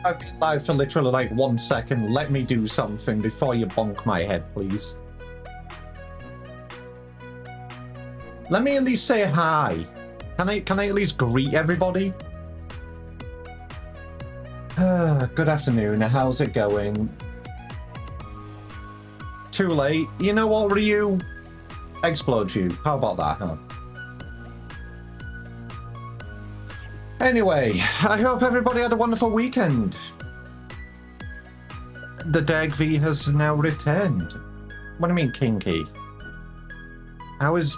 I've been live for literally like 1 second. Let me do something before you bonk my head, please. Let me at least say hi. Can I at least greet everybody? Good afternoon. How's it going? Too late. You know what, Ryu? Explode you. How about that, huh? Anyway, I hope everybody had a wonderful weekend. The Dag V has now returned. What do you mean, kinky? How is...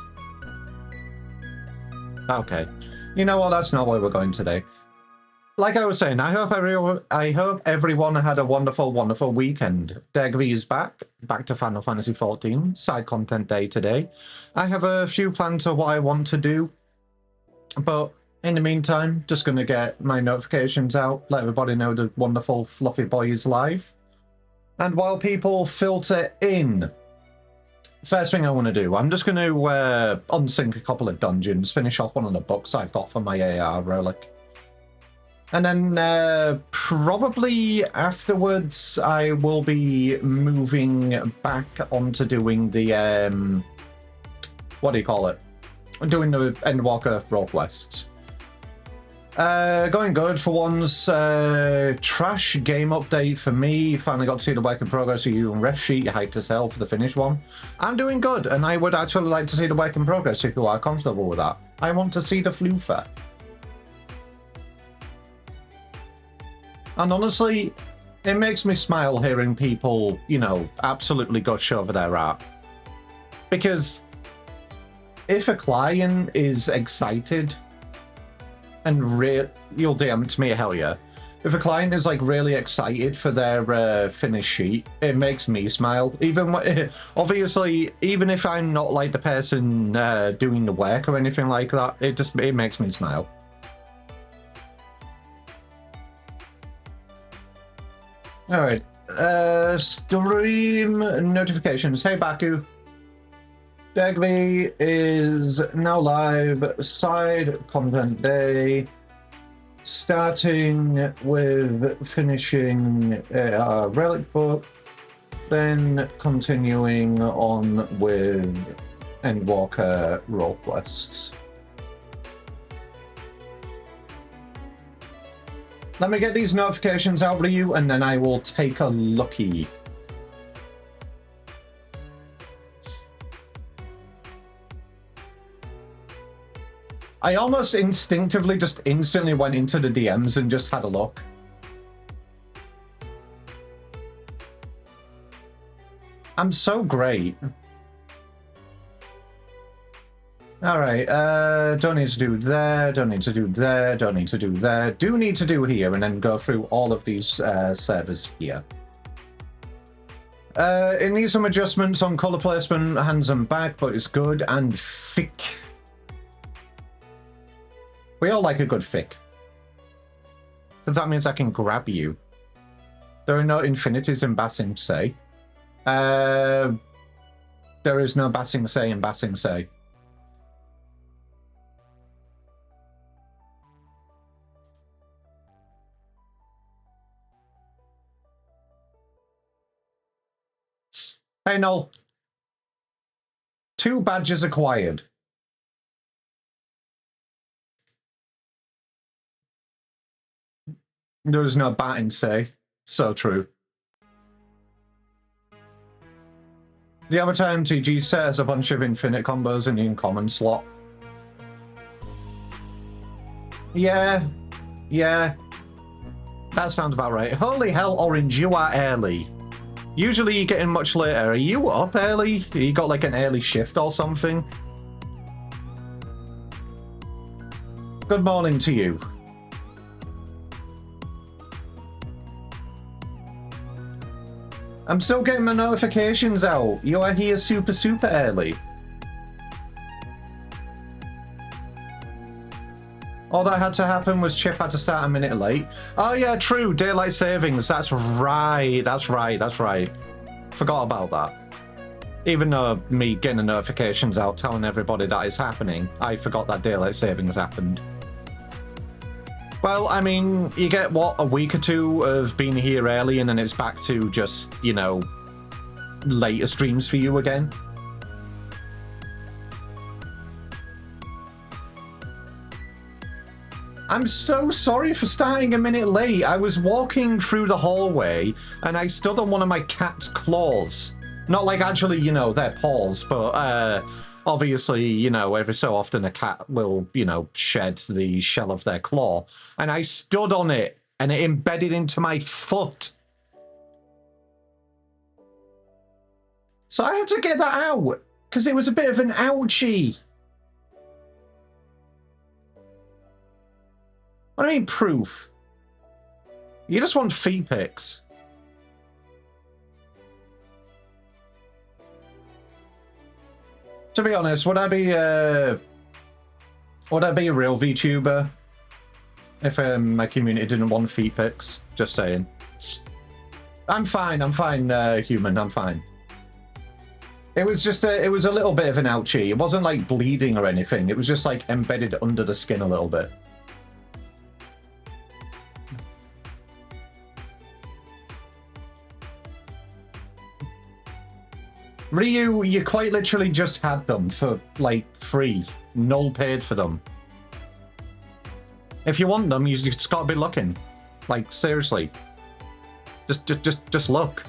Okay. You know what, that's not where we're going today. Like I was saying, I hope everyone had a wonderful, wonderful weekend. Dag V is back to Final Fantasy XIV, side content day today. I have a few plans of what I want to do, but in the meantime, just going to get my notifications out, let everybody know the wonderful Fluffy Boy is live. And while people filter in, first thing I want to do, I'm just going to unsync a couple of dungeons, finish off one of the books I've got for my AR relic. And then probably afterwards, I will be moving back onto doing the, what do you call it? Doing the Endwalker role quests. Going good for once. Trash game update for me. Finally got to see the work in progress of you and ref sheet. Hyped as hell for the finished one. I'm doing good, and I would actually like to see the work in progress if you are comfortable with that. I want to see the floofer. And honestly, it makes me smile hearing people, you know, absolutely gush over their art. Because if a client is excited and you'll DM it to me, hell yeah. If a client is like really excited for their finished sheet, it makes me smile. Even obviously, even if I'm not like the person doing the work or anything like that, it makes me smile. All right, stream notifications. Hey Baku, Dag V is now live. Side content day, starting with finishing a relic book, then continuing on with Endwalker role quests. Let me get these notifications out to you, and then I will take a lookie. I almost instinctively just instantly went into the DMs and just had a look. I'm so great. All right, don't need to do there, don't need to do there, don't need to do there, do need to do here, and then go through all of these servers here. It needs some adjustments on color placement, hands and back, but it's good, and thick. We all like a good thick. Because that means I can grab you. There are no infinities in Basing Say. There is no Basing Say in Basing Say. Hey, Noel. 2 badges acquired. There is no bat in Say. So true. The Avatar MTG set has a bunch of infinite combos in the uncommon slot. Yeah. That sounds about right. Holy hell, Orange, you are early. Usually you get in much later. Are you up early? You got like an early shift or something? Good morning to you. I'm still getting my notifications out. You are here super early. All that had to happen was Chip had to start a minute late. Oh yeah, true, daylight savings. That's right. Forgot about that. Even though me getting the notifications out telling everybody that is happening, I forgot that daylight savings happened. Well, I mean, you get, what, a week or two of being here early and then it's back to just, you know, later streams for you again. I'm so sorry for starting a minute late. I was walking through the hallway and I stood on one of my cat's claws. Not like actually, you know, their paws, but obviously, you know, every so often a cat will, you know, shed the shell of their claw. And I stood on it and it embedded into my foot. So I had to get that out because it was a bit of an ouchie. What do you mean proof? You just want feet pics. To be honest, would I be a real VTuber if my community didn't want feet pics? Just saying. I'm fine, human, I'm fine. It was just it was a little bit of an ouchie. It wasn't like bleeding or anything. It was just like embedded under the skin a little bit. Ryu, you quite literally just had them for, like, free. Null paid for them. If you want them, you just gotta be looking. Like, seriously. Just look.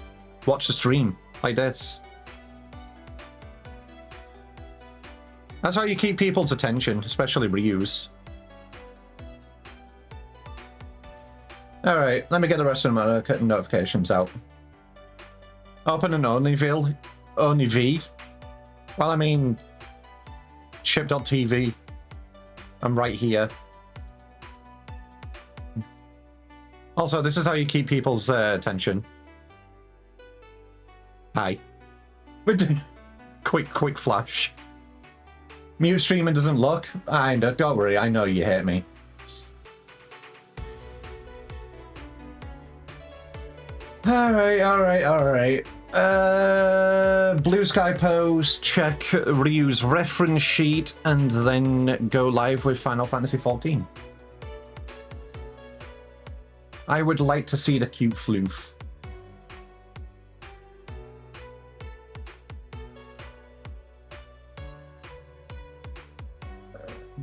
Watch the stream. Like this. That's how you keep people's attention, especially Ryu's. Alright, let me get the rest of my notifications out. Open an only V? Well, I mean, ship.tv. I'm right here. Also, this is how you keep people's attention. Hi. quick flash. Mute streaming doesn't look. I know, don't worry, I know you hate me. Alright. Blue Sky post, check Ryu's reference sheet, and then go live with Final Fantasy XIV. I would like to see the cute floof.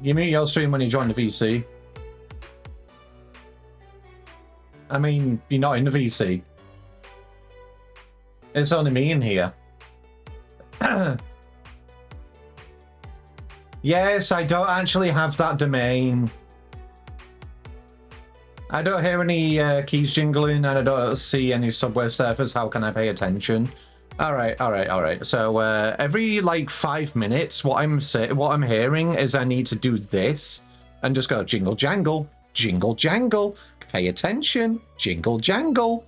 You mean your stream when you join the VC? I mean, you're not in the VC. It's only me in here. Yes, I don't actually have that domain. I don't hear any keys jingling, and I don't see any subway surfers. How can I pay attention? All right. So every like 5 minutes, what I'm hearing is I need to do this and just go jingle jangle, jingle jangle. Pay attention, jingle jangle.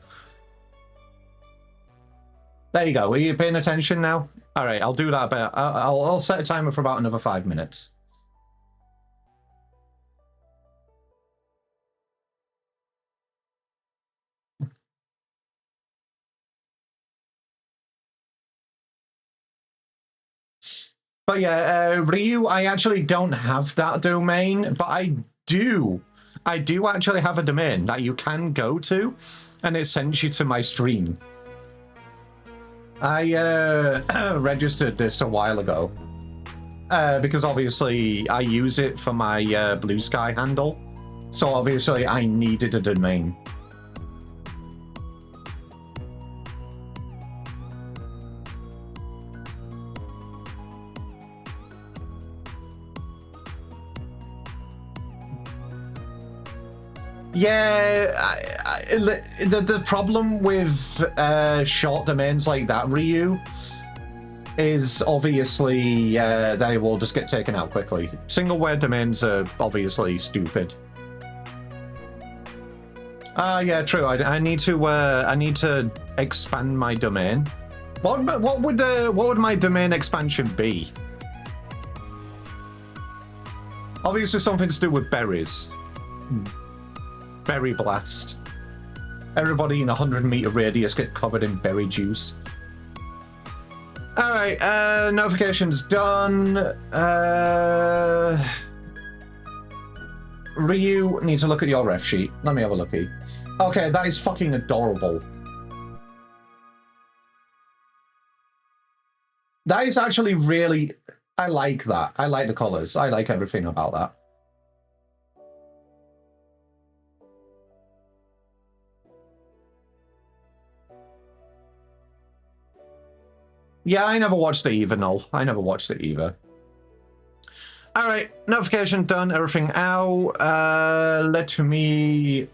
There you go. Are you paying attention now? All right, I'll do that about. I'll set a timer for about another 5 minutes. But yeah, Ryu, I actually don't have that domain, but I do actually have a domain that you can go to, and it sends you to my stream. I registered this a while ago because obviously I use it for my Blue Sky handle, so obviously I needed a domain. Yeah, the problem with short domains like that, Ryu, is obviously they will just get taken out quickly. Single word domains are obviously stupid. Yeah, true. I need to expand my domain. What would my domain expansion be? Obviously something to do with berries. Berry blast. Everybody in a 100-meter radius get covered in berry juice. All right, notifications done. Ryu needs to look at your ref sheet. Let me have a looky. Okay, that is fucking adorable. That is actually really... I like that. I like the colours. I like everything about that. Yeah, I never watched it either, Null. I never watched it either. Alright, notification done, everything out. Let me...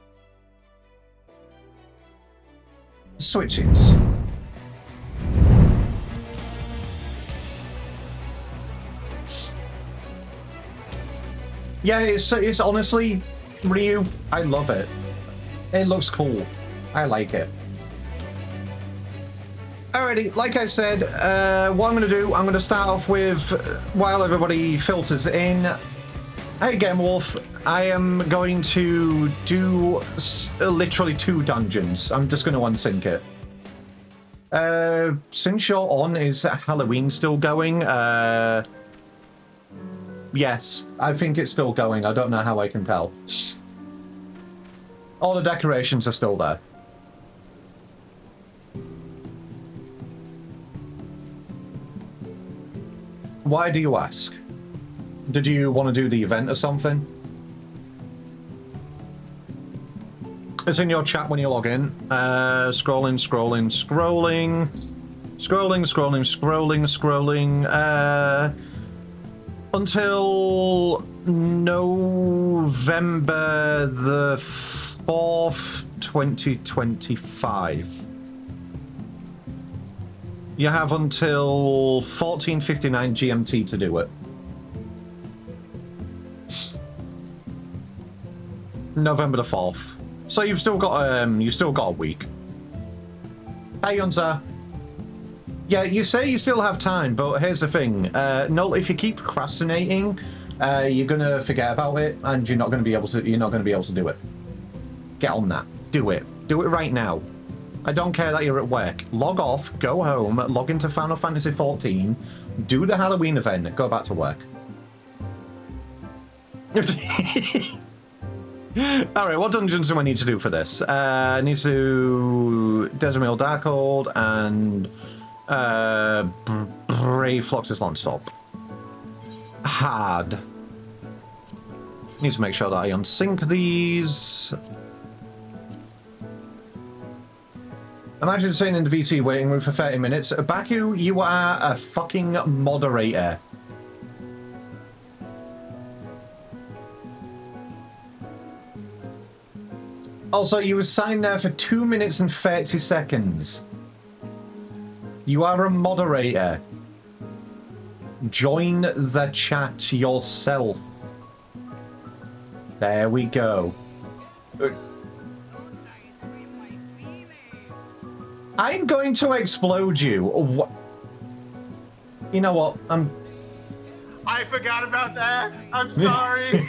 switches. Yeah, it's honestly, Ryu, I love it. It looks cool. I like it. Alrighty, like I said, what I'm going to do, I'm going to start off with, while everybody filters in, hey Game Wolf, I am going to do literally 2 dungeons. I'm just going to unsync it. Since you're on, is Halloween still going? Yes, I think it's still going. I don't know how I can tell. All the decorations are still there. Why do you ask? Did you want to do the event or something? It's in your chat when you log in. Scrolling. Until November the 4th, 2025. You have until 14:59 GMT to do it. November the 4th. So you've still got a week. Hey, Yunza. Yeah, you say you still have time, but here's the thing. Null, if you keep procrastinating, you're gonna forget about it, and you're not gonna be able to do it. Get on that. Do it. Do it right now. I don't care that you're at work. Log off, go home, log into Final Fantasy XIV, do the Halloween event, go back to work. Alright, what dungeons do I need to do for this? I need to Desamil Darkhold and Brave Flox's Longstop. Hard. Need to make sure that I unsync these. Imagine sitting in the VC waiting room for 30 minutes. Baku, you are a fucking moderator. Also, you were signed there for 2 minutes and 30 seconds. You are a moderator. Join the chat yourself. There we go. I'm going to explode you. What? You know what? I forgot about that. I'm sorry.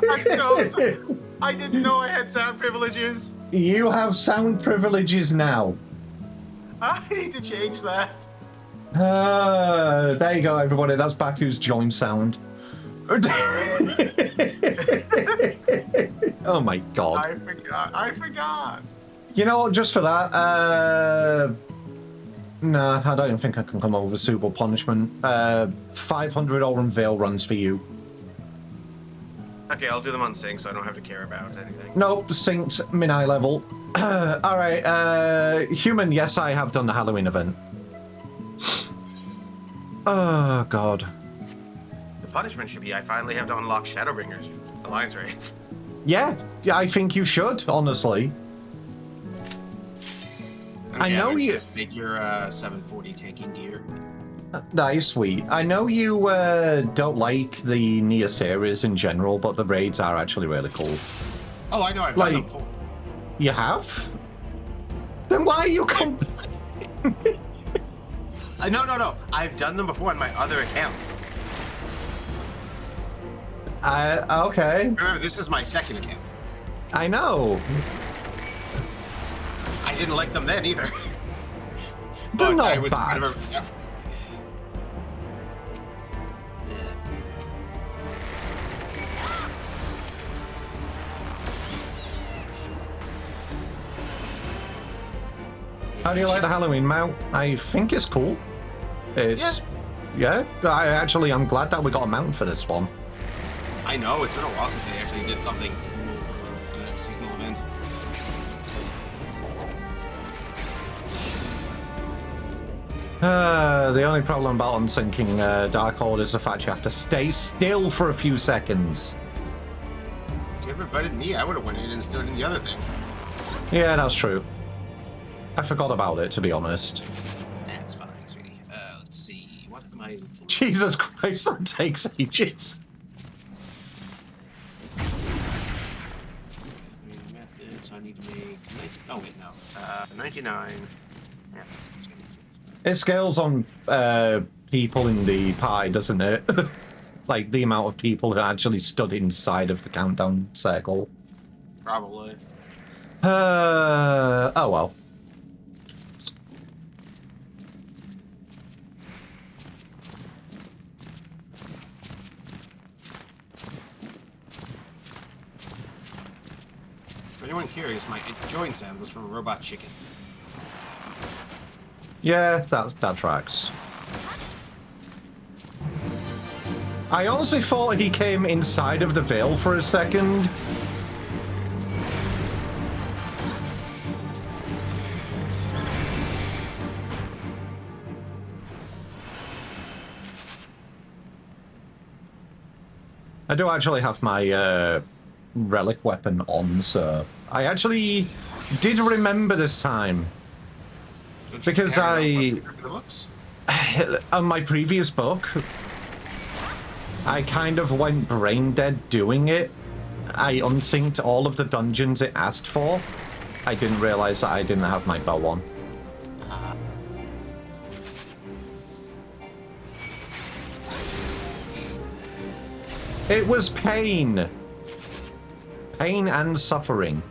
I'm so sorry. I didn't know I had sound privileges. You have sound privileges now. I need to change that. There you go, everybody. That's Baku's join sound. Oh my god. I forgot. You know what, just for that, nah, I don't think I can come up with a suitable punishment. 500 Oran Veil runs for you. Okay, I'll do them on sync so I don't have to care about anything. Nope, synced, min-eye level. Alright, human, yes, I have done the Halloween event. Oh, God. The punishment should be I finally have to unlock Shadowbringers Alliance raids. Yeah, I think you should, honestly. I know you... Make your 740 tanking gear. That is sweet. I know you don't like the Nia series in general, but the raids are actually really cool. Oh, I know. I've done them before. You have? Then why are you complaining? No. I've done them before on my other account. Okay. Remember, this is my second account. I know. I didn't like them then either. They're not bad. How do you like the Halloween mount? I think it's cool. It's... Yeah, I'm glad that we got a mount for this one. I know, it's been a while since they actually did something cool for a seasonal event. The only problem about unsinking Dark Order is the fact you have to stay still for a few seconds. If you ever invited me, I would have went in and stood in the other thing. Yeah, that's true. I forgot about it, to be honest. That's fine, sweetie. Let's see. What am I... Jesus Christ, that takes ages. Methods, I need to make... Oh, wait, no. 99. Yeah. It scales on people in the pie, doesn't it? Like the amount of people who actually stood inside of the countdown circle. Probably. Oh well. For anyone curious, my join sound was from a robot chicken. Yeah, that tracks. I honestly thought he came inside of the veil for a second. I do actually have my relic weapon on, so I actually did remember this time. Because on my previous book, I kind of went brain dead doing it. I unsynced all of the dungeons it asked for. I didn't realize that I didn't have my bow on. It was pain. Pain and suffering.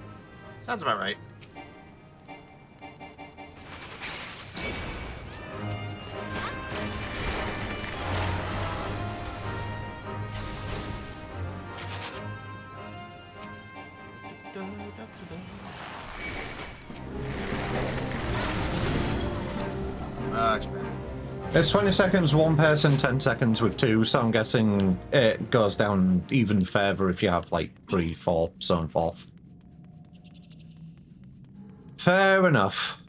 Sounds about right. It's 20 seconds one person, 10 seconds with two, so I'm guessing it goes down even further if you have like 3, 4, so on forth. Fair enough.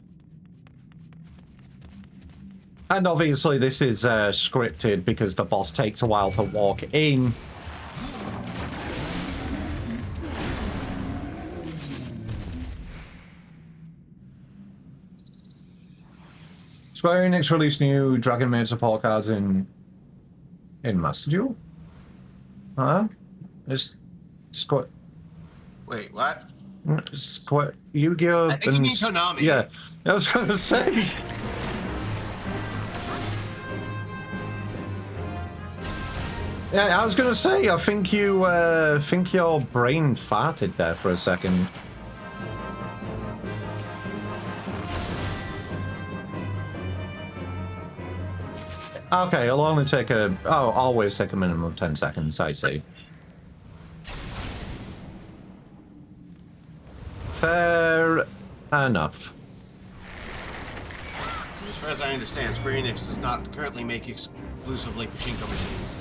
And obviously this is scripted because the boss takes a while to walk in. Square Enix released new Dragon Maid support cards in Master Duel? Huh? It's Square... Wait, what? Square... Yu-Gi-Oh! I think you mean Konami. Yeah, I was gonna say... Yeah, I was gonna say, I think you, think your brain farted there for a second. Okay, it'll only take always take a minimum of 10 seconds, I see. Fair enough. As far as I understand, Square Enix does not currently make exclusively pachinko machines.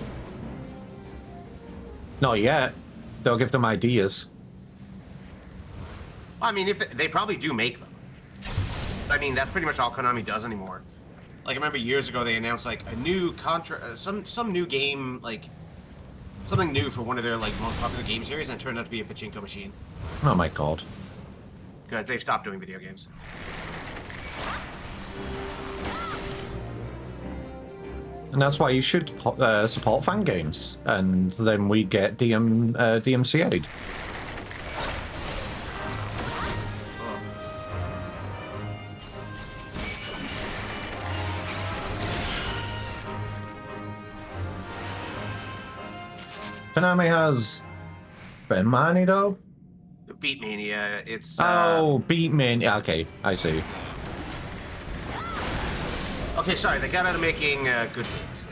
Not yet. They'll give them ideas. I mean, if they probably do make them. I mean, that's pretty much all Konami does anymore. Like, I remember years ago they announced like a new some new game, like something new for one of their like most popular game series, and it turned out to be a pachinko machine. Oh my god. Because they've stopped doing video games. And that's why you should support fan games, and then we get DMCA'd. Konami has Beatmania though? Beatmania, it's... Oh, Beatmania, okay, I see. Okay, sorry, they got out of making good games.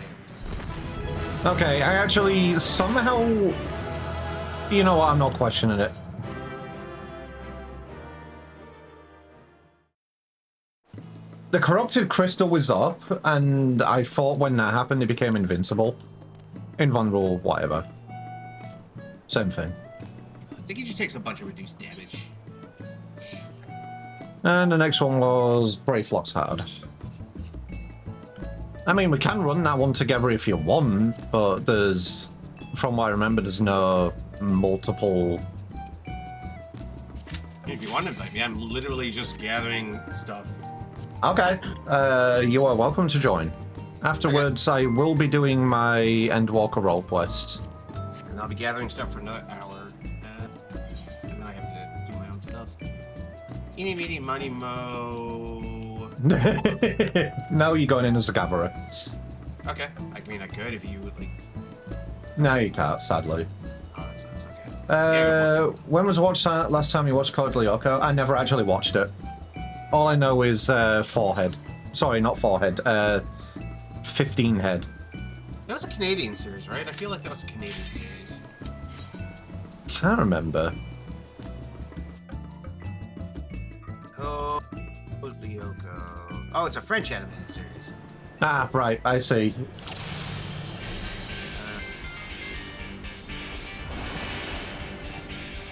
Okay, I actually somehow... You know what, I'm not questioning it. The corrupted crystal was up, and I thought when that happened, it became invincible. Invulnerable, whatever. Same thing. I think he just takes a bunch of reduced damage. And the next one was Brave Flock's Hard. I mean, we can run that one together if you want, but there's, from what I remember, there's no multiple. If you want to invite me, I'm literally just gathering stuff. Okay, you are welcome to join. Afterwards, I will be doing my Endwalker role quest. And I'll be gathering stuff for another hour. And then I have to do my own stuff. Eeny, meeny, money, mo. Now you're going in as a gatherer. Okay. I mean, I could if you would like. No, you can't, sadly. Oh, that sucks. Okay. When was the last time you watched Code Lyoko? I never actually watched it. All I know is Forehead. Sorry, not Forehead. 15 Head. That was a Canadian series, right? I feel like that was a Canadian series. Can't remember. Oh, Lyoko. Oh, it's a French animated series. Ah, right, I see.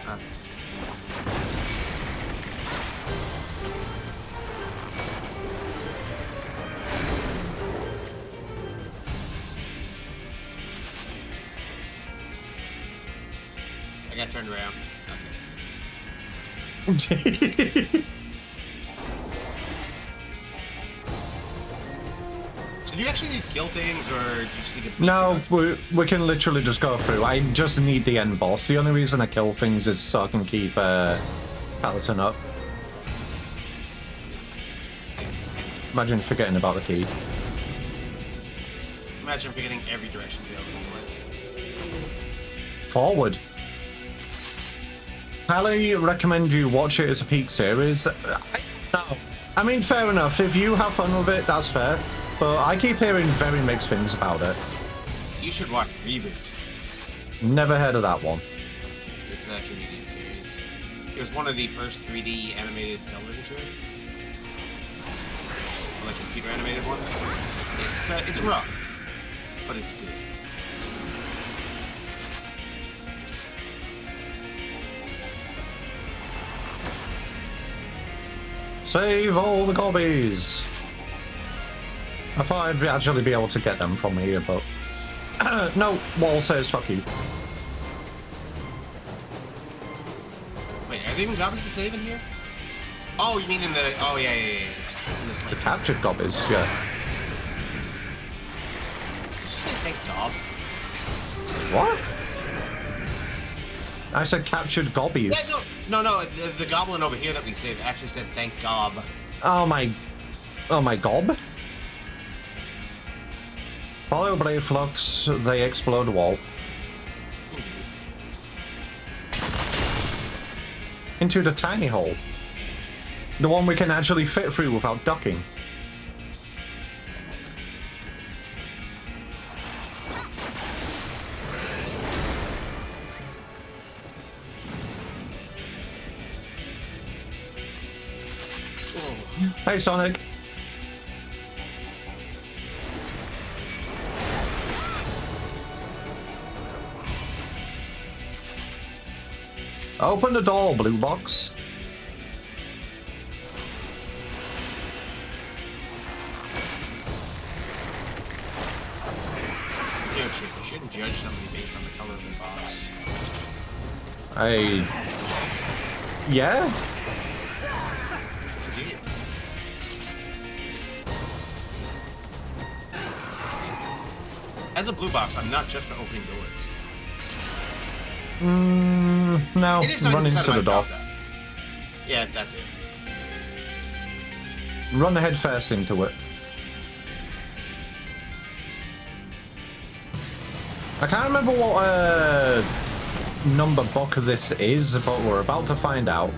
Okay. I got turned around. Okay. So do you actually need to kill things, or do you just need to beat No, them? we can literally just go through. I just need the end boss. The only reason I kill things is so I can keep Paladin up. Imagine forgetting about the key. Imagine forgetting every direction to go in this place. Forward. Highly recommend you watch it as a peak series. I mean, fair enough. If you have fun with it, that's fair. But I keep hearing very mixed things about it. You should watch Reboot. Never heard of that one. It's a Canadian series. It was one of the first 3D animated television series. Like computer animated ones. It's rough, but it's good. Save all the gobbies! I thought I'd actually be able to get them from here, but... no, Wall says fuck you. Wait, are there even gobbies to save in here? Oh, you mean in the... Oh, yeah. In this, like, The captured gobbies, yeah. Did you say thank gob? What? I said captured gobbies. Yeah, no, the goblin over here that we saved actually said thank gob. Oh my gob? Follow brave flux, they explode wall. Into the tiny hole. The one we can actually fit through without ducking. Hey, Sonic. Open the door, blue box. You shouldn't judge somebody based on the color of their box. Yeah? Yeah. As a blue box, I'm not just for opening doors. No, It is run 90% into of the my door. job, though. Yeah, that's it. Run head first into it. I can't remember what number book this is, but we're about to find out.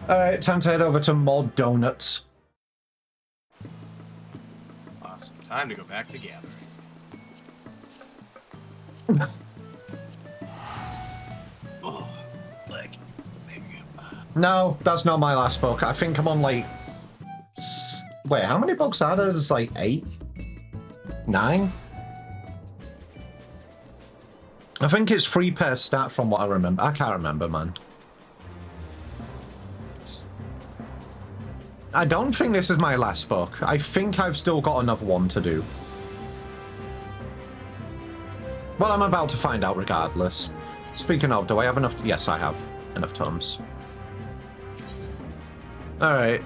Alright, time to head over to more donuts. Awesome. Time to go back to gathering. Oh, leg. There you go. No, that's not my last book. I think I'm on like... Wait, how many books are there? There's like 8? 9? I think it's 3 per stat from what I remember. I can't remember, man. I don't think this is my last book. I think I've still got another one to do. Well, I'm about to find out regardless. Speaking of, do I have enough? Yes, I have enough tomes. Alright,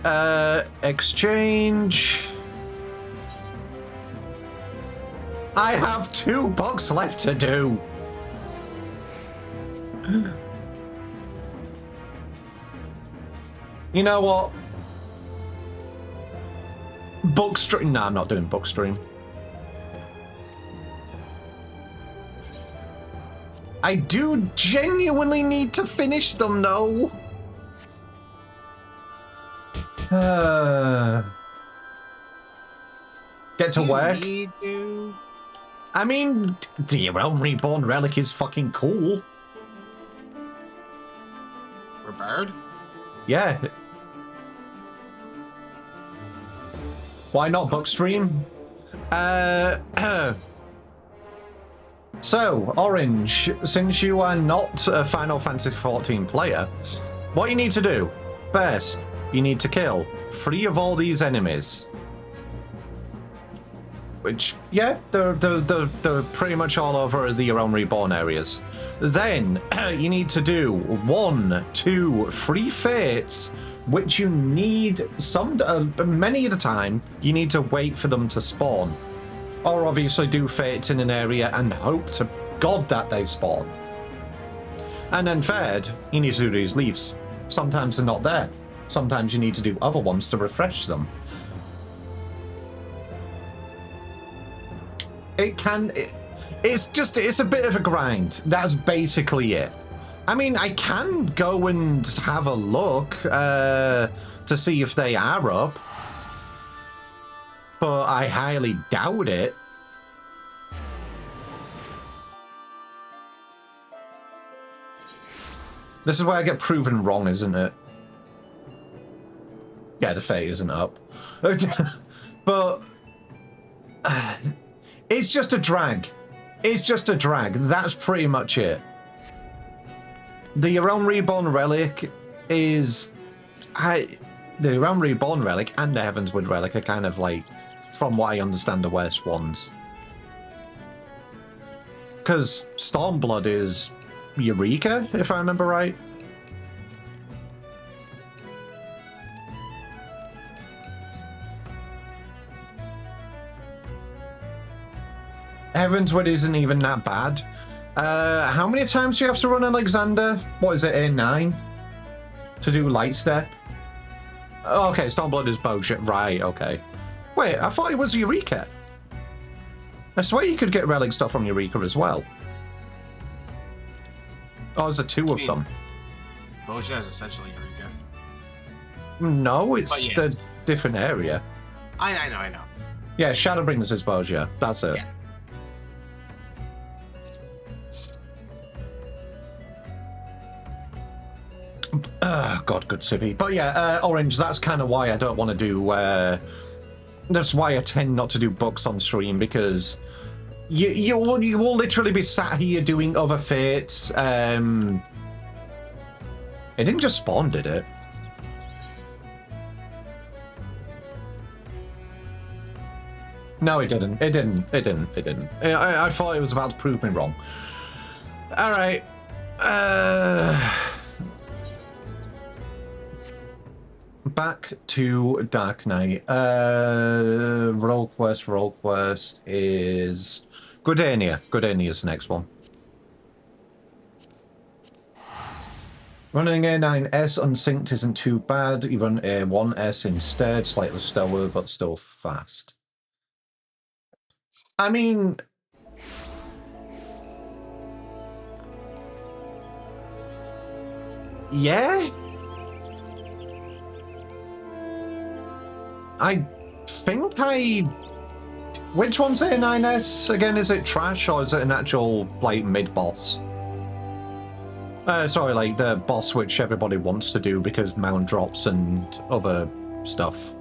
exchange. I have 2 books left to do. You know what? Bookstream. No, I'm not doing bookstream. I do genuinely need to finish them, though. Get to work. Need to? I mean, the Realm Reborn relic is fucking cool. For Bird? Yeah. Why not bookstream? So, Orange, since you are not a Final Fantasy XIV player, what you need to do, first, you need to kill 3 of all these enemies. Which, yeah, they're pretty much all over the Realm Reborn areas. Then, you need to do 1, 2, 3 fates, which you need many at a time, you need to wait for them to spawn. Or obviously do fates in an area and hope to God that they spawn. And then third, you need to do these leaves. Sometimes they're not there. Sometimes you need to do other ones to refresh them. It's a bit of a grind. That's basically it. I mean, I can go and have a look to see if they are up. But I highly doubt it. This is where I get proven wrong, isn't it? Yeah, the fate isn't up. But it's just a drag. It's just a drag. That's pretty much it. The Realm Reborn relic is... the Realm Reborn relic and the Heavensward relic are kind of like, from what I understand, the worst ones. Because Stormblood is Eureka, if I remember right. Heavensward isn't even that bad. How many times do you have to run Alexander? What is it, A9? To do Light Step? Oh, okay, Stormblood is Boja. Right, okay. Wait, I thought it was Eureka. I swear you could get relic stuff from Eureka as well. Oh, there's 2 of them. Boja is essentially Eureka. No, it's the different area. I know. Yeah, Shadowbringers is Boja. That's it. Yeah. God, good sippy. But yeah, Orange, that's kind of why I don't want to do... that's why I tend not to do books on stream, because you will literally be sat here doing other fates. It didn't just spawn, did it? No, it didn't. It didn't. I thought it was about to prove me wrong. All right. Back to Dark Knight. Roll quest is Gridania. Gridania is the next one. Running A9S unsynced isn't too bad. You run A1S instead, slightly slower but still fast. I mean, yeah. I think which one's A9S again? Is it trash or is it an actual like mid boss? Sorry, like the boss which everybody wants to do because mount drops and other stuff.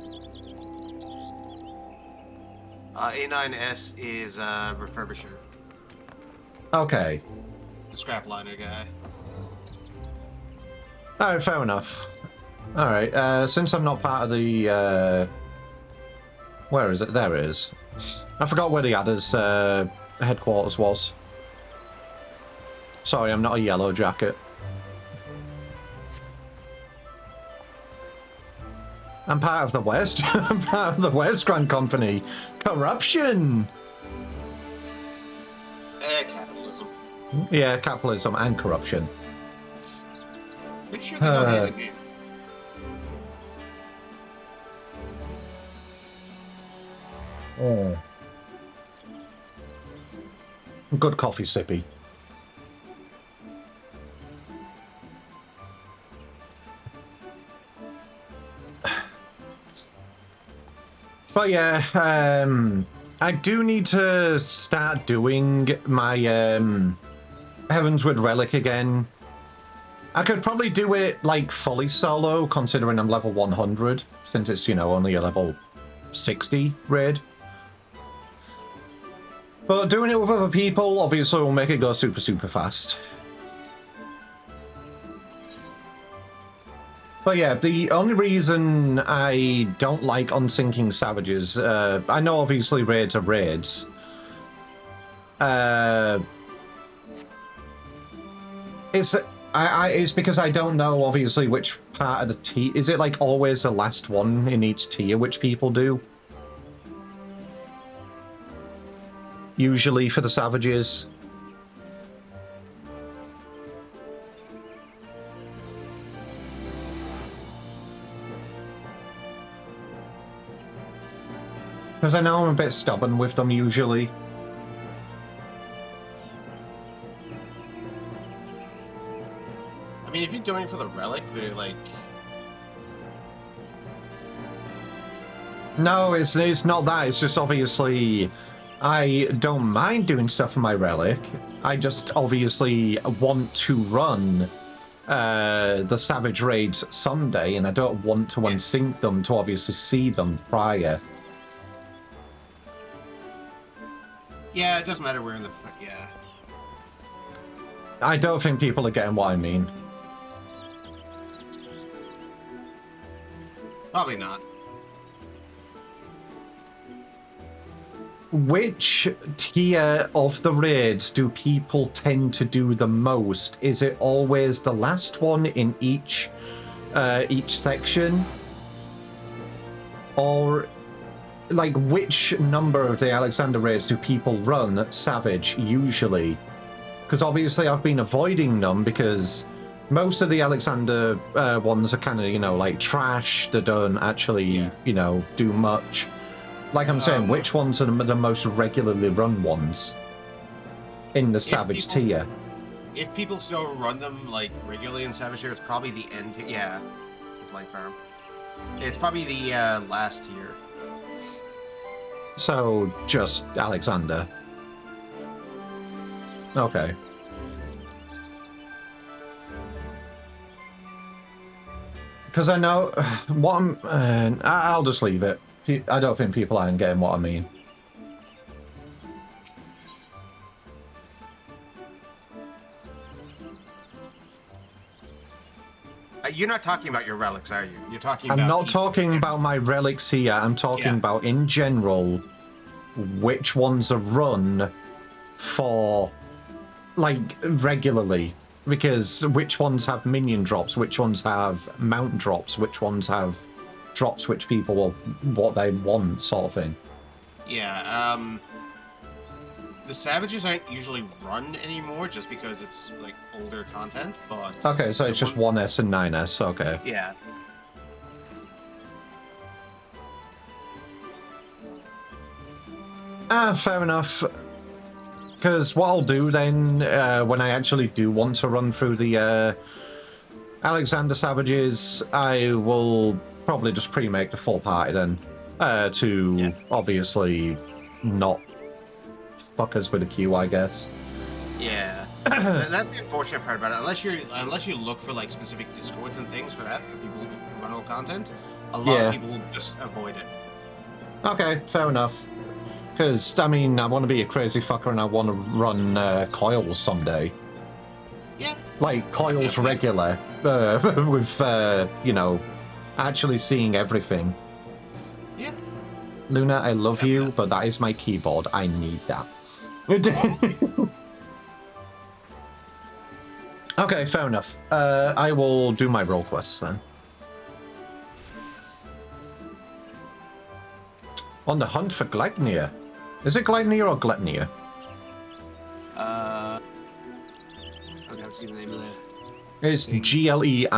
A9S is refurbisher. Okay. The scrap liner guy. Alright, fair enough. Alright, since I'm not part of the, where is it? There it is. I forgot where the adder's, headquarters was. Sorry, I'm not a yellow jacket. I'm part of the West. I'm part of the West Grand Company. Corruption! Capitalism. Yeah, capitalism and corruption. Pretty sure they go hand in hand. Oh. Good coffee sippy. But yeah, I do need to start doing my Heavensward Relic again. I could probably do it like fully solo, considering I'm level 100, since it's, you know, only a level 60 raid. But doing it with other people obviously will make it go super, super fast. But yeah, the only reason I don't like unsinking savages, I know obviously raids are raids. It's because I don't know obviously which part of the tier. Is it like always the last one in each tier which people do? Usually for the savages. Because I know I'm a bit stubborn with them usually. I mean, if you're doing it for the relic, they're like... No, it's not that. It's just obviously I don't mind doing stuff for my relic. I just obviously want to run the Savage Raids someday, and I don't want to unsync them to obviously see them prior. Yeah, it doesn't matter where in the... Yeah. I don't think people are getting what I mean. Probably not. Which tier of the raids do people tend to do the most? Is it always the last one in each section? Or, like, which number of the Alexander raids do people run Savage, usually? Because obviously I've been avoiding them because most of the Alexander ones are kind of, you know, like trash. They don't actually, you know, do much. Like I'm saying, which ones are the most regularly run ones in the Savage tier? If people still run them like regularly in Savage tier, it's probably the end. Yeah, it's Light Farm. It's probably the last tier. So just Alexander. Okay. Because I know what I'm. I'll just leave it. I don't think people aren't getting what I mean. You're not talking about your relics, are you? You're talking I'm about... not talking about my relics here. I'm talking about, in general, which ones are run for, like, regularly. Because which ones have minion drops, which ones have mount drops, which ones have drops which people will, what they want, sort of thing. Yeah, the Savages aren't usually run anymore just because it's, like, older content, but... Okay, so it's just 1S and 9S, okay. Yeah. Fair enough. Because what I'll do then, when I actually do want to run through the Alexander Savages, I will probably just pre-make the full party then. To obviously not fuck us with a queue, I guess. Yeah. That's the unfortunate part about it. Unless you look for like specific discords and things for that for people who run all content, a lot of Yeah. people will just avoid it. Okay, fair enough. Because, I mean, I want to be a crazy fucker and I want to run coils someday. Yeah. Like, coils regular. With, you know, actually seeing everything. Yeah. Luna, I love you, but that is my keyboard. I need that. Okay, fair enough. I will do my role quests then. On the hunt for Gleipnir. Is it Gleipnir or Gleipnir? I don't have to see the name of that. It's Gleipnir.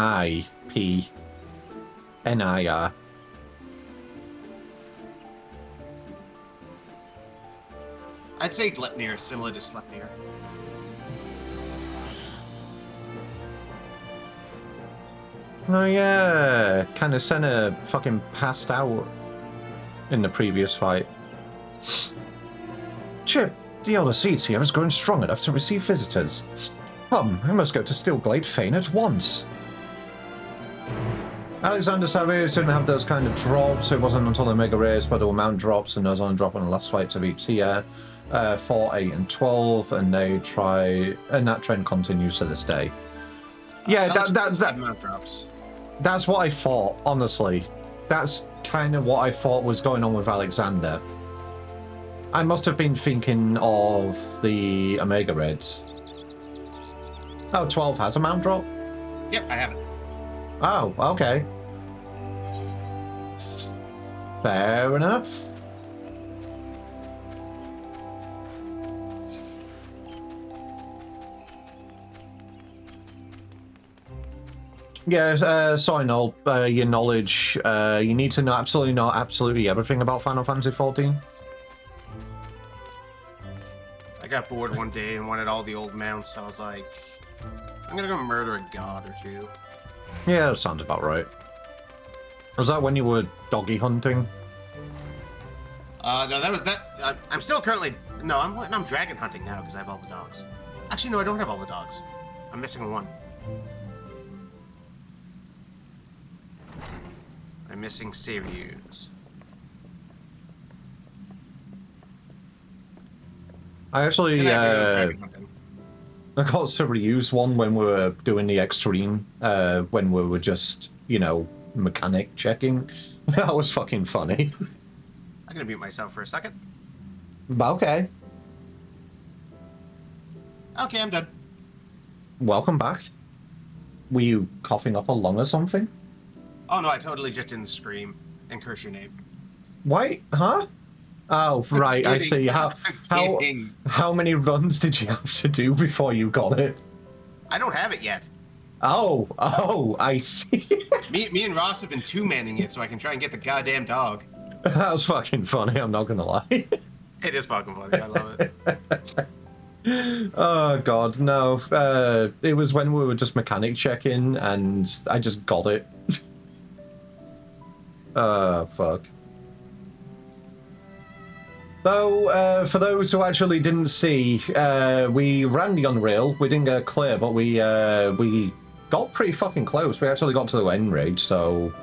I'd say Gleipnir, similar to Sleipnir. Oh yeah, kind of Senna fucking passed out in the previous fight. Chip, the elder seeds here has grown strong enough to receive visitors. Come, I must go to Stillglade Fane at once. Alexander Savage didn't have those kind of drops. It wasn't until the Mega Race where there were mount drops, and those only drop on the last fight of each tier. 4, 8, and 12, and that trend continues to this day. Yeah, that's what I thought, honestly. That's kind of what I thought was going on with Alexander. I must have been thinking of the Omega Reds. Oh, 12 has a mount drop? Yep, I have it. Oh, okay. Fair enough. Yeah, sorry, Noel. Your knowledge, you need to know absolutely everything about Final Fantasy XIV. I got bored one day and wanted all the old mounts. So I was like, I'm gonna go murder a god or two. Yeah, that sounds about right. Was that when you were doggy hunting? No, that was that. I'm still currently no. I'm dragon hunting now because I have all the dogs. Actually, no, I don't have all the dogs. I'm missing one. I'm missing Sirius. I actually I got to reuse one when we were doing the extreme, when we were just, you know, mechanic checking. That was fucking funny. I'm gonna mute myself for a second. Okay. Okay, I'm done. Welcome back. Were you coughing up a lung or something? Oh no, I totally just didn't scream and curse your name. Wait, huh? Oh, right, I see. How many runs did you have to do before you got it? I don't have it yet. Oh, I see. me and Ross have been two-manning it so I can try and get the goddamn dog. That was fucking funny, I'm not gonna lie. It is fucking funny, I love it. Oh god, no. It was when we were just mechanic checking and I just got it. Fuck. Though, for those who actually didn't see, we ran the Unreal. We didn't get clear, but we got pretty fucking close. We actually got to the end rage, so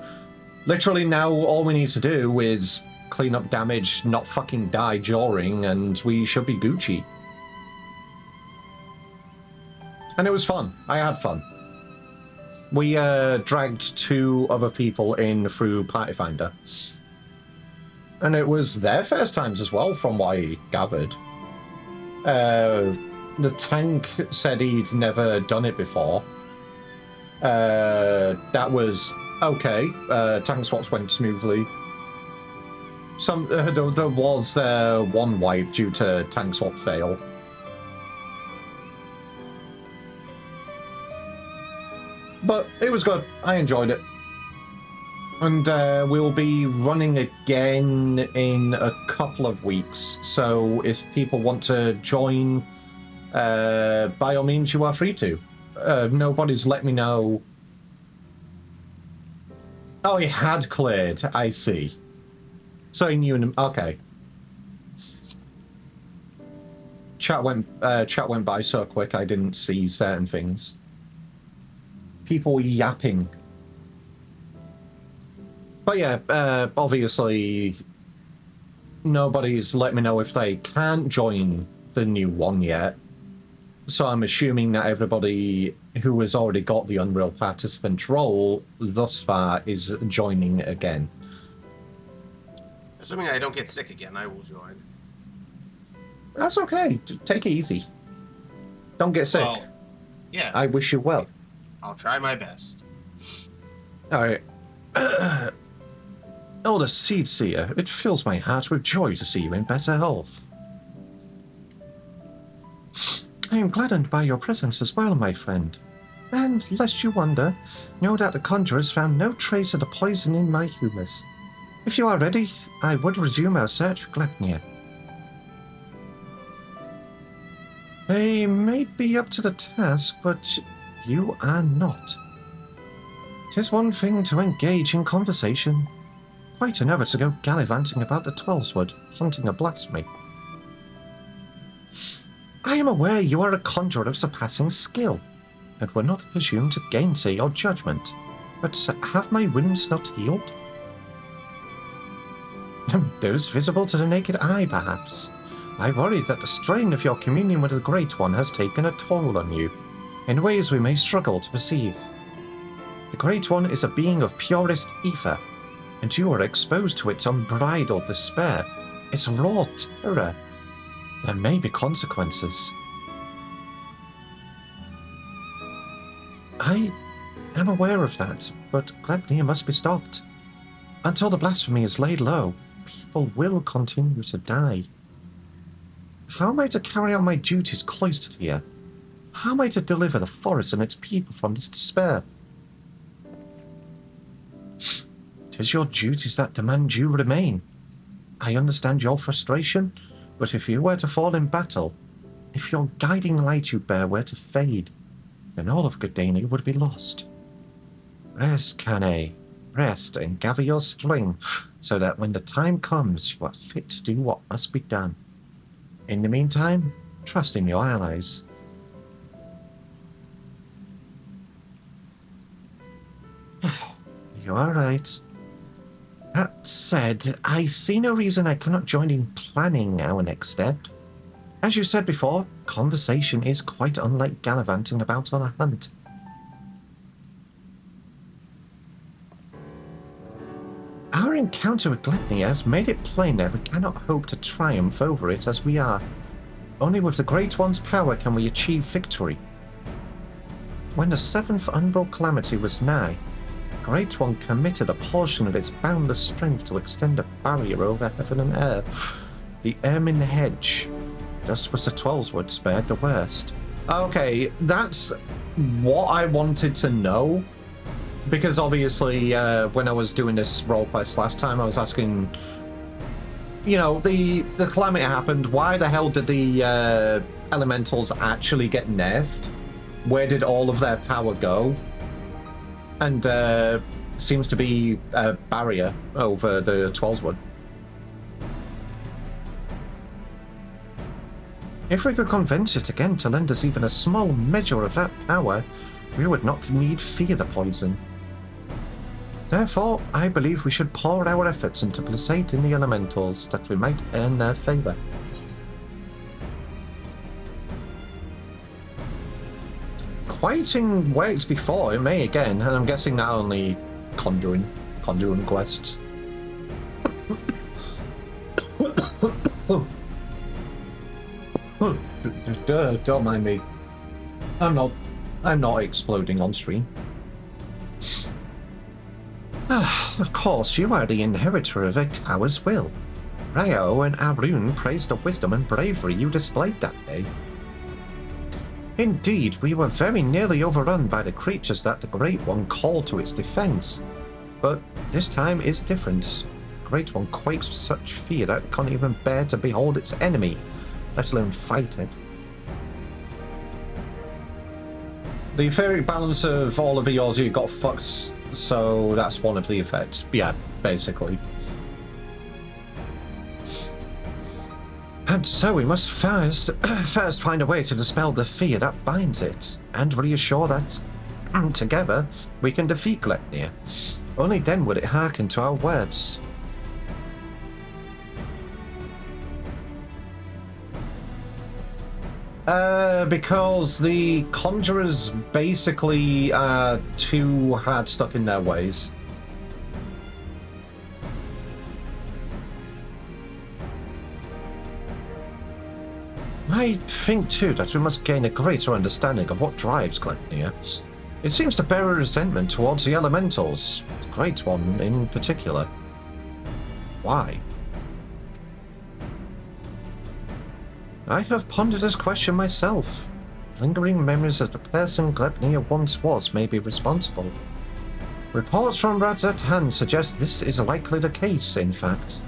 literally now all we need to do is clean up damage, not fucking die during, and we should be Gucci. And it was fun. I had fun. We dragged 2 other people in through Party Finder. And it was their first times as well, from what I gathered. The tank said he'd never done it before. That was okay. Tank swaps went smoothly. There was one wipe due to tank swap fail. But it was good. I enjoyed it. And we'll be running again in a couple of weeks. So if people want to join, by all means, you are free to. Nobody's let me know. Oh, he had cleared. I see. So he knew. Okay. chat went by so quick I didn't see certain things. People yapping. But yeah, obviously nobody's let me know if they can't join the new one yet. So I'm assuming that everybody who has already got the Unreal participant role thus far is joining again. Assuming I don't get sick again, I will join. That's okay. Take it easy. Don't get sick. Well, yeah. I wish you well. I'll try my best. Alright. Elder Seedseer, it fills my heart with joy to see you in better health. I am gladdened by your presence as well, my friend. And, lest you wonder, know that the conjurers found no trace of the poison in my humours. If you are ready, I would resume our search for Glepnia. They may be up to the task, but you are not. 'Tis one thing to engage in conversation, quite another to go gallivanting about the Twelveswood, hunting a blasphemy. I am aware you are a conjurer of surpassing skill, and will not presume to gainsay your judgment, but have my wounds not healed? Those visible to the naked eye, perhaps. I worry that the strain of your communion with the Great One has taken a toll on you, in ways we may struggle to perceive. The Great One is a being of purest ether, and you are exposed to its unbridled despair, its raw terror. There may be consequences. I am aware of that, but Glepnia must be stopped. Until the blasphemy is laid low, people will continue to die. How am I to carry out my duties cloistered here? How am I to deliver the forest and its people from this despair? 'Tis your duties that demand you remain. I understand your frustration, but if you were to fall in battle, if your guiding light you bear were to fade, then all of Gardania would be lost. Rest, Kane. Rest and gather your strength, so that when the time comes, you are fit to do what must be done. In the meantime, trust in your allies. You are right. That said, I see no reason I cannot join in planning our next step. As you said before, conversation is quite unlike gallivanting about on a hunt. Our encounter with Glepnia has made it plain that we cannot hope to triumph over it as we are. Only with the Great One's power can we achieve victory. When the seventh Umbral Calamity was nigh, the Great One committed a portion of its boundless strength to extend a barrier over heaven and earth, the Ermine Hedge. Thus was the Twelveswood spared the worst. Okay, that's what I wanted to know. Because obviously, when I was doing this role quest last time, I was asking, you know, the calamity happened. Why the hell did the elementals actually get nerfed? Where did all of their power go? And seems to be a barrier over the Twelveswood. If we could convince it again to lend us even a small measure of that power, we would not need fear the poison. Therefore, I believe we should pour our efforts into placating the elementals that we might earn their favor. Quieting worked before, it may again, and I'm guessing not only conjuring quests. Don't mind me. I'm not exploding on stream. Of course, you are the inheritor of a tower's will. Rayo and Arun praised the wisdom and bravery you displayed that day. Indeed, we were very nearly overrun by the creatures that the Great One called to its defense. But this time is different. The Great One quakes with such fear that it can't even bear to behold its enemy, let alone fight it. The etheric balance of all of the Eorzea got fucked, so that's one of the effects. Yeah, basically. And so we must first find a way to dispel the fear that binds it, and reassure that, together, we can defeat Glepnir. Only then would it hearken to our words. Because the conjurers basically are too hard stuck in their ways. I think too that we must gain a greater understanding of what drives Glepnir. It seems to bear a resentment towards the elementals, the Great One in particular. Why? I have pondered this question myself. Lingering memories of the person Glepnir once was may be responsible. Reports from Radzat Han suggest this is likely the case, in fact.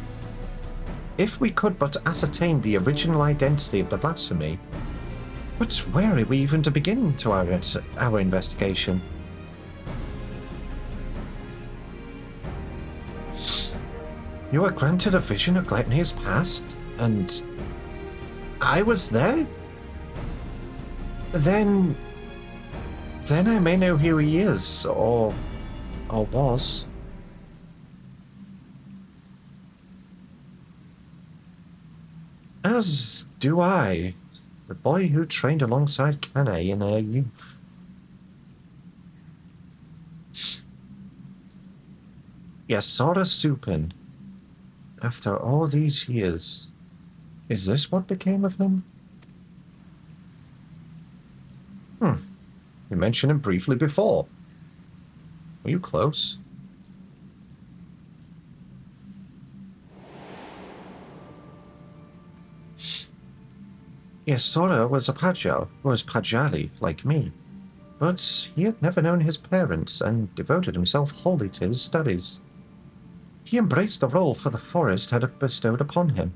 If we could but ascertain the original identity of the blasphemy, but where are we even to begin to our investigation? You were granted a vision of Glepnir's past, and I was there? Then I may know who he is, or was. As do I, the boy who trained alongside Kane in her youth. Yasora Supin. After all these years, is this what became of him? You mentioned him briefly before. Were you close? Yasora was a Pajali, like me. But he had never known his parents and devoted himself wholly to his studies. He embraced the role for the forest had bestowed upon him,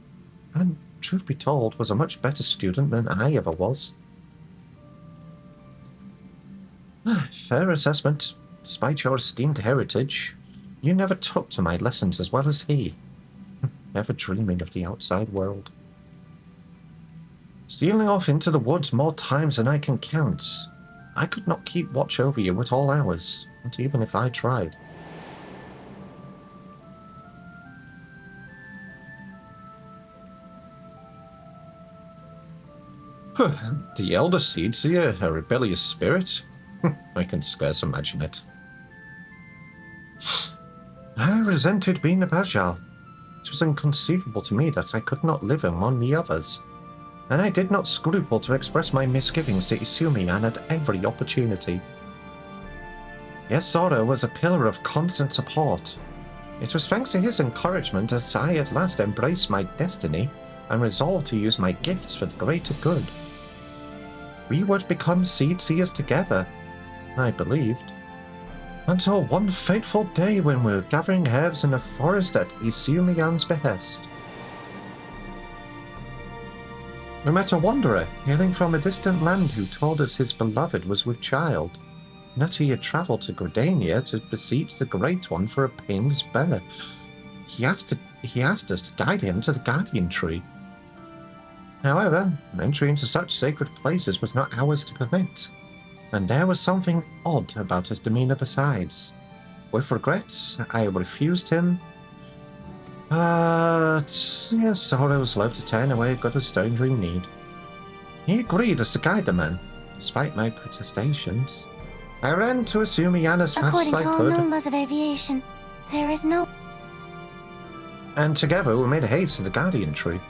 and, truth be told, was a much better student than I ever was. Fair assessment. Despite your esteemed heritage, you never took to my lessons as well as he, never dreaming of the outside world. Stealing off into the woods more times than I can count, I could not keep watch over you at all hours, not even if I tried. The Elder Seedseer, a rebellious spirit? I can scarce imagine it. I resented being a Bajal. It was inconceivable to me that I could not live among the others, and I did not scruple to express my misgivings to Isumiyan at every opportunity. Yasora was a pillar of constant support. It was thanks to his encouragement that I at last embraced my destiny and resolved to use my gifts for the greater good. We would become Seedseers together, I believed, until one fateful day when we were gathering herbs in the forest at Isumiyan's behest. We met a wanderer hailing from a distant land who told us his beloved was with child, and that he had travelled to Gridania to beseech the Great One for a pain's birth. He asked us to guide him to the Guardian Tree. However, entry into such sacred places was not ours to permit, and there was something odd about his demeanour besides. With regrets, I refused him. Yes, sorrows love to turn away a good as stone dream need. He agreed as to guide the man, despite my protestations. I ran to Isumiyan as fast as I could. According to all known laws of aviation, there is no... And together we made haste to the Guardian Tree.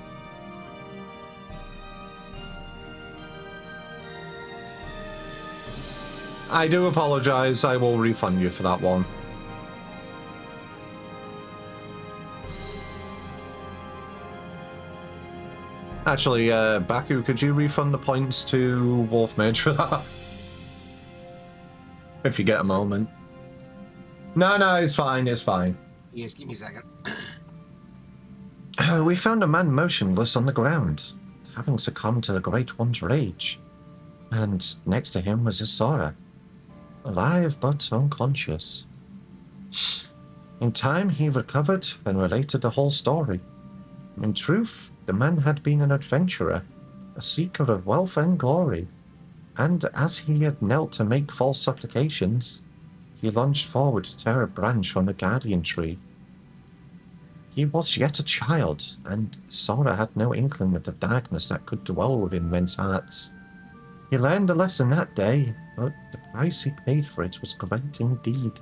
I do apologize, I will refund you for that one. Actually, Baku, could you refund the points to Wolfmage for that? If you get a moment. No, it's fine, it's fine. Yes, give me a second. We found a man motionless on the ground, having succumbed to the Great One's rage. And next to him was Isara, alive but unconscious. In time, he recovered and related the whole story. In truth, The man had been an adventurer, a seeker of wealth and glory, and as he had knelt to make false supplications, he lunged forward to tear a branch from the guardian tree. He was yet a child, and Sora had no inkling of the darkness that could dwell within men's hearts. He learned a lesson that day, but the price he paid for it was great indeed.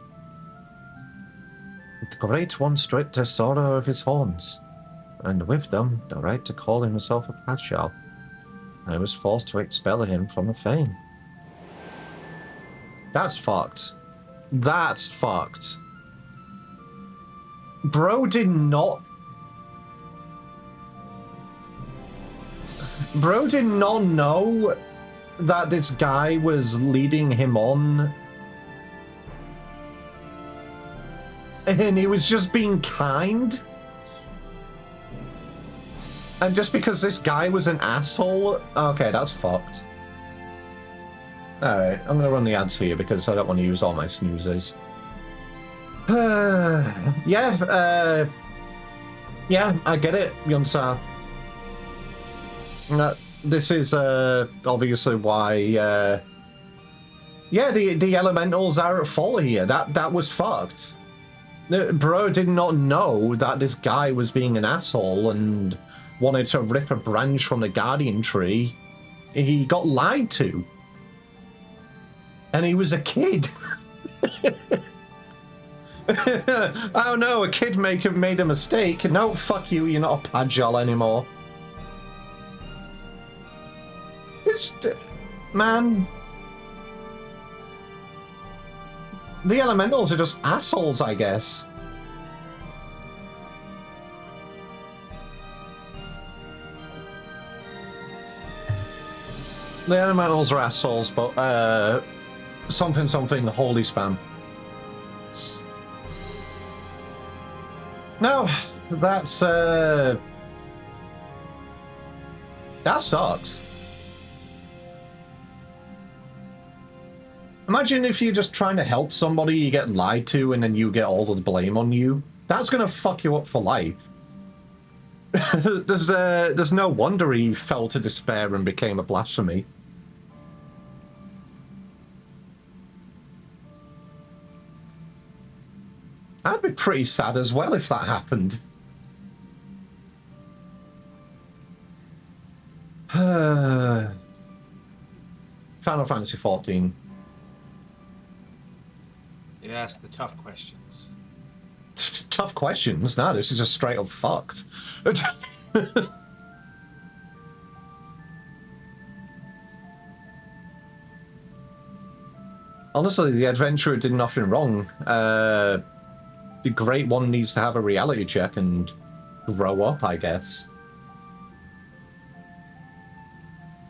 The Great One stripped Sora of his horns, and with them the right to call himself a Pascal. I was forced to expel him from the fane. That's fucked. That's fucked. Bro did not know that this guy was leading him on. And he was just being kind. And just because this guy was an asshole? Okay, that's fucked. Alright, I'm gonna run the ads for you because I don't want to use all my snoozes. Yeah, I get it, Yunsar. This is obviously why yeah, the elementals are at fault here. That was fucked. Bro did not know that this guy was being an asshole and wanted to rip a branch from the guardian tree. He got lied to. And he was a kid. Oh no, a kid made a mistake. No, fuck you, you're not a Pajal anymore. It's... man... the elementals are just assholes, I guess. The elementals are assholes, but, something, the holy spam. No, that's, that sucks. Imagine if you're just trying to help somebody, you get lied to, and then you get all of the blame on you. That's gonna fuck you up for life. There's no wonder he fell to despair and became a blasphemy. I'd be pretty sad as well if that happened. Final Fantasy XIV. It asked the tough questions. Tough questions? No, this is just straight up fucked. Honestly, the adventurer did nothing wrong. The Great One needs to have a reality check and grow up, I guess.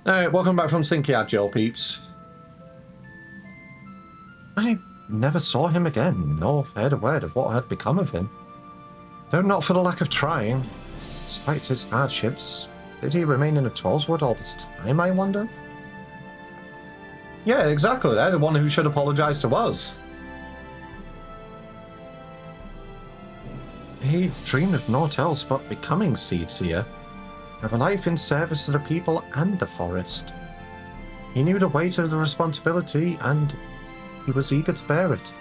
Alright, welcome back from Stinky Ad, Joe Peeps. I never saw him again, nor heard a word of what had become of him. Though not for the lack of trying. Despite his hardships, did he remain in a Twelveswood all this time, I wonder? Yeah, exactly. They're the one who should apologize to us. He dreamed of naught else but becoming Seedseer, of a life in service to the people and the forest. He knew the weight of the responsibility, and he was eager to bear it.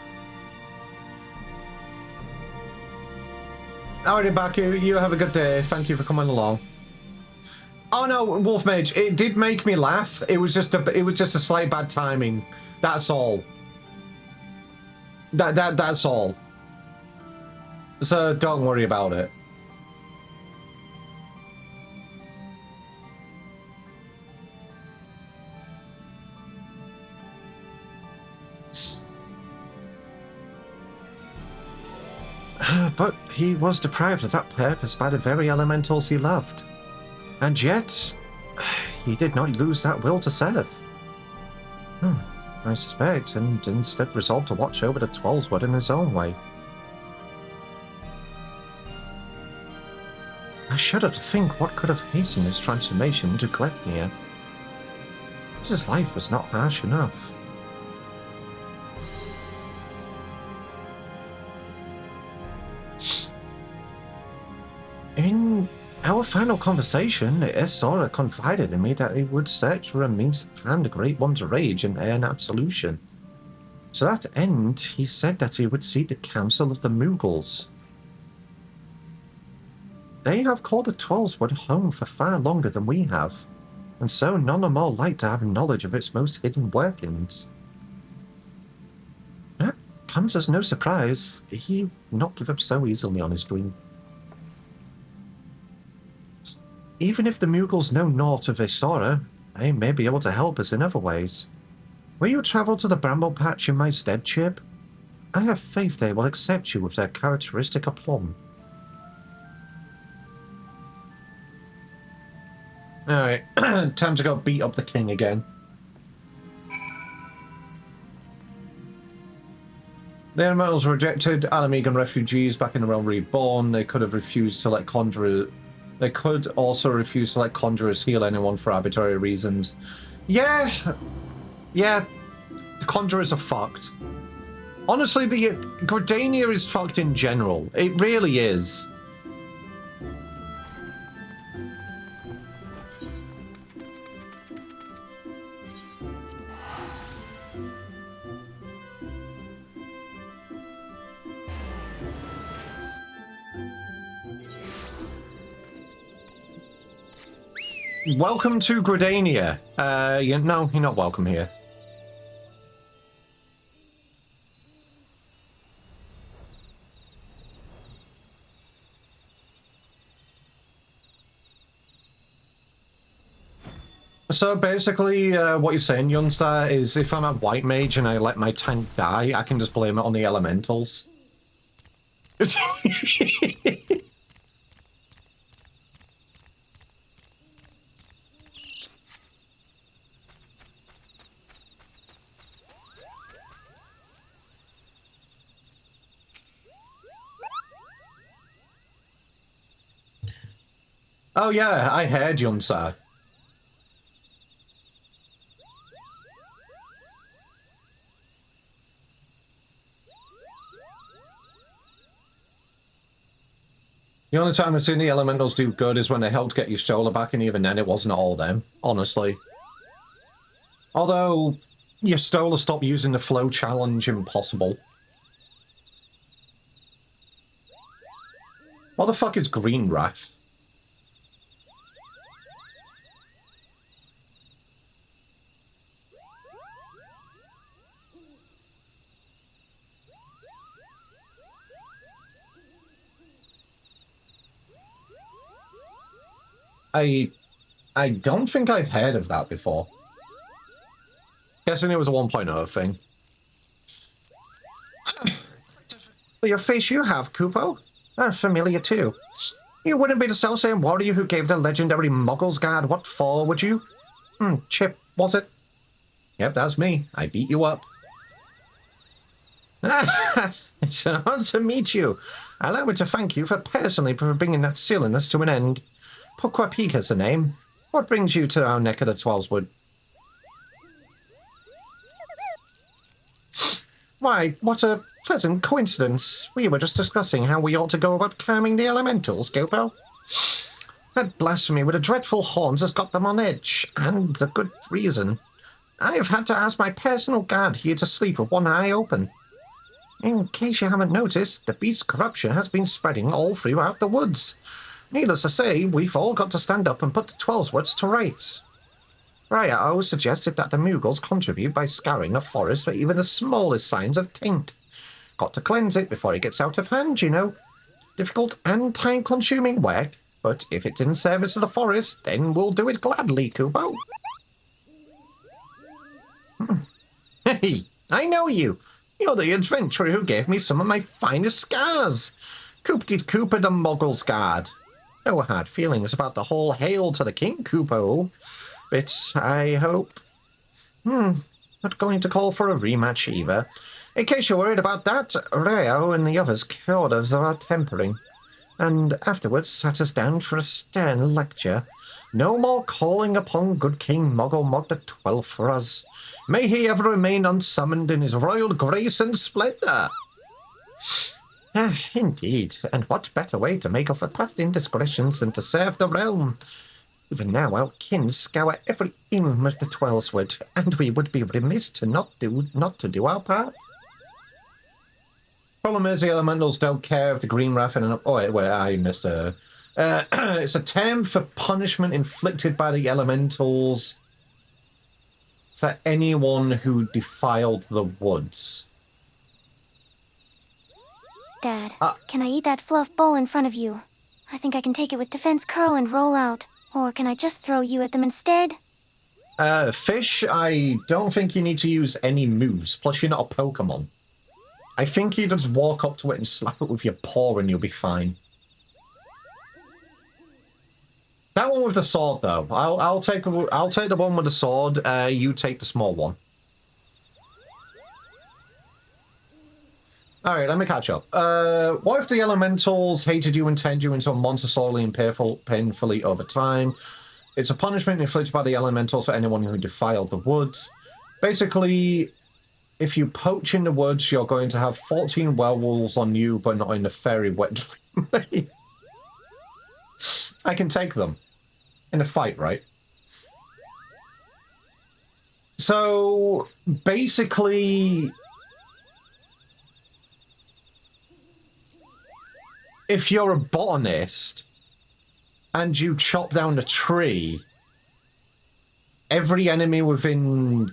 Alrighty, Baku, you have a good day. Thank you for coming along. Oh no, Wolf Mage, it did make me laugh. It was just a slight bad timing. That's all. That's all. So don't worry about it. But he was deprived of that purpose by the very elementals he loved. And yet, he did not lose that will to serve. I suspect, and instead resolved to watch over the Twelveswood in his own way. I shudder to think what could have hastened his transformation to Gleipnir. His life was not harsh enough. In Our final conversation, Isora confided in me that he would search for a means to calm the Great One's rage and iron out solution. To that end, he said that he would seek the Council of the Mughals. They have called the Twelveswood home for far longer than we have, and so none are more like to have knowledge of its most hidden workings. That comes as no surprise. He would not give up so easily on his dream. Even if the Mughals know naught of Isora, they may be able to help us in other ways. Will you travel to the Bramble Patch in my stead, Chip? I have faith they will accept you with their characteristic aplomb. Alright, time to go beat up the king again. The Elementals rejected Alamegan refugees back in the Realm Reborn. They could have refused to let Conjurers... They could also refuse to let Conjurers heal anyone for arbitrary reasons. Yeah, the Conjurers are fucked. Honestly, the Gridania is fucked in general. It really is. Welcome to Gridania. No, you're not welcome here. So basically, what you're saying, Yunsa, is if I'm a white mage and I let my tank die, I can just blame it on the elementals. Oh yeah, I heard Yunsa. The only time I've seen the elementals do good is when they helped get your shoulder back, and even then it wasn't all them, honestly. Although, your Stola stopped using the flow challenge impossible. What the fuck is Green Wrath? I don't think I've heard of that before. Guessing it was a 1.0 thing. Your face you have, Kupo, are familiar too. You wouldn't be the self-same warrior who gave the legendary Muggles guard what for, would you? Chip, was it? Yep, that's me. I beat you up. It's an honor to meet you. Allow me to thank you for personally bringing that silliness to an end. Pourquoi Pica's the name. What brings you to our neck of the Twelveswood? Why, what a pleasant coincidence. We were just discussing how we ought to go about calming the elementals, Gopo. That blasphemy with the dreadful horns has got them on edge, and a good reason. I've had to ask my personal guard here to sleep with one eye open. In case you haven't noticed, the beast's corruption has been spreading all throughout the woods. Needless to say, we've all got to stand up and put the Twelveswoods to rights. Raya suggested that the Mughals contribute by scouring the forest for even the smallest signs of taint. Got to cleanse it before it gets out of hand, you know. Difficult and time-consuming work, but if it's in service of the forest, then we'll do it gladly, Kupo. Hey, I know you. You're the adventurer who gave me some of my finest scars. Coop-did Cooper the Muggles guard. No hard feelings about the whole hail to the king, Kupo. But I hope... not going to call for a rematch either. In case you're worried about that, Reo and the others cured us of our tempering, and afterwards sat us down for a stern lecture. No more calling upon good King Muggle the 12th for us. May he ever remain unsummoned in his royal grace and splendour. Indeed, and what better way to make up for past indiscretions than to serve the realm? Even now, our kin scour every inch of the Twellswood, and we would be remiss to not to do our part. Problem is, the elementals don't care if the green wrath and oh wait, I missed a. It's a term for punishment inflicted by the elementals for anyone who defiled the woods. Dad, can I eat that fluff bowl in front of you? I think I can take it with defense curl and roll out. Or can I just throw you at them instead? Fish, I don't think you need to use any moves. Plus, you're not a Pokemon. I think you just walk up to it and slap it with your paw and you'll be fine. That one with the sword, though. I'll take the one with the sword. You take the small one. All right, let me catch up. What if the elementals hated you and turned you into a monster slowly and painfully over time? It's a punishment inflicted by the elementals for anyone who defiled the woods. Basically, if you poach in the woods, you're going to have 14 werewolves on you, but not in a fairy wet way. I can take them. In a fight, right? So, basically, if you're a botanist and you chop down a tree, every enemy within,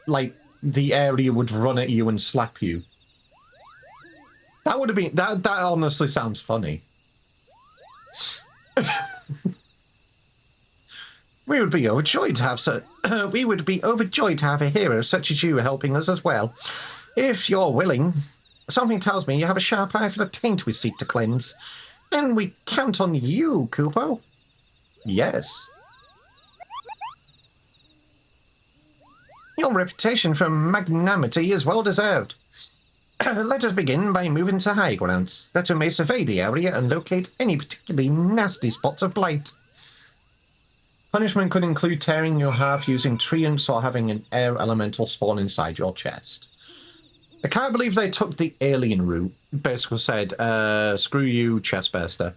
like, the area would run at you and slap you. That would have been... That honestly sounds funny. We would be overjoyed to have we would be overjoyed to have a hero such as you helping us as well. If you're willing, something tells me you have a sharp eye for the taint we seek to cleanse. And we count on you, Kupo. Yes. Your reputation for magnanimity is well deserved. Let us begin by moving to high grounds, that we may survey the area and locate any particularly nasty spots of blight. Punishment could include tearing your half using treants or having an air elemental spawn inside your chest. I can't believe they took the alien route. Basically said, screw you, chestburster.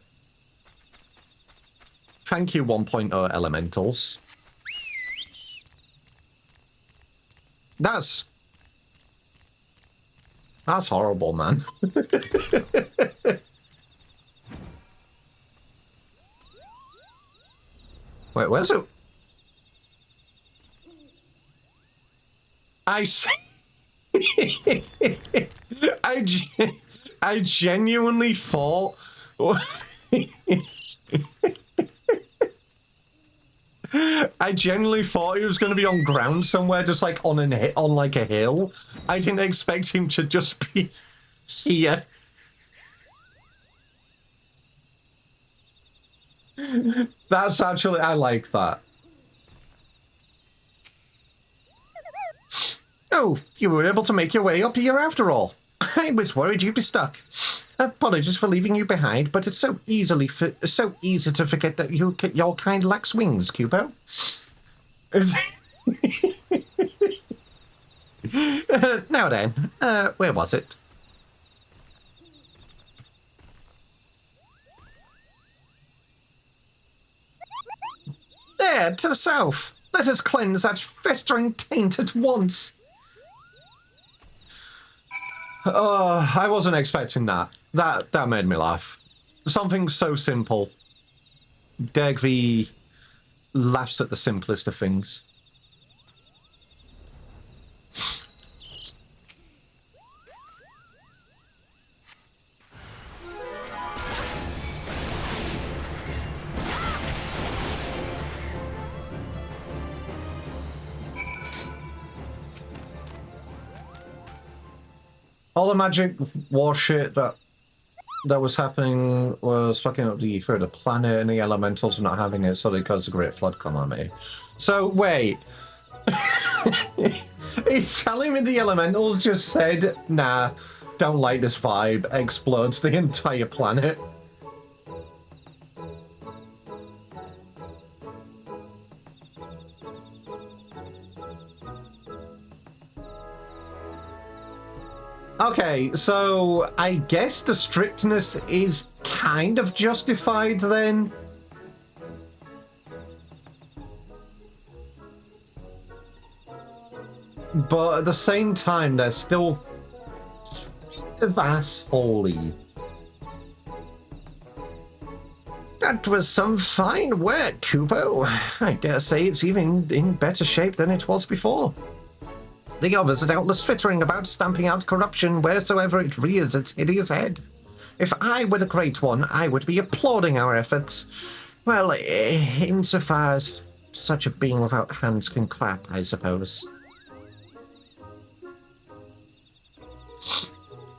Thank you, 1.0 elementals. That's horrible, man. Wait, where's it? I see. I genuinely thought. I genuinely thought he was going to be on ground somewhere, just like on like a hill. I didn't expect him to just be here. That's actually, I like that. Oh, you were able to make your way up here after all. I was worried you'd be stuck. Apologies for leaving you behind, but it's so easy to forget that your kind lacks wings, Kupo. Now then, where was it? There, to the south. Let us cleanse that festering taint at once. Oh, I wasn't expecting that. That made me laugh. Something so simple. Degvi laughs at the simplest of things. All the magic war shit that was happening was fucking up the ether of the planet, and the elementals are not having it, so they caused a great flood. Come on, me. So wait, he's telling me the elementals just said, "Nah, don't like this vibe." Explodes the entire planet. Okay, so I guess the strictness is kind of justified then. But at the same time, they're still kind of assholey. That was some fine work, Kupo. I dare say it's even in better shape than it was before. The others are doubtless twittering about stamping out corruption wheresoever it rears its hideous head. If I were the Great One, I would be applauding our efforts. Well, insofar as such a being without hands can clap, I suppose.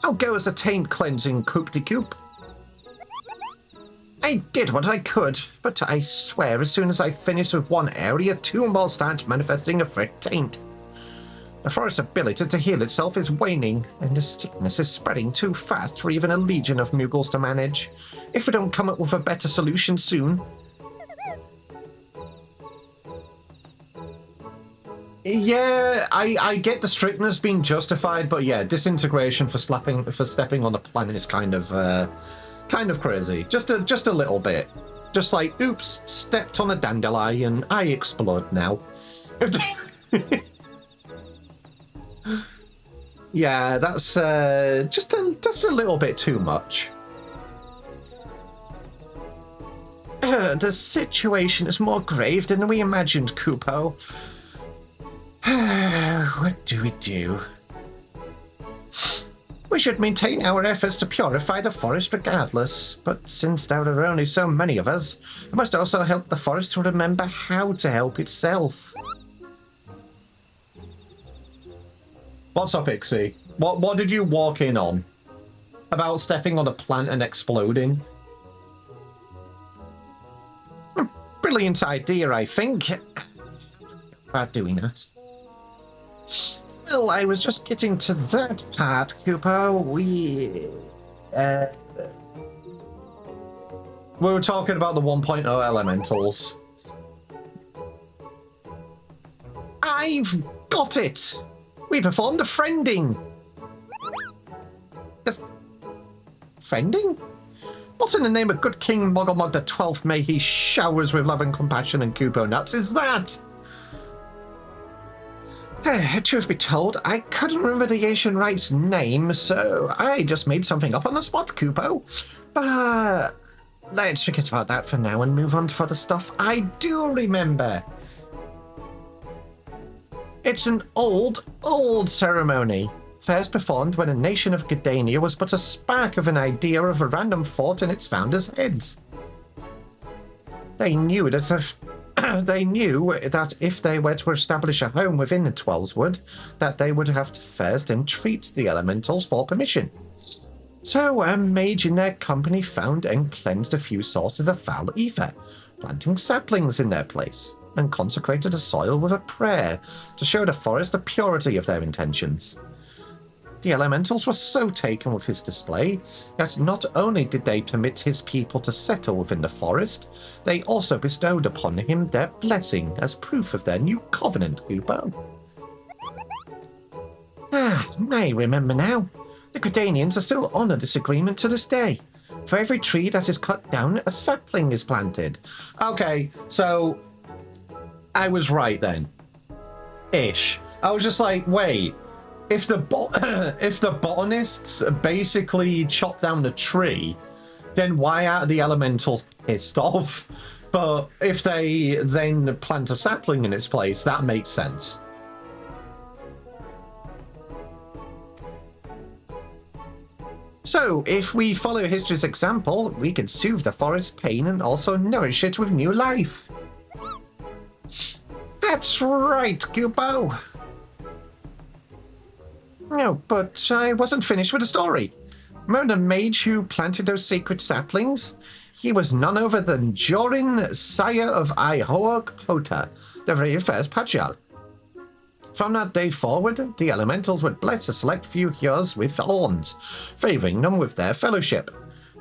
I'll go as a taint cleansing coop-de-coop. I did what I could, but I swear as soon as I finished with one area, two more start manifesting a fresh taint. The forest's ability to heal itself is waning, and the sickness is spreading too fast for even a legion of Muggles to manage. If we don't come up with a better solution soon... Yeah, I get the strictness being justified, but yeah, disintegration for stepping on the planet is kind of crazy. Just a little bit. Just like, oops, stepped on a dandelion, I explode now. Yeah, that's just a little bit too much. The situation is more grave than we imagined, Kupo. What do we do? We should maintain our efforts to purify the forest regardless, but since there are only so many of us, we must also help the forest to remember how to help itself. What's up, Ixie? What did you walk in on? About stepping on a plant and exploding? Brilliant idea, I think. About doing that. Well, I was just getting to that part, Kupo. We were talking about the 1.0 elementals. I've got it! We performed a friending! The friending? What in the name of good King Mogglemog the 12th may he showers with love and compassion and Kupo nuts is that? Truth be told, I couldn't remember the Asian Right's name, so I just made something up on the spot, Kupo. But let's forget about that for now and move on to the stuff I do remember. It's an old ceremony, first performed when a nation of Gardania was but a spark of an idea of a random thought in its founders' heads. They knew that if they were to establish a home within the Twelveswood, that they would have to first entreat the elementals for permission. So a mage in their company found and cleansed a few sources of foul ether, planting saplings in their place, and consecrated the soil with a prayer to show the forest the purity of their intentions. The elementals were so taken with his display that not only did they permit his people to settle within the forest, they also bestowed upon him their blessing as proof of their new covenant, Kupo. I remember now. The Gardanians are still honour this agreement to this day. For every tree that is cut down, a sapling is planted. Okay, so I was right then. Ish. I was just like, wait. If the botanists basically chop down the tree, then why are the elementals pissed off? But if they then plant a sapling in its place, that makes sense. So, if we follow history's example, we can soothe the forest's pain and also nourish it with new life. That's right, Kupo. No, but I wasn't finished with the story. Remember the mage who planted those sacred saplings? He was none other than Jorin, sire of Ihoag Pota, the very first Pajal. From that day forward, the elementals would bless a select few heroes with horns, favouring them with their fellowship.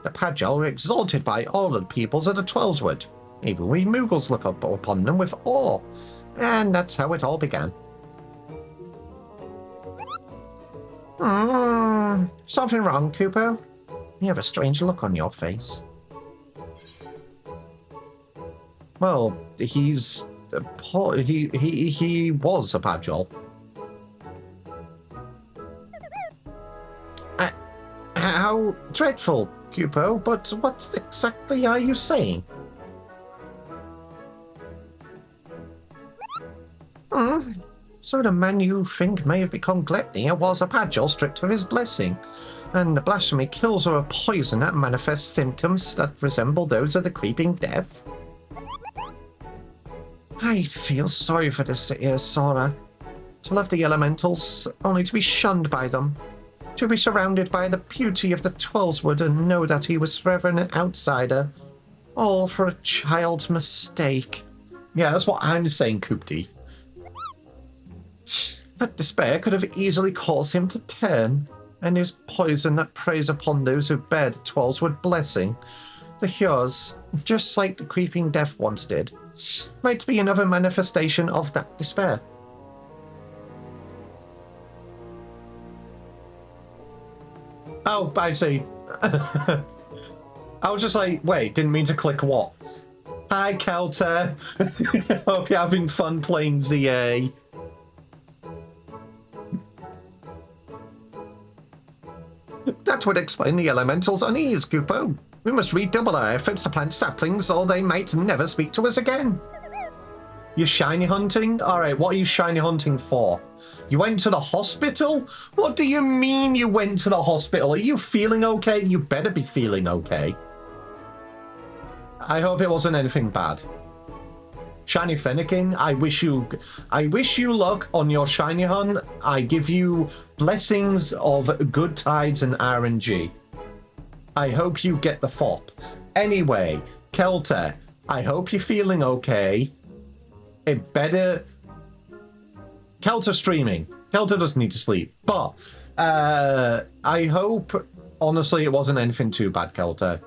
The Pajal were exalted by all the peoples of the Twelveswood. Even we Muggles look up upon them with awe. And that's how it all began. Something wrong, Kupo? You have a strange look on your face. Well, he's he was a Pagel. How dreadful, Kupo, but what exactly are you saying? So the man you think may have become Glepnia was a Pagel stripped of his blessing, and the blasphemy kills are a poison that manifests symptoms that resemble those of the creeping death? I feel sorry for this Sora. To love the elementals, only to be shunned by them. To be surrounded by the beauty of the Twelveswood and know that he was forever an outsider. All for a child's mistake. Yeah, that's what I'm saying, Koopty. But despair could have easily caused him to turn, and his poison that preys upon those who bear the Twelveswood blessing, the Hyos, just like the creeping death once did, might be another manifestation of that despair. Oh, I see. I was just like, wait, didn't mean to click what? Hi, Kelter. Hope you're having fun playing ZA. That would explain the elemental's unease, Kupo. We must redouble our efforts to plant saplings, or they might never speak to us again. You're shiny hunting? Alright, what are you shiny hunting for? You went to the hospital? What do you mean you went to the hospital? Are you feeling okay? You better be feeling okay. I hope it wasn't anything bad. Shiny Fennekin, I wish you luck on your shiny hunt. I give you blessings of good tides and RNG. I hope you get the FOP. Anyway, Kelter, I hope you're feeling okay. It better... Kelter streaming. Kelter doesn't need to sleep. But I hope, honestly, it wasn't anything too bad, Kelter.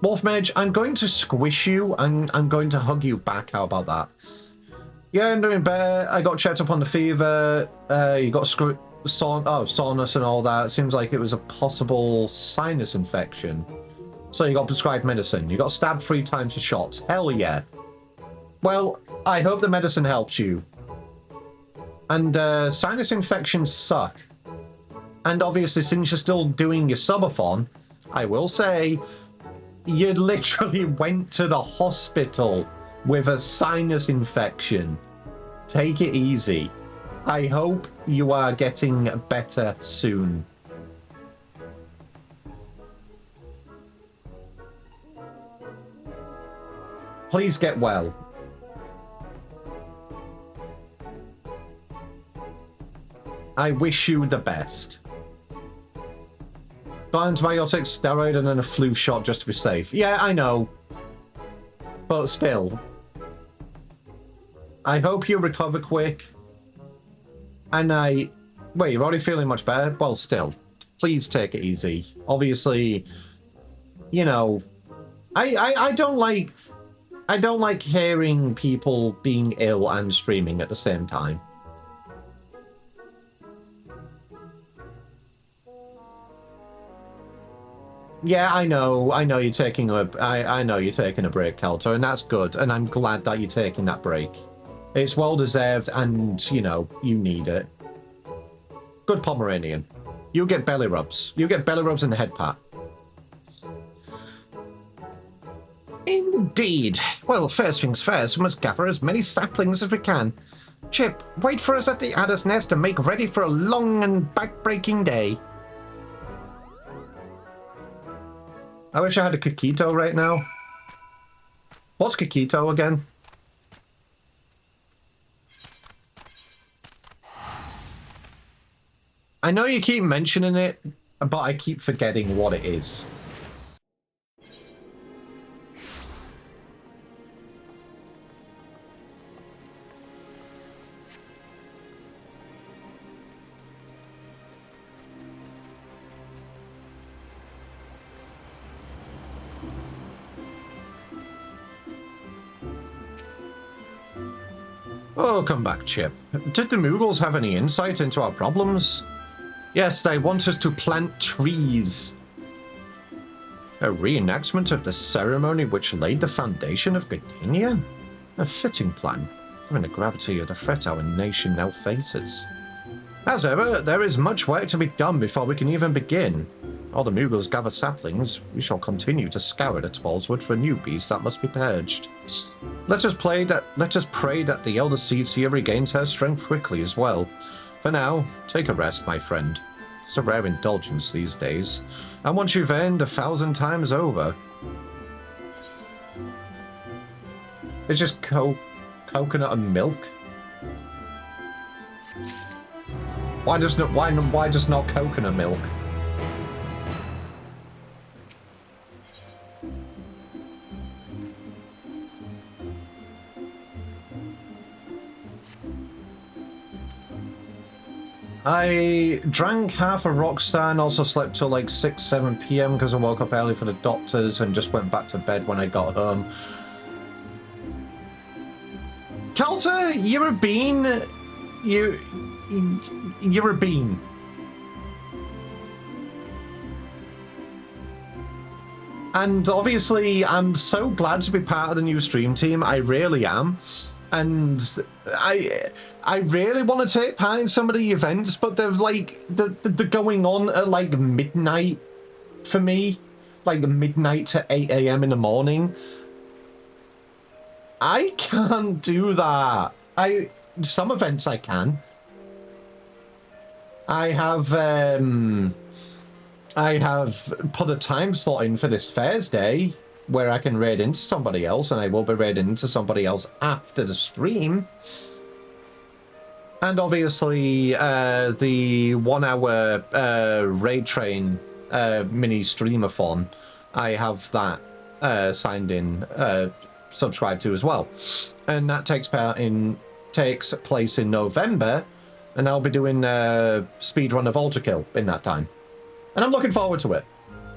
Wolfmage, I'm going to squish you and I'm going to hug you back. How about that? Yeah, I'm doing better. I got checked up on the fever. You got soreness and all that. It seems like it was a possible sinus infection. So you got prescribed medicine. You got stabbed 3 times for shots. Hell yeah. Well, I hope the medicine helps you. And sinus infections suck. And obviously, since you're still doing your subathon, I will say... You literally went to the hospital with a sinus infection. Take it easy. I hope you are getting better soon. Please get well. I wish you the best. Got antibiotics, steroid, and then a flu shot just to be safe. Yeah, I know. But still. I hope you recover quick. And wait, you're already feeling much better? Well, still. Please take it easy. Obviously, you know, I don't like hearing people being ill and streaming at the same time. Yeah, I know you're taking I know you're taking a break, Kelter, and that's good, and I'm glad that you're taking that break. It's well deserved, and you know, you need it. Good Pomeranian. You get belly rubs. You get belly rubs and the head pat. Indeed. Well, first things first, we must gather as many saplings as we can. Chip, wait for us at the Adder's Nest and make ready for a long and back-breaking day. I wish I had a Kikito right now. What's Kikito again? I know you keep mentioning it, but I keep forgetting what it is. Welcome back, Chip. Did the Moogles have any insight into our problems? Yes, they want us to plant trees. A reenactment of the ceremony which laid the foundation of Gardenia? A fitting plan, given the gravity of the threat our nation now faces. As ever, there is much work to be done before we can even begin. While the Moogles gather saplings, we shall continue to scour the Twalswood for new beasts that must be purged. Let us pray that the Elder Seedseer regains her strength quickly as well. For now, take a rest, my friend. It's a rare indulgence these days, and once you've earned 1,000 times over. It's just coconut and milk. Why just not coconut milk? I drank half a Rockstar and also slept till like 6-7 p.m. because I woke up early for the doctors and just went back to bed when I got home. Calter, you're a bean. You're a bean. And obviously, I'm so glad to be part of the new stream team. I really am. And I really want to take part in some of the events, but they're like they're going on at like midnight for me, like midnight to 8 a.m. in the morning. I can't do that. Some events I can. I have put a time slot in for this Thursday where I can raid into somebody else, and I will be raiding into somebody else after the stream. And obviously, the 1 hour raid train mini streamathon, I have that signed in, subscribed to as well. And that takes place in November, and I'll be doing speedrun of Ultra Kill in that time. And I'm looking forward to it.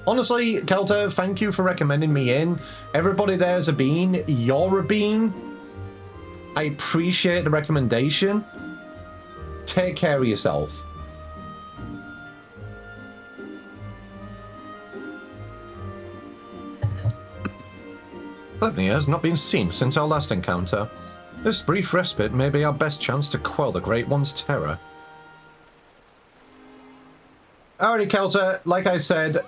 Honestly, Kelter, thank you for recommending me in. Everybody there's a bean. You're a bean. I appreciate the recommendation. Take care of yourself. Gluttony has not been seen since our last encounter. This brief respite may be our best chance to quell the Great One's terror. Alrighty, Kelter, like I said,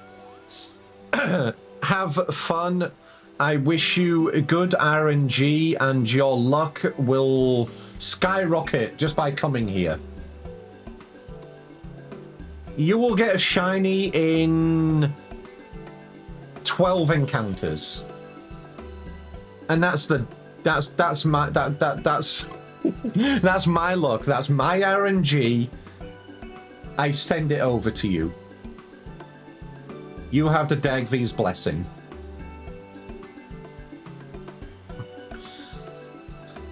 have fun. I wish you good RNG, and your luck will skyrocket just by coming here. You will get a shiny in 12 encounters. And that's my that's my luck. That's my RNG. I send it over to you. You have the Dagvi's blessing.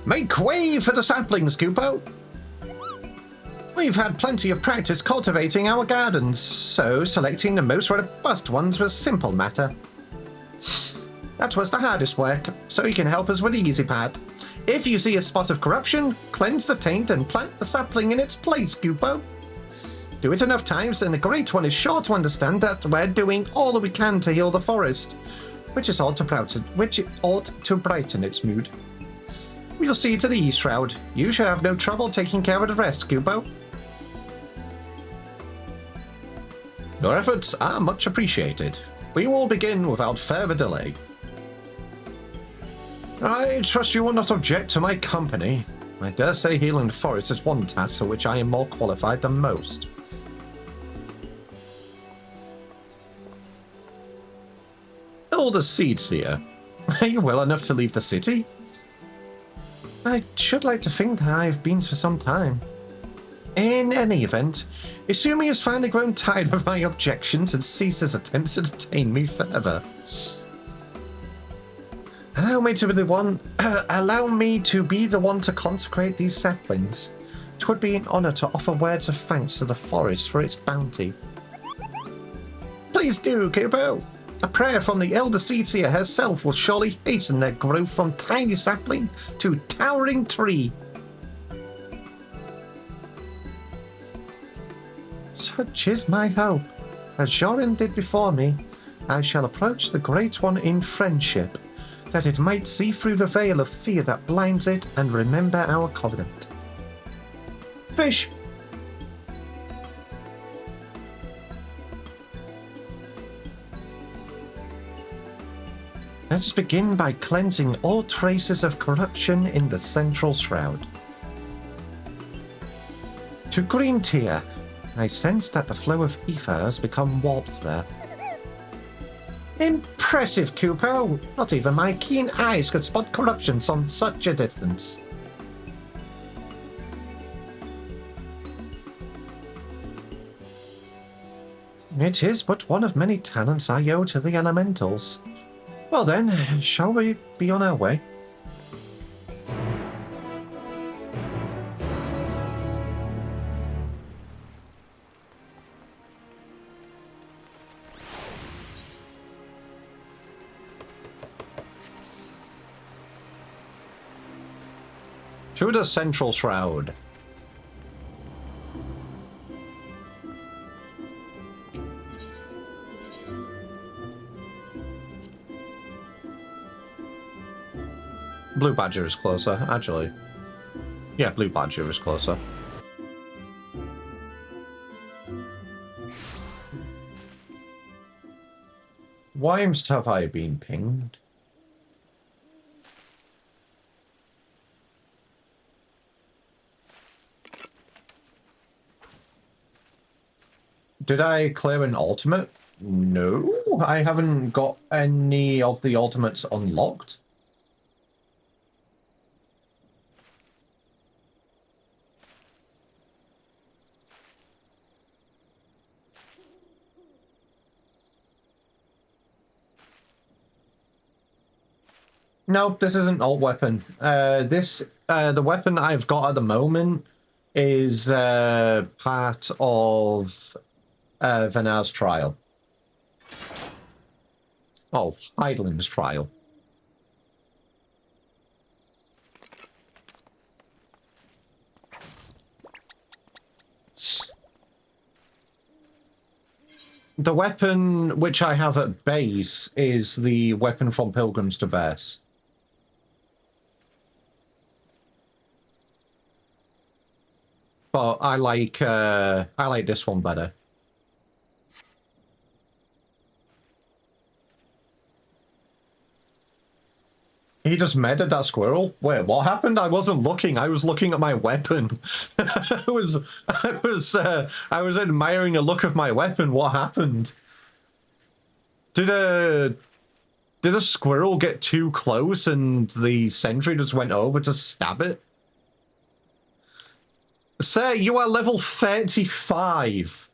Make way for the saplings, Kupo. We've had plenty of practice cultivating our gardens, so selecting the most robust ones was a simple matter. That was the hardest work, so you can help us with the easy part. If you see a spot of corruption, cleanse the taint and plant the sapling in its place, Kupo. Do it enough times and the Great One is sure to understand that we're doing all that we can to heal the forest, which ought to brighten its mood. We'll see to the East Shroud. You should have no trouble taking care of the rest, Kupo. Your efforts are much appreciated. We will begin without further delay. I trust you will not object to my company. I dare say healing the forest is one task for which I am more qualified than most. Elder Seedseer, are you well enough to leave the city? I should like to think that I have been for some time. In any event, Isumi has finally grown tired of my objections and ceased his attempts to detain me further. Allow me to be the one to consecrate these saplings. It would be an honor to offer words of thanks to the forest for its bounty. Please do, Kupo. A prayer from the Elder Seedseer herself will surely hasten their growth from tiny sapling to towering tree. such is my hope. As Jorin did before me, I shall approach the Great One in friendship, that it might see through the veil of fear that blinds it and remember our covenant. Fish! Let us begin by cleansing all traces of corruption in the central shroud. To Green Tier, I sense that the flow of ether has become warped there. Impressive, Kupo! Not even my keen eyes could spot corruption from such a distance. It is but one of many talents I owe to the elementals. Well then, shall we be on our way? To the central shroud. Blue Badger is closer, actually. Yeah, Blue Badger is closer. Why have I been pinged? Did I clear an ultimate? No, I haven't got any of the ultimates unlocked. No, this isn't alt weapon. The weapon I've got at the moment is part of Venar's trial. Oh, Heidlin's trial. The weapon which I have at base is the weapon from Pilgrim's Traverse. But I like this one better. He just medded that squirrel? Wait, what happened? I wasn't looking. I was looking at my weapon. I was admiring the look of my weapon. What happened? Did a squirrel get too close and the sentry just went over to stab it? Sir, you are level 35.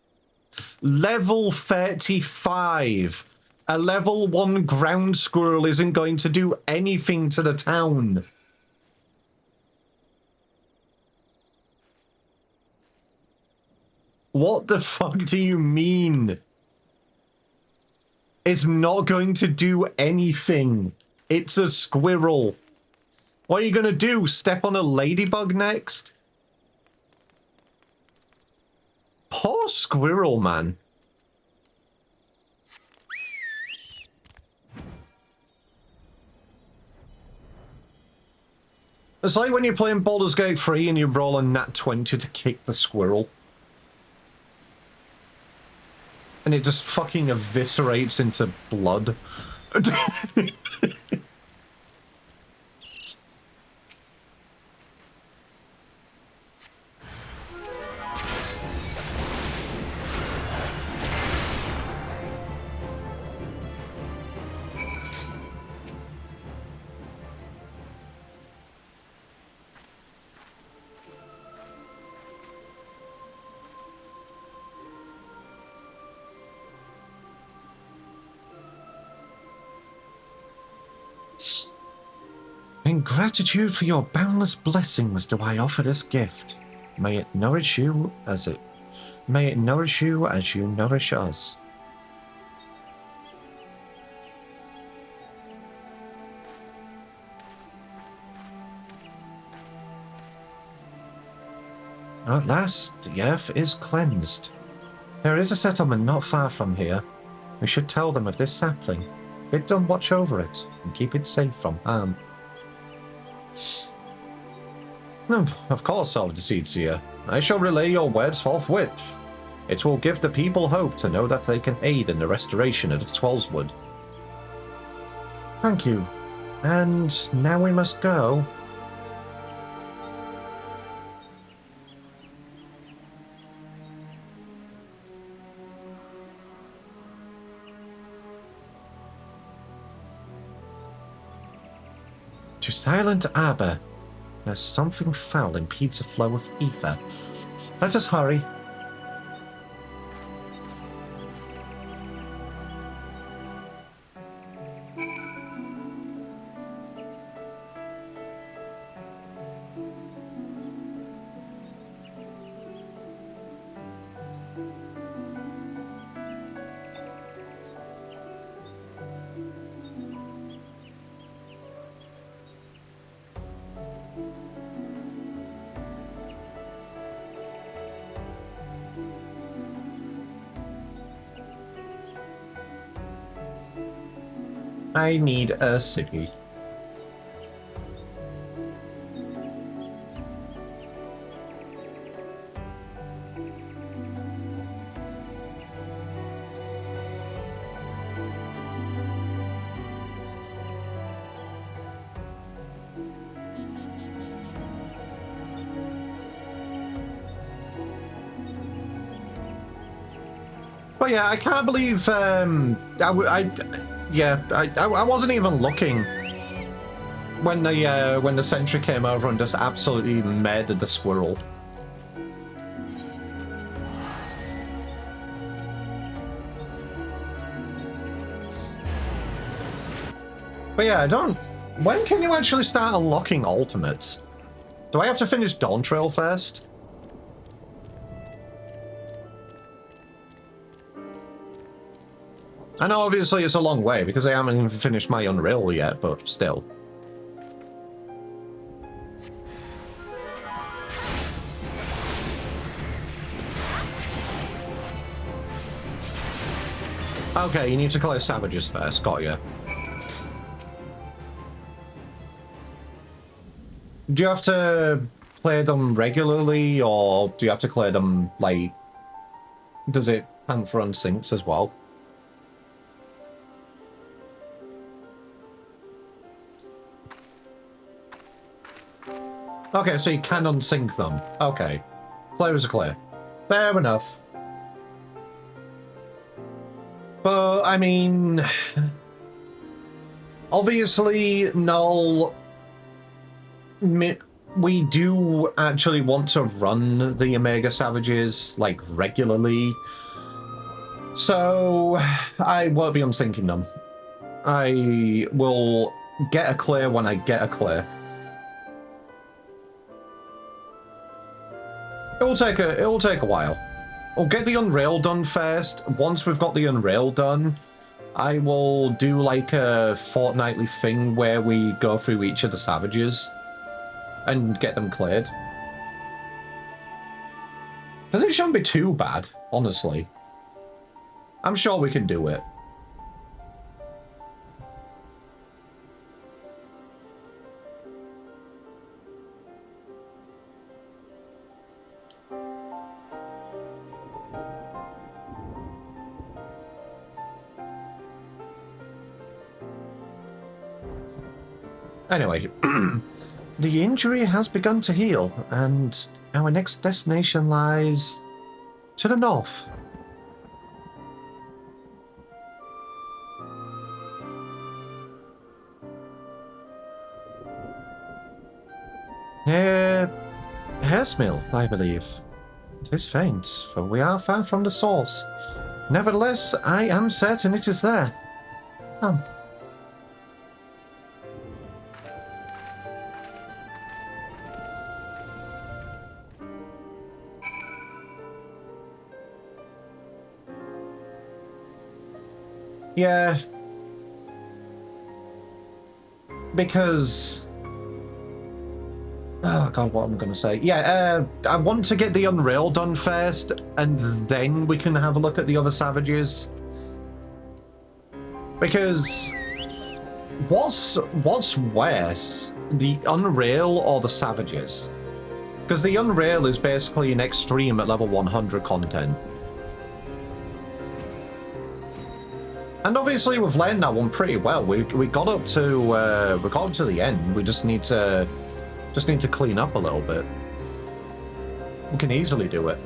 Level 35. A level 1 ground squirrel isn't going to do anything to the town. What the fuck do you mean? It's not going to do anything. It's a squirrel. What are you going to do? Step on a ladybug next? Poor squirrel, man. It's like when you're playing Baldur's Gate 3 and you roll a nat 20 to kick the squirrel. And it just fucking eviscerates into blood. In gratitude for your boundless blessings do I offer this gift. May it nourish you as you nourish us. At last, the earth is cleansed. There is a settlement not far from here. We should tell them of this sapling. Bid them watch over it and keep it safe from harm. Of course, I'll deceive you. I shall relay your words forthwith. It will give the people hope to know that they can aid in the restoration of the Twellswood. Thank you. And now we must go. To Silent Arbor. There's something foul impedes the flow of ether. Let us hurry. I need a city. But yeah, I can't believe I wasn't even looking when the sentry came over and just absolutely murdered the squirrel. But yeah, I don't. When can you actually start unlocking ultimates? Do I have to finish Dawn Trail first? I know obviously it's a long way because I haven't even finished my Unreal yet, but still. Okay, you need to clear savages first, got you. Do you have to clear them regularly, or do you have to clear them, like... Does it Panther on sinks as well? Okay, so you can unsync them. Okay. Clear as a clear. Fair enough. But, I mean... Obviously, Null... We do actually want to run the Omega Savages, like, regularly. So, I won't be unsyncing them. I will get a clear when I get a clear. It'll take a while. We'll get the Unreal done first. Once we've got the Unreal done, I will do like a fortnightly thing where we go through each of the savages and get them cleared. Because it shouldn't be too bad, honestly. I'm sure we can do it. Anyway, the injury has begun to heal, and our next destination lies to the north. Hairmill, I believe. 'Tis faint, for we are far from the source. Nevertheless, I am certain it is there. Come. Yeah. Because Oh god, what am I going to say? Yeah, I want to get the Unreal done first, and then we can have a look at the other savages. Because what's worse, the Unreal or the savages? Because the Unreal is basically an extreme at level 100 content. And obviously we've learned that one pretty well. We got up to the end. We just need to clean up a little bit. We can easily do it.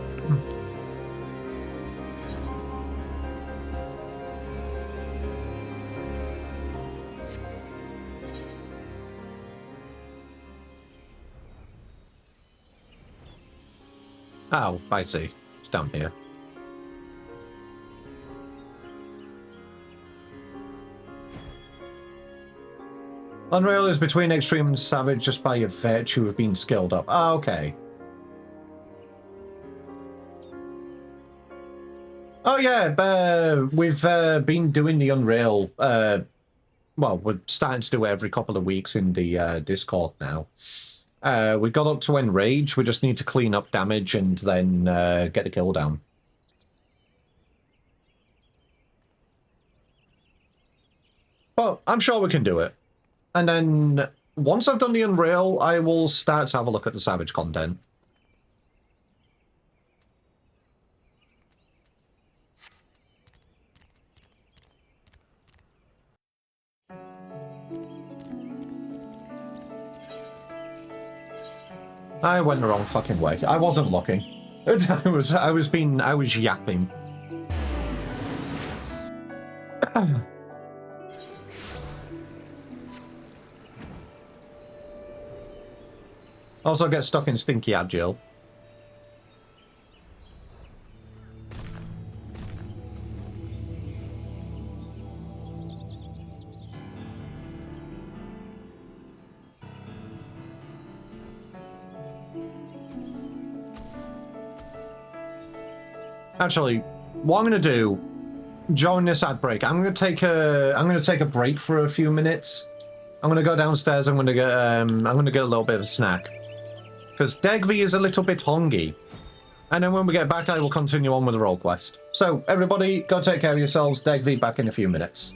Oh, I see. It's down here. Unreal is between extreme and savage just by your virtue of being skilled up. Ah, okay. Oh yeah, we've been doing the Unreal. Well, we're starting to do it every couple of weeks in the Discord now. We got up to Enrage. We just need to clean up damage and then get the kill down. But I'm sure we can do it. And then once I've done the Unreal, I will start to have a look at the Savage content. I went the wrong fucking way. I wasn't looking. I was yapping. Also get stuck in Stinky Agile. Actually, what I'm gonna do during this ad break, I'm gonna take a break for a few minutes. I'm gonna go downstairs. I'm gonna get a little bit of a snack because Degvi is a little bit hungry. And then when we get back, I will continue on with the role quest. So everybody, go take care of yourselves. Degvi back in a few minutes.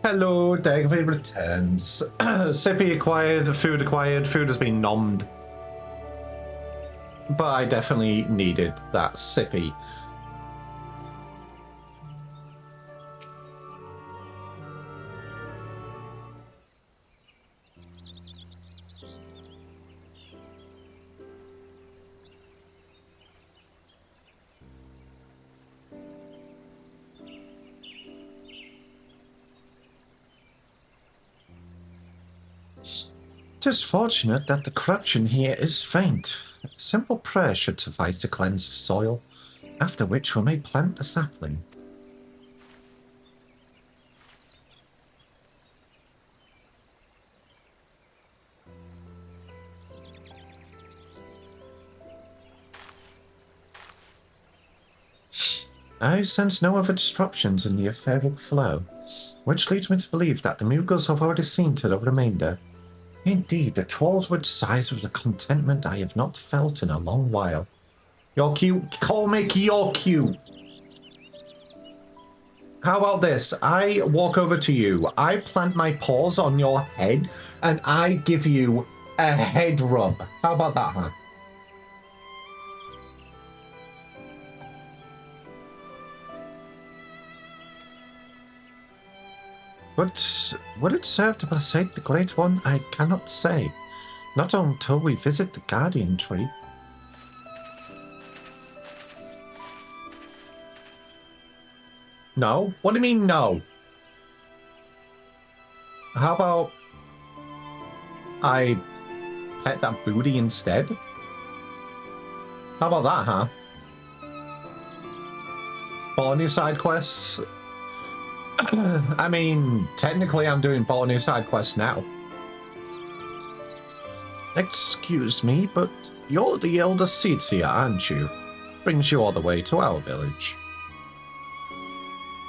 Hello, Dagvey returns. Sippy acquired, food has been nommed. But I definitely needed that Sippy. Tis fortunate that the corruption here is faint. A simple prayer should suffice to cleanse the soil, after which we may plant the sapling. I sense no other disruptions in the etheric flow, which leads me to believe that the Mugals have already seen to the remainder. Indeed, the trolls would sighs with the contentment I have not felt in a long while. You're cute. Call me you're cute. How about this? I walk over to you, I plant my paws on your head, and I give you a head rub. How about that, huh? But would it serve to placate the Great One? I cannot say. Not until we visit the Guardian Tree. No? What do you mean, no? How about I pet that booty instead? How about that, huh? Botany side quests? I mean, technically I'm doing botany side quests now. Excuse me, but you're the elder Seedseer, aren't you? Brings you all the way to our village.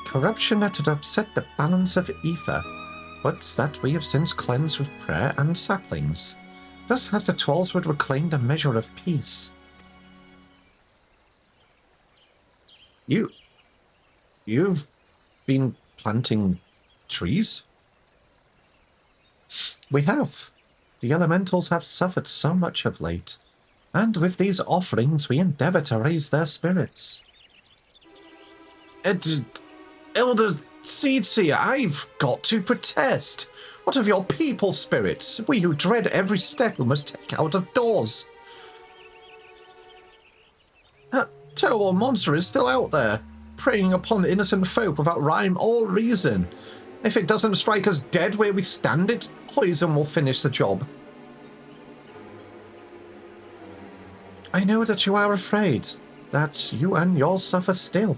Corruption that had upset the balance of ether, but that we have since cleansed with prayer and saplings. Thus has the Twelveswood reclaimed a measure of peace. You've been planting trees? We have. The elementals have suffered so much of late, and with these offerings we endeavour to raise their spirits. Elder Seedseer, I've got to protest. What of your people's spirits? We who dread every step we must take out of doors. That terrible monster is still out there, preying upon innocent folk without rhyme or reason. If it doesn't strike us dead where we stand, its poison will finish the job. I know that you are afraid, that you and yours suffer still.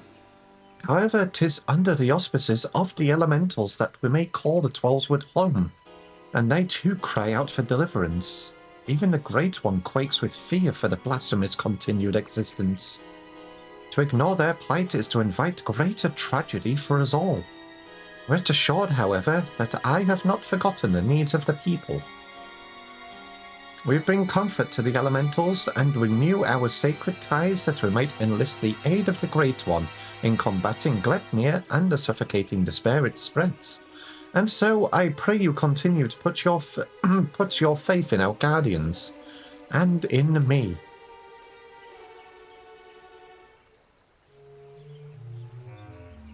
However, 'tis under the auspices of the elementals that we may call the Twelveswood home, and they too cry out for deliverance. Even the Great One quakes with fear for the blasphemous continued existence. To ignore their plight is to invite greater tragedy for us all. Rest assured, however, that I have not forgotten the needs of the people. We bring comfort to the elementals and renew our sacred ties that we might enlist the aid of the Great One in combating gluttony and the suffocating despair it spreads. And so I pray you continue to put your faith in our guardians, and in me.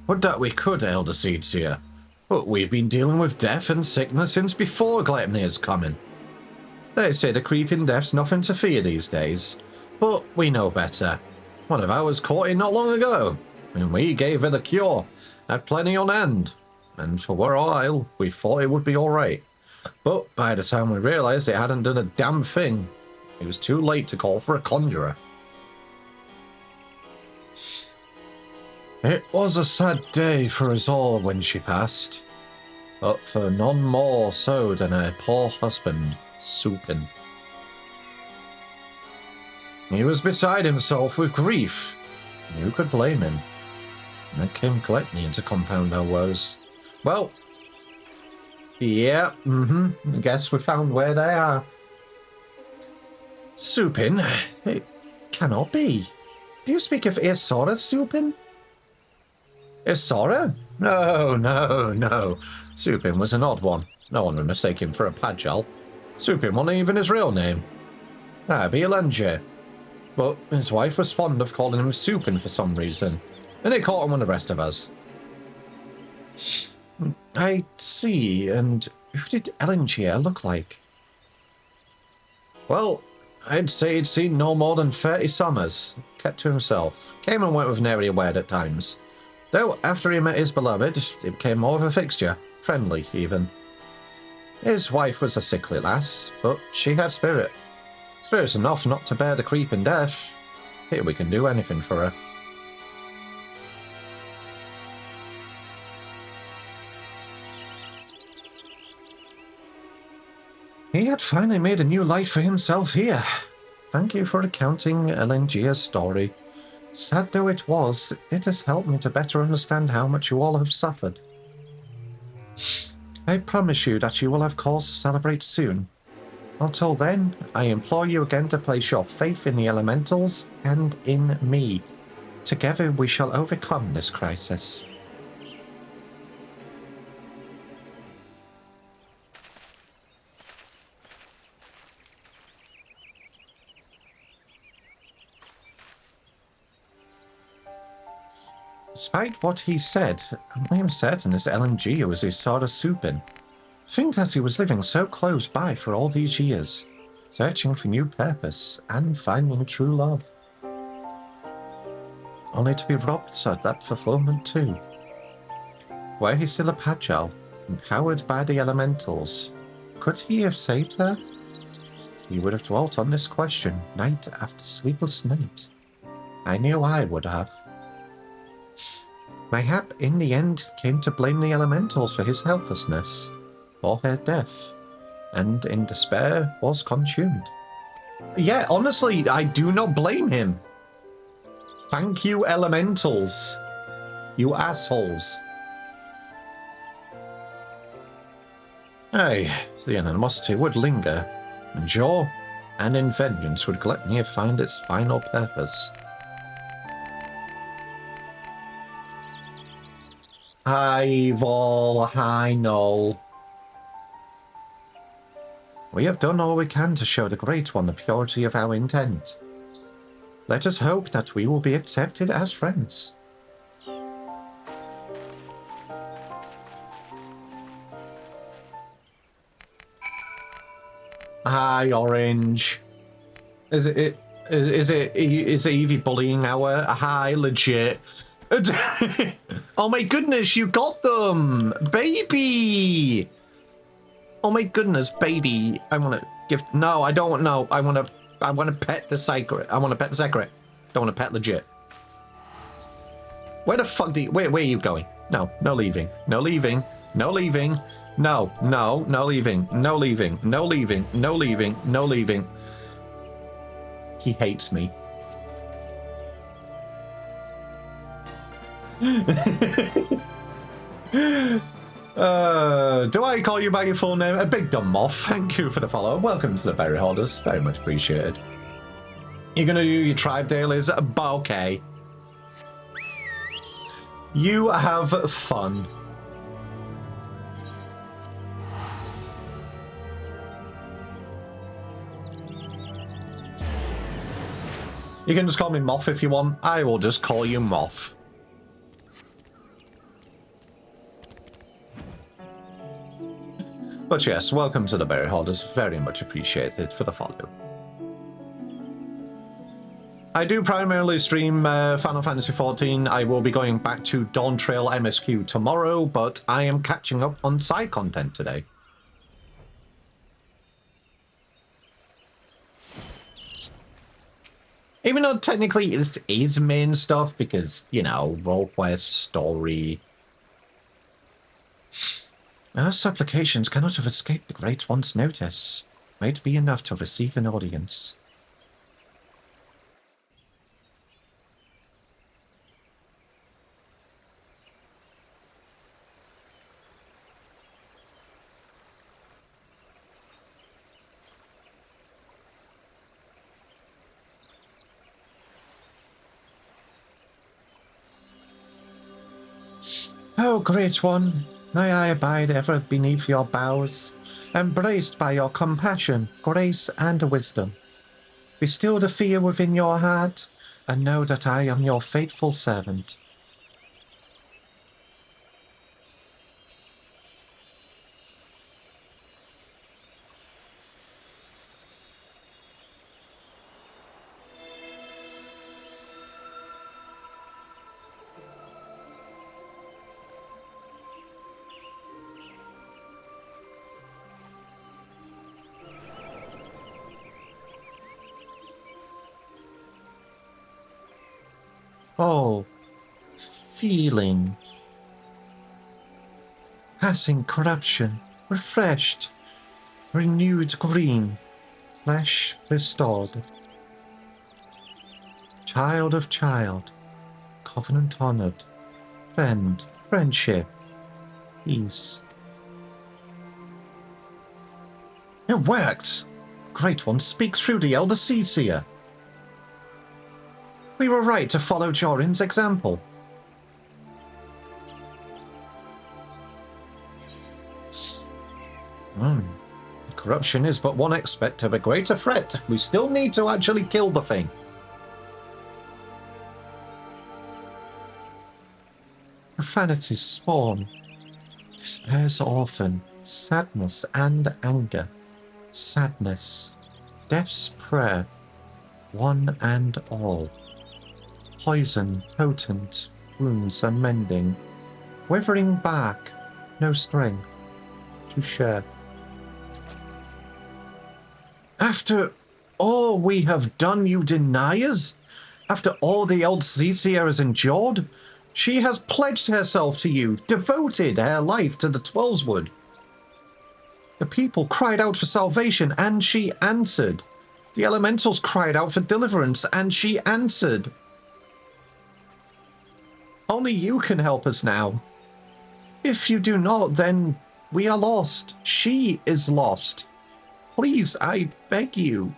Would that we could, Elder Seedseer, but we've been dealing with death and sickness since before Gluttony's coming. They say the creeping death's nothing to fear these days, but we know better. One of ours caught it not long ago, and we gave her the cure, had plenty on hand, and for a while we thought it would be alright. But by the time we realised it hadn't done a damn thing, it was too late to call for a conjurer. It was a sad day for us all when she passed, but for none more so than her poor husband, Supin. He was beside himself with grief, and who could blame him? And then came Gluttony to compound our woes. Well, yeah, I guess we found where they are. Supin? It cannot be. Do you speak of Isora, Supin? Isora? No, no, no. Supin was an odd one. No one would mistake him for a Pagel. Supin wasn't even his real name. Vlng. But his wife was fond of calling him Supin for some reason, and it caught on with the rest of us. I see, and who did LNG look like? Well, I'd say he'd seen no more than 30 summers. Kept to himself. Came and went with nary a word at times. Though, after he met his beloved, it became more of a fixture. Friendly, even. His wife was a sickly lass, but she had spirit. Spirit's enough not to bear the creeping death. Here we can do anything for her. He had finally made a new life for himself here. Thank you for recounting LNG's story. Sad though it was, it has helped me to better understand how much you all have suffered. I promise you that you will have cause to celebrate soon. Until then, I implore you again to place your faith in the elementals and in me. Together we shall overcome this crisis. Despite what he said, I am certain this LNG was his sort of Supin. Think that he was living so close by for all these years, searching for new purpose and finding true love. Only to be robbed of that fulfillment too. Were he still a Pagel, empowered by the elementals, could he have saved her? He would have dwelt on this question night after sleepless night. I knew I would have. Mayhap in the end came to blame the elementals for his helplessness, or her death, and in despair was consumed. Yeah, honestly, I do not blame him. Thank you, elementals. You assholes. Aye, the animosity would linger, endure, and in vengeance would gluttony find its final purpose. Hi, Vol. Hi, Noel. We have done all we can to show the Great One the purity of our intent. Let us hope that we will be accepted as friends. Hi, Orange. Is it Evie bullying our hi legit? Oh my goodness, you got them, baby! Oh my goodness, baby! I want to give. No, I don't want. No, I want to pet the secret. I want to pet the secret. Don't want to pet legit. Where the fuck do you? Where are you going? No, no leaving. No leaving. No leaving. No, no, no leaving. No leaving. No leaving. No leaving. No leaving. He hates me. Do I call you by your full name? A big dumb moth. Thank you for the follow. Welcome to the berry holders. Very much appreciated. You're gonna do your tribe dailies? Okay. You have fun. You can just call me Moth if you want. I will just call you Moth. But yes, welcome to the berry holders. Very much appreciated for the follow. I do primarily stream Final Fantasy XIV. I will be going back to Dawn Trail MSQ tomorrow, but I am catching up on side content today. Even though technically this is main stuff, because, you know, role quest, story. Our supplications cannot have escaped the Great One's notice. Might be enough to receive an audience. Oh, great one, may I abide ever beneath your boughs, embraced by your compassion, grace, and wisdom. Be still the fear within your heart, and know that I am your faithful servant. Oh, feeling. Passing corruption, refreshed, renewed green, flesh restored. Child of child, covenant honored, friend, friendship, peace. It worked! Great One speaks through the Elder Seer. We were right to follow Jorin's example. Corruption is but one aspect of a greater threat. We still need to actually kill the thing. Profanity's spawn, despair's orphan, sadness and anger. Sadness, death's prayer, one and all. Poison, potent, wounds unmending, withering bark, no strength to share. After all we have done, you deny us? After all the old Zizia has endured? She has pledged herself to you, devoted her life to the Twellswood. The people cried out for salvation, and she answered. The elementals cried out for deliverance, and she answered. Only you can help us now. If you do not, then we are lost. She is lost. Please, I beg you.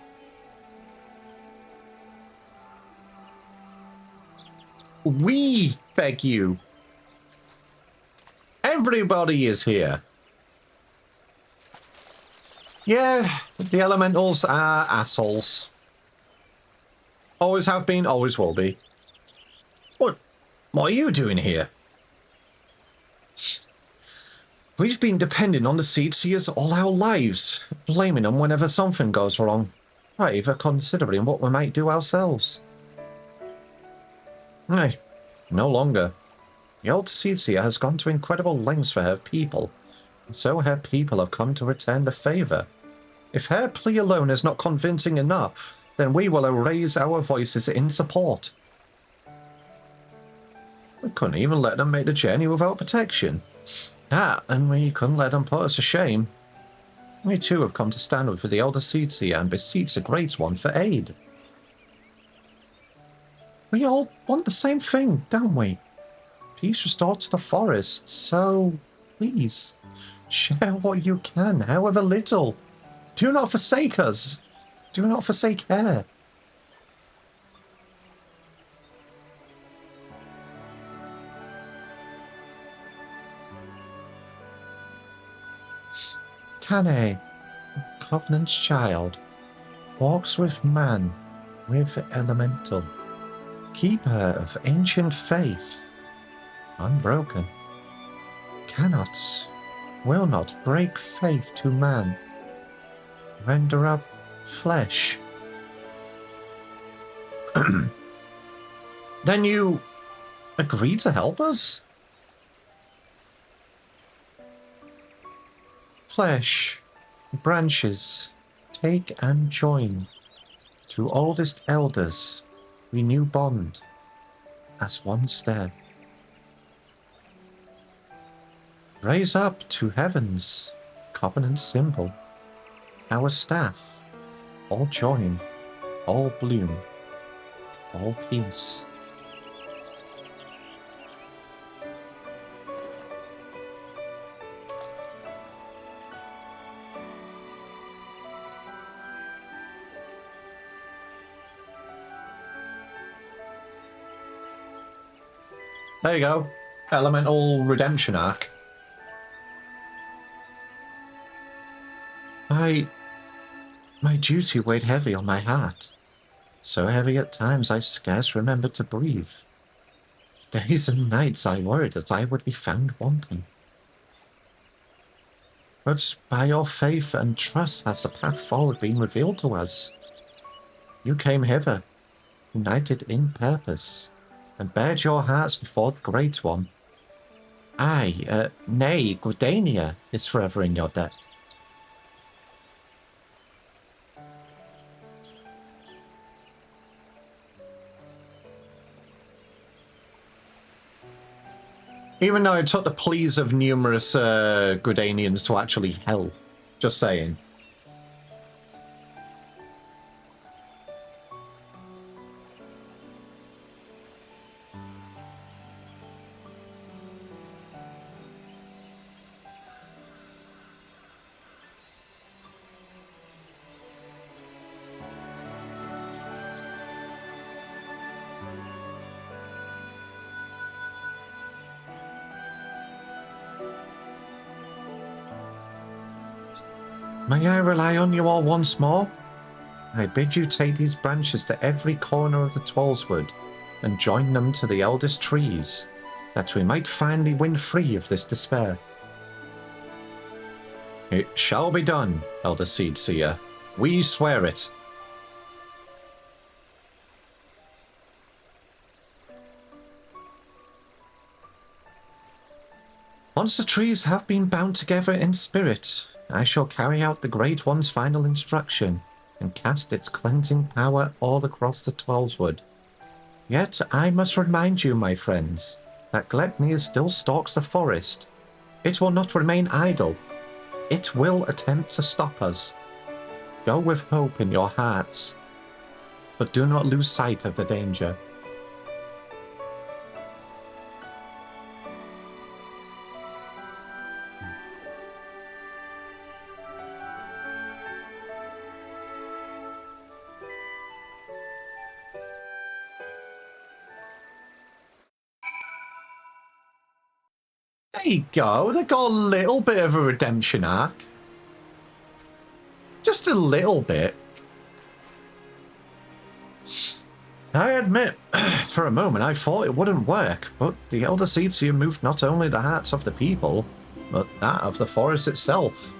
We beg you. Everybody is here. Yeah, the elementals are assholes. Always have been, always will be. What are you doing here? We've been depending on the Seedseers all our lives, blaming them whenever something goes wrong, not even considering what we might do ourselves. Nay, no longer. The old Seedseer has gone to incredible lengths for her people, and so her people have come to return the favour. If her plea alone is not convincing enough, then we will raise our voices in support. We couldn't even let them make the journey without protection. And we couldn't let them put us to shame. We too have come to stand with the Elder Seedseer and beseech the Great One for aid. We all want the same thing, don't we? Peace restored to the forest, so please, share what you can, however little. Do not forsake us. Do not forsake her. Kane, Covenant's child, walks with man, with elemental, keeper of ancient faith, unbroken, cannot, will not break faith to man, render up flesh. Then you agree to help us? Flesh, branches, take and join. To oldest elders, renew bond, as one step. Raise up to heavens, covenant symbol. Our staff, all join, all bloom, all peace. There you go. elemental redemption arc. My duty weighed heavy on my heart. So heavy at times I scarce remembered to breathe. Days and nights I worried that I would be found wanting. But by your faith and trust has the path forward been revealed to us. You came hither, united in purpose, and bared your hearts before the Great One. Nay, Gridania is forever in your debt. Even though it took the pleas of numerous Gridanians to actually help. Just saying. May I rely on you all once more? I bid you take these branches to every corner of the Tweleswood and join them to the eldest trees, that we might finally win free of this despair. It shall be done, Elder Seedseer. We swear it. Once the trees have been bound together in spirit, I shall carry out the Great One's final instruction and cast its cleansing power all across the Tweleswood. Yet I must remind you, my friends, that Glepnir still stalks the forest. It will not remain idle. It will attempt to stop us. Go with hope in your hearts, but do not lose sight of the danger. There you go, they got a little bit of a redemption arc. Just a little bit. I admit, for a moment I thought it wouldn't work, but the Elder Seedseer moved not only the hearts of the people, but that of the forest itself.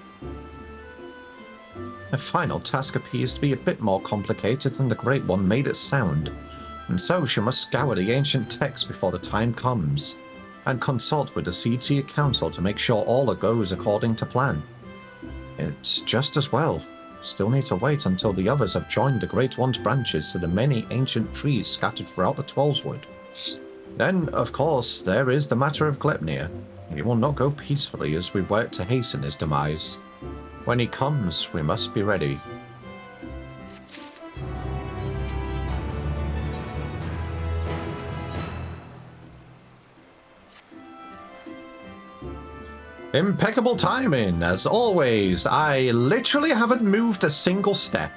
The final task appears to be a bit more complicated than the Great One made it sound, and so she must scour the ancient texts before the time comes, and consult with the Seedseer Council to make sure all goes according to plan. It's just as well. Still need to wait until the others have joined the Great One's branches to the many ancient trees scattered throughout the Tweleswood. Then, of course, there is the matter of Glepnir. He will not go peacefully as we work to hasten his demise. When he comes, we must be ready. Impeccable timing, as always. I literally haven't moved a single step.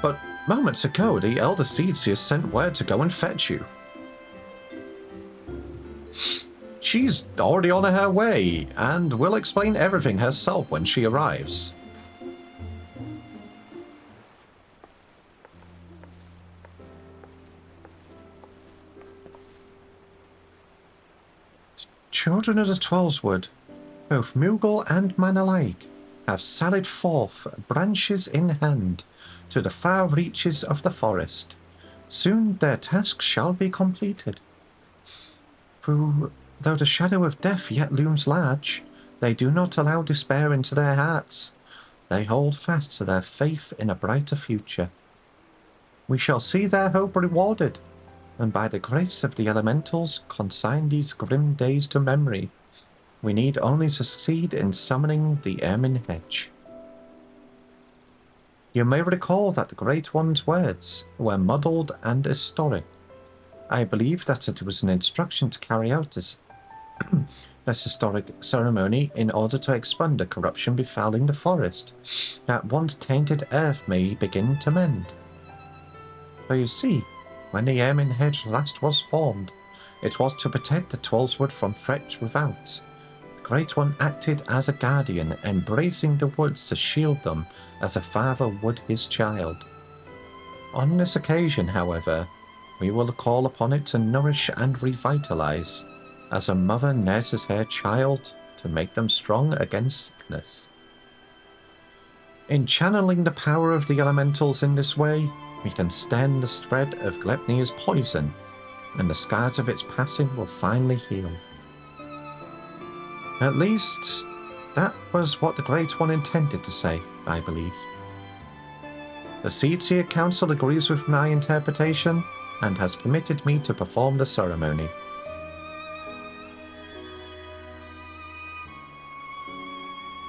But moments ago, the Elder Seedseer sent word to go and fetch you. She's already on her way, and will explain everything herself when she arrives. Children of the Tweleswood, both Moogle and man alike, have sallied forth, branches in hand, to the far reaches of the forest. Soon their task shall be completed. Though the shadow of death yet looms large, they do not allow despair into their hearts. They hold fast to their faith in a brighter future. We shall see their hope rewarded, and by the grace of the elementals consign these grim days to memory. We need only succeed in summoning the Ermine Hedge. You may recall that the Great One's words were muddled and historic. I believe that it was an instruction to carry out this historic ceremony in order to expand the corruption befouling the forest, that once tainted earth may begin to mend. For you see, when the Ermine Hedge last was formed, It was to protect the Twelveswood from threats without. The Great One acted as a guardian, embracing the woods to shield them as a father would his child. On this occasion, however, we will call upon it to nourish and revitalize, as a mother nurses her child to make them strong against sickness. In channeling the power of the elementals in this way, we can stem the spread of Glepnir's poison, and the scars of its passing will finally heal. At least, that was what the Great One intended to say, I believe. The Seedseer Council agrees with my interpretation and has permitted me to perform the ceremony.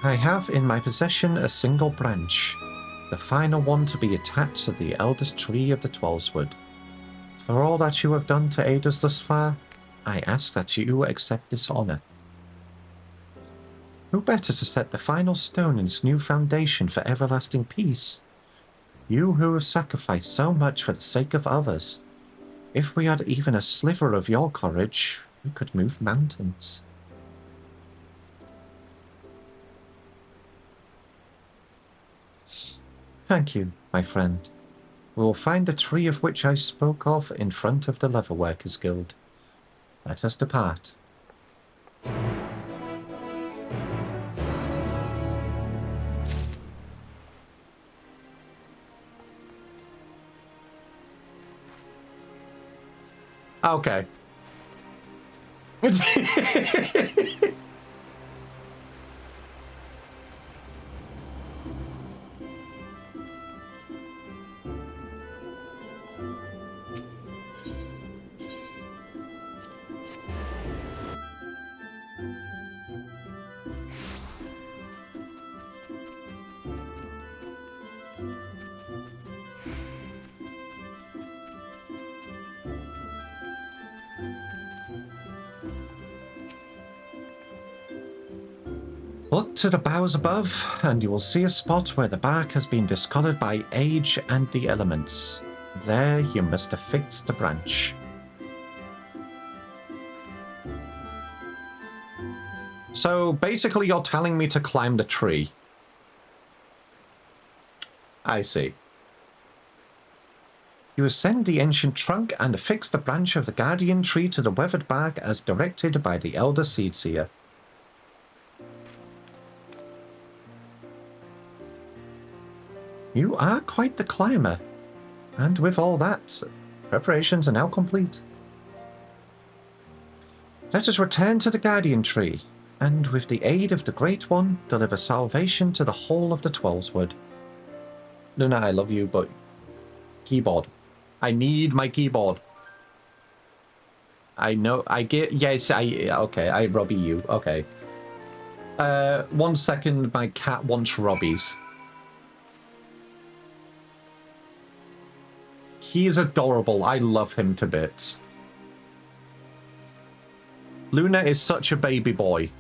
I have in my possession a single branch, the final one to be attached to the eldest tree of the Twelveswood. For all that you have done to aid us thus far, I ask that you accept this honor. Who better to set the final stone in this new foundation for everlasting peace? You who have sacrificed so much for the sake of others. If we had even a sliver of your courage, we could move mountains. Thank you, my friend. We will find the tree of which I spoke of in front of the Leatherworkers Guild. Let us depart. Okay. Look to the boughs above, and you will see a spot where the bark has been discolored by age and the elements. There you must affix the branch. So basically you're telling me to climb the tree. I see. You ascend the ancient trunk and affix the branch of the guardian tree to the weathered bark as directed by the elder Seedseer. You are quite the climber, and with all that, preparations are now complete. Let us return to the Guardian Tree, and with the aid of the Great One, deliver salvation to the whole of the Twelveswood. Luna, I love you, but keyboard. I need my keyboard. I know, I get, yes, okay, I Robbie you, okay. 1 second, my cat wants Robbies. He is adorable. I love him to bits. Luna is such a baby boy.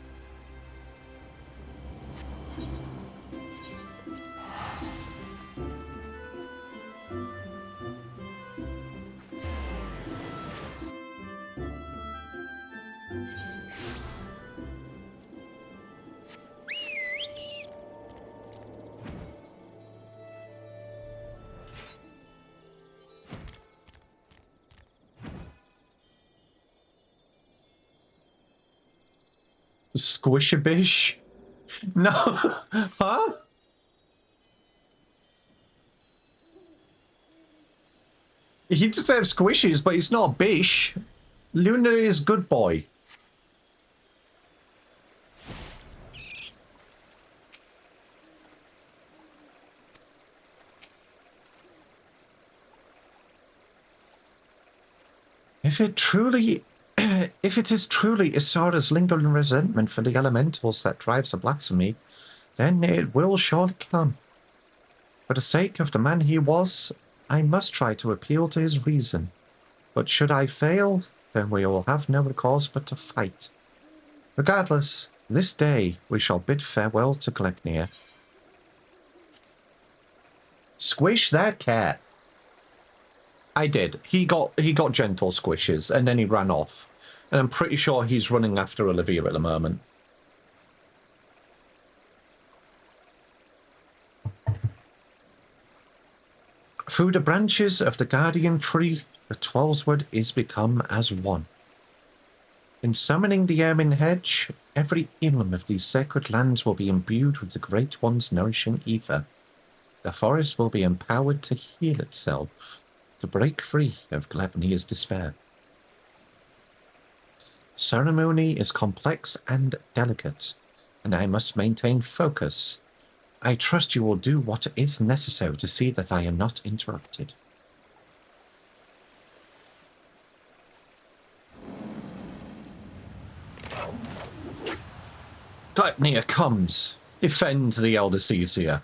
Squish-a-bish? No. Huh? He deserves squishes, but he's not a bish. Luna is good boy. If it is truly Isara's lingering resentment for the elementals that drives the blasphemy, then it will surely come. For the sake of the man he was, I must try to appeal to his reason. But should I fail, then we will have no recourse but to fight. Regardless, this day we shall bid farewell to Glepnir. Squish that cat. I did. He got gentle squishes, and then he ran off. And I'm pretty sure he's running after Olivia at the moment. Through the branches of the guardian tree, the Twelveswood is become as one. In summoning the Ermin Hedge, every elm of these sacred lands will be imbued with the Great One's nourishing ether. The forest will be empowered to heal itself, to break free of Glebnir's despair. Ceremony is complex and delicate, and I must maintain focus. I trust you will do what is necessary to see that I am not interrupted. Glebnir comes. Defend the Elder Seasier.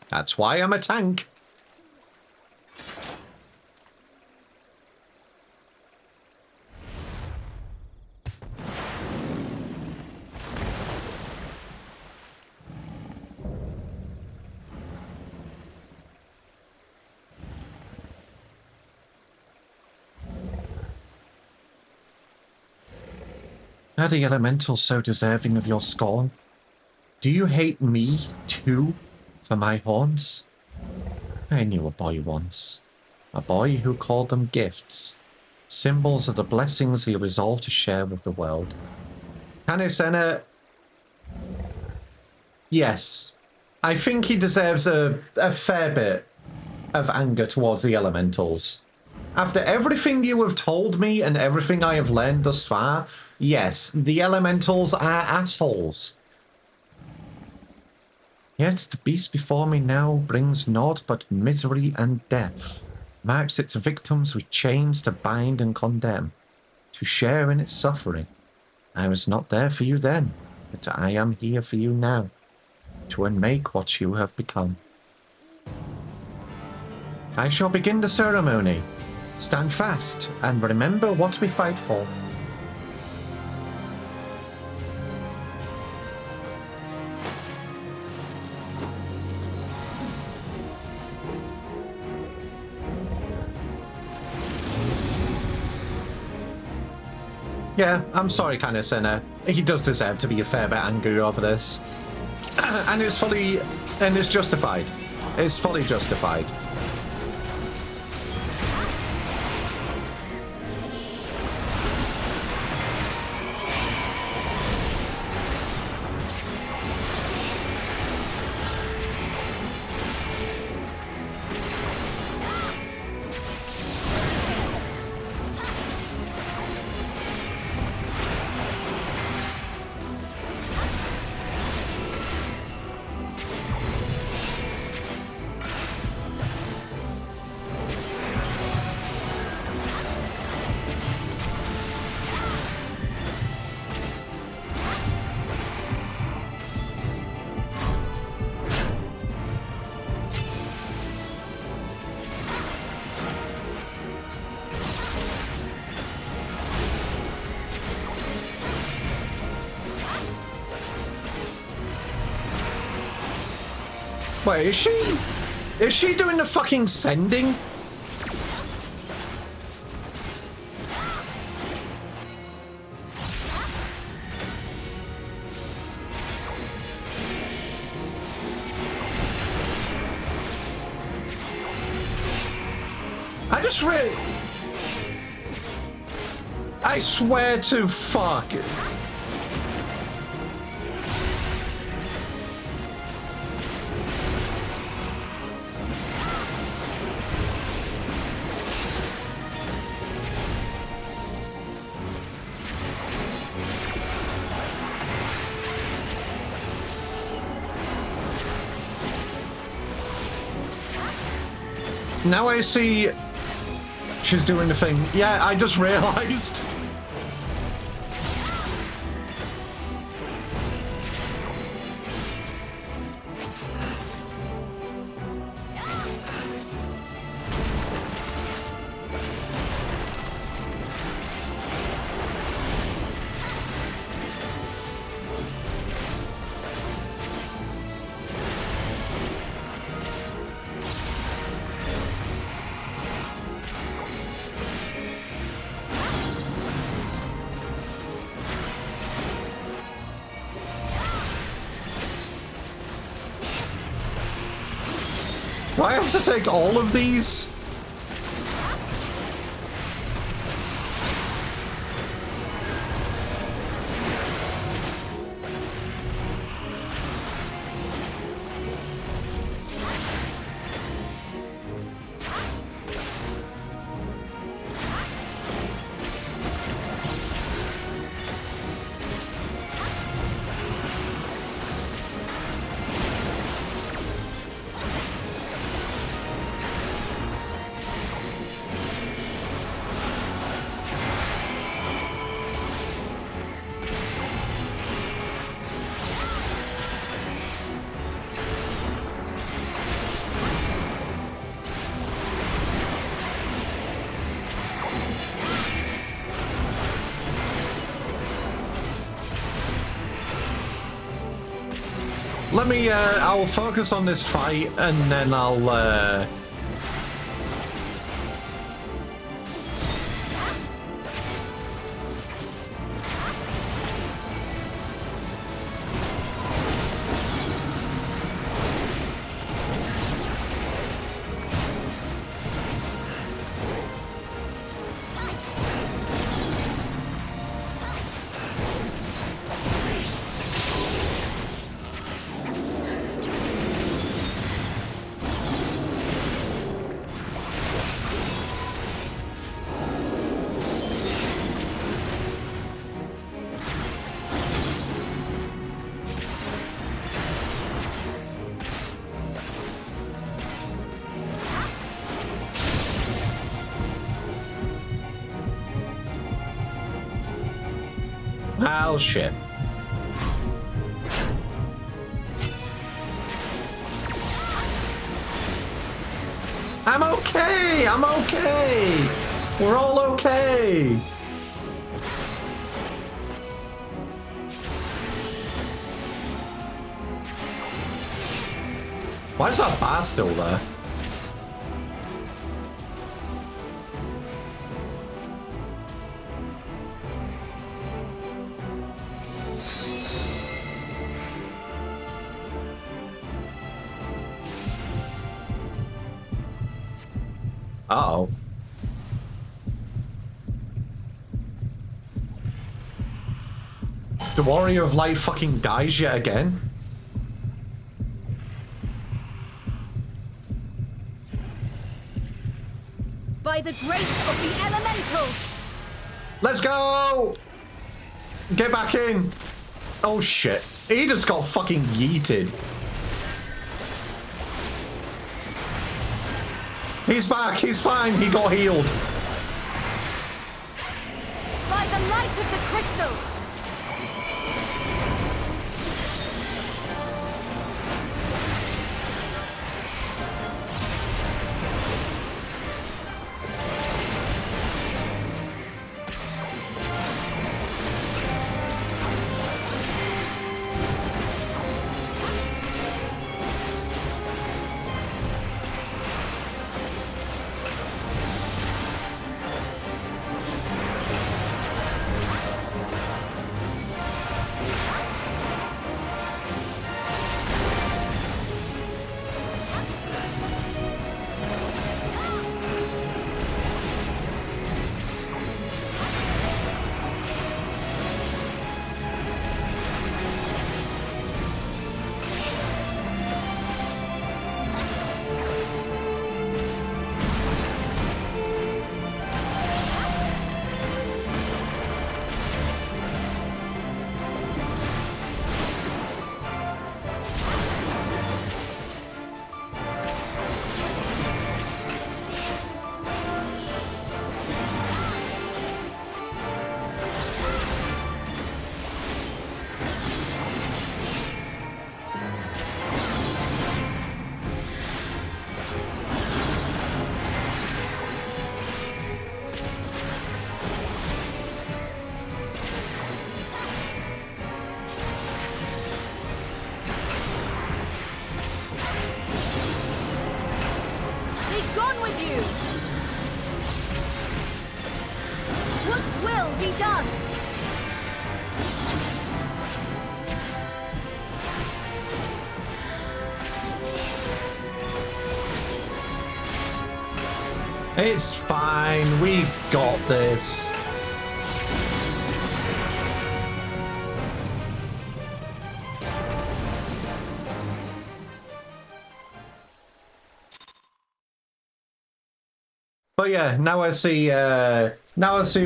That's why I'm a tank. Are the elementals so deserving of your scorn? Do you hate me, too, for my horns? I knew a boy once. A boy who called them gifts. Symbols of the blessings he resolved to share with the world. Canisena... Yes. I think he deserves a fair bit of anger towards the elementals. After everything you have told me and everything I have learned thus far, yes, the elementals are assholes. Yet the beast before me now brings naught but misery and death, marks its victims with chains to bind and condemn, to share in its suffering. I was not there for you then, but I am here for you now, to unmake what you have become. I shall begin the ceremony. Stand fast and remember what we fight for. Yeah, I'm sorry, Canisena. He does deserve to be a fair bit angry over this. And it's justified. It's fully justified. Wait, is she doing the fucking sending? I swear to fuck. Now I see she's doing the thing. Yeah, I just realized. Do I have to take all of these? Let me, I'll focus on this fight and then I'll, oh shit. I'm okay! I'm okay! We're all okay! Why is that bar still there? Uh-oh. The Warrior of Light fucking dies yet again? By the grace of the elementals! Let's go! Get back in! Oh shit. He just got fucking yeeted. He's back, he's fine, he got healed. By the light of the crystal! It's fine. We got this. But yeah, now I see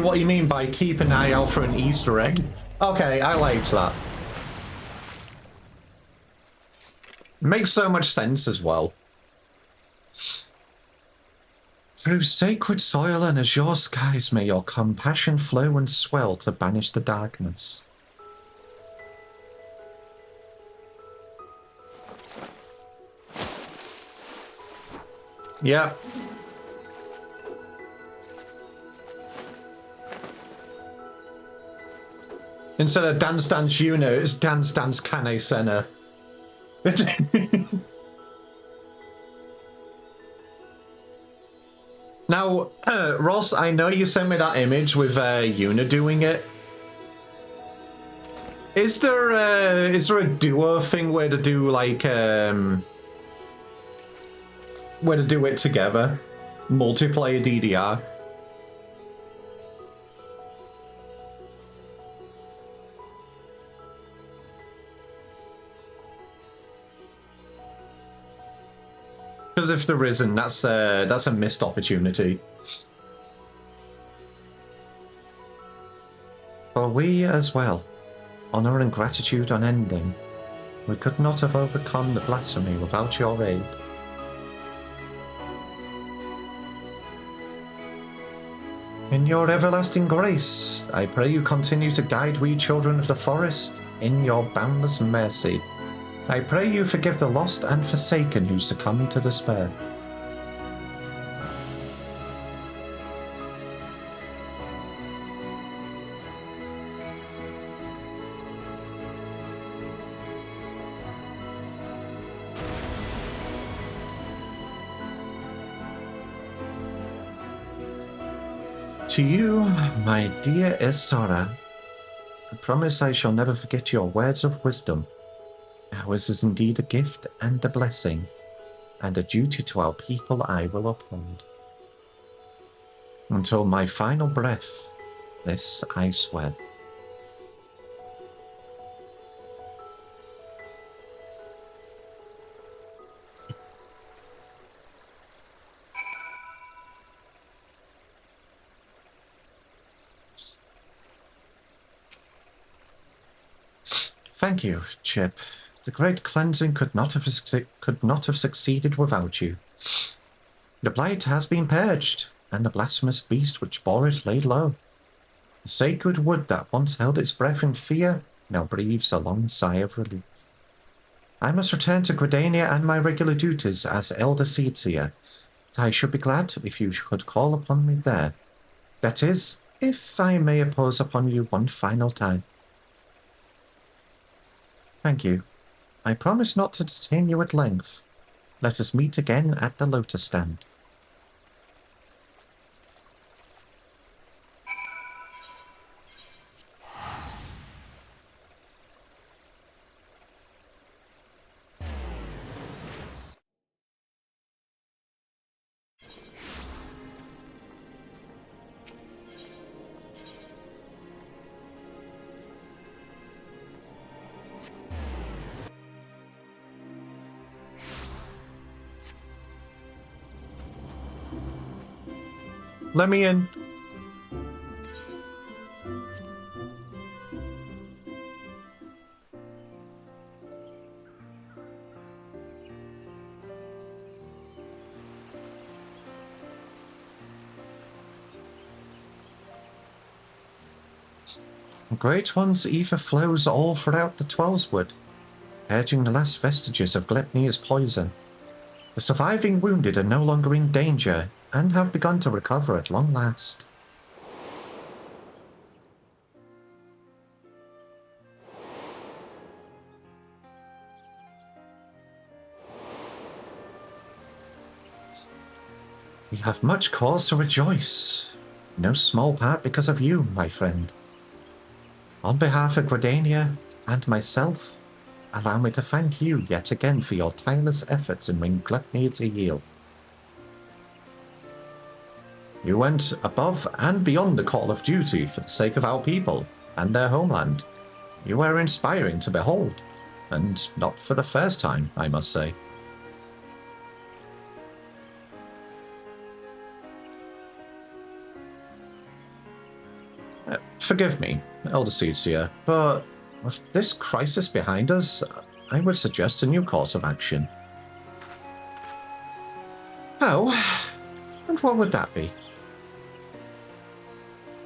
what you mean by keep an eye out for an Easter egg. Okay, I liked that. Makes so much sense as well. Through sacred soil and azure skies may your compassion flow and swell to banish the darkness. Yep. Instead of Dance Dance Una, it's Dance Dance Kane Senna. Now, Ross, I know you sent me that image with Una doing it. Is there a duo thing where to do like where to do it together, multiplayer DDR? Because if there isn't, that's a missed opportunity. For we as well, honor and gratitude unending, we could not have overcome the blasphemy without your aid. In your everlasting grace, I pray you continue to guide we children of the forest in your boundless mercy. I pray you forgive the lost and forsaken who succumb to despair. To you, my dear Isara, I promise I shall never forget your words of wisdom. Ours is indeed a gift and a blessing, and a duty to our people I will uphold. Until my final breath, this I swear. Thank you, Chip. The great cleansing could not have succeeded without you. The blight has been purged, and the blasphemous beast which bore it laid low. The sacred wood that once held its breath in fear now breathes a long sigh of relief. I must return to Gridania and my regular duties as Elder Seedseer. I should be glad if you could call upon me there. That is, if I may impose upon you one final time. Thank you. I promise not to detain you at length. Let us meet again at the Lotus Stand. Let me in. Great One's ether flows all throughout the Twellswood, purging the last vestiges of Glepnir's poison. The surviving wounded are no longer in danger and have begun to recover at long last. We have much cause to rejoice, no small part because of you, my friend. On behalf of Gridania and myself, allow me to thank you yet again for your tireless efforts in bringing Glepnir to heal. You went above and beyond the call of duty for the sake of our people and their homeland. You were inspiring to behold, and not for the first time, I must say. Forgive me, Elder Seedseer, but with this crisis behind us, I would suggest a new course of action. Oh, and what would that be?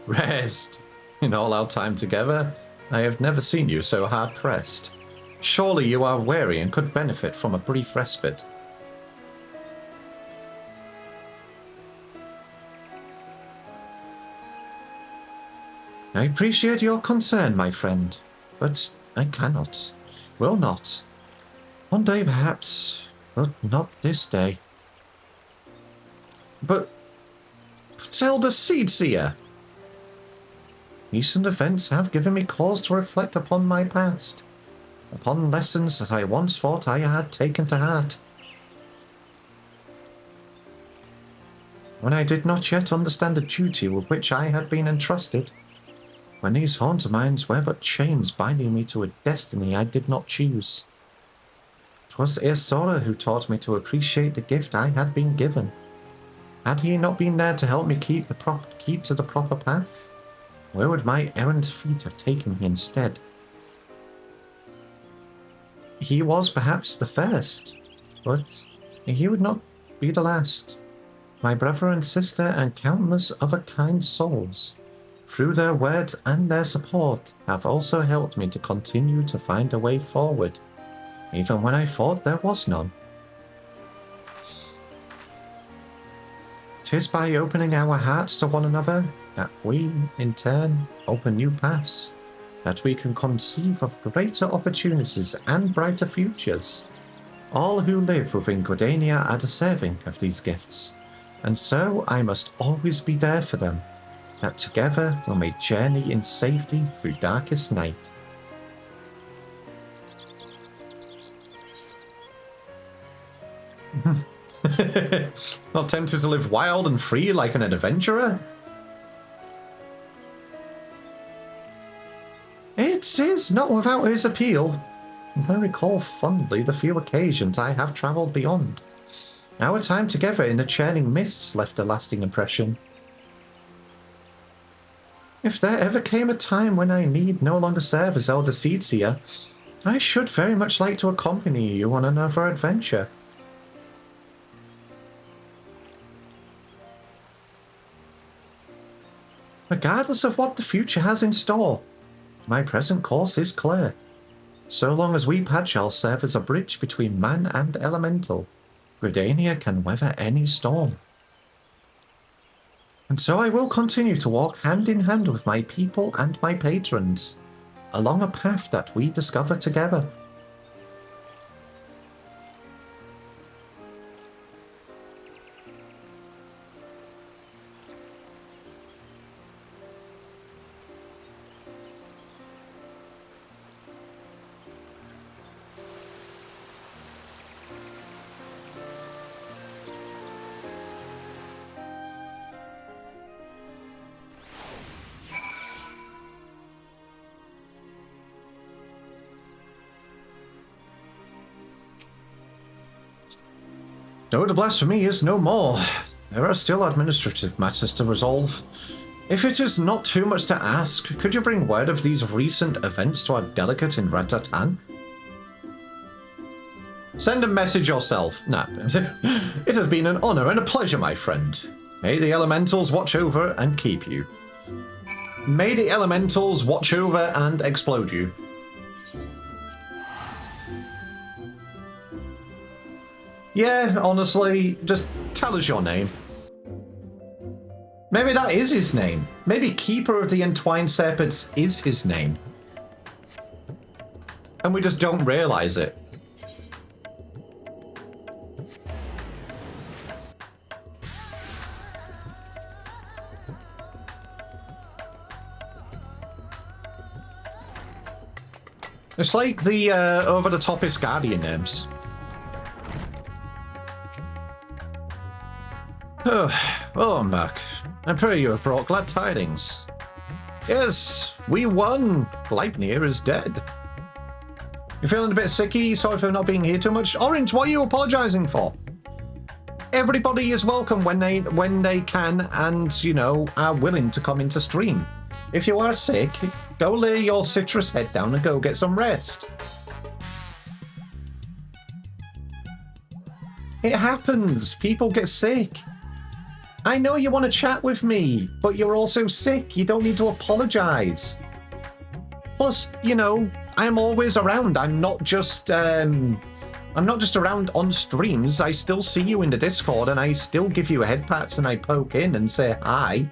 Rest. In all our time together, I have never seen you so hard-pressed. Surely you are weary and could benefit from a brief respite. I appreciate your concern, my friend, but I cannot, will not. One day perhaps, but not this day. But Elder Seedseer! Recent events have given me cause to reflect upon my past, upon lessons that I once thought I had taken to heart. When I did not yet understand the duty with which I had been entrusted, when these haunts of mine were but chains binding me to a destiny I did not choose. It was Isora who taught me to appreciate the gift I had been given. Had he not been there to help me keep to the proper path, where would my errant feet have taken me instead? He was perhaps the first, but he would not be the last. My brother and sister and countless other kind souls, through their words and their support, have also helped me to continue to find a way forward, even when I thought there was none. 'Tis by opening our hearts to one another that we, in turn, open new paths, that we can conceive of greater opportunities and brighter futures. All who live within Gridania are deserving of these gifts, and so I must always be there for them, that together we may journey in safety through darkest night. Not tempted to live wild and free like an adventurer? It is not without his appeal. I recall fondly the few occasions I have travelled beyond. Our time together in the churning mists left a lasting impression. If there ever came a time when I need no longer serve as Elder Seedseer, I should very much like to accompany you on another adventure. Regardless of what the future has in store, my present course is clear. So long as we shall serve as a bridge between man and elemental, Gridania can weather any storm. And so I will continue to walk hand in hand with my people and my patrons, along a path that we discover together. No, the blasphemy is no more. There are still administrative matters to resolve. If it is not too much to ask, could you bring word of these recent events to our delegate in Ratatan? Send a message yourself. Nah. It has been an honor and a pleasure, my friend. May the elementals watch over and keep you. May the elementals watch over and explode you. Yeah, honestly, just tell us your name. Maybe that is his name. Maybe Keeper of the Entwined Serpents is his name. And we just don't realize it. It's like the over-the-topest Guardian names. Oh, Mark. I pray you have brought glad tidings. Yes, we won. Gleipnir is dead. You're feeling a bit sicky? Sorry for not being here too much. Orange, what are you apologizing for? Everybody is welcome when they can and, you know, are willing to come into stream. If you are sick, go lay your citrus head down and go get some rest. It happens. People get sick. I know you want to chat with me, but you're also sick. You don't need to apologize. Plus, you know, I'm always around. I'm not just around on streams. I still see you in the Discord and I still give you head pats and I poke in and say hi.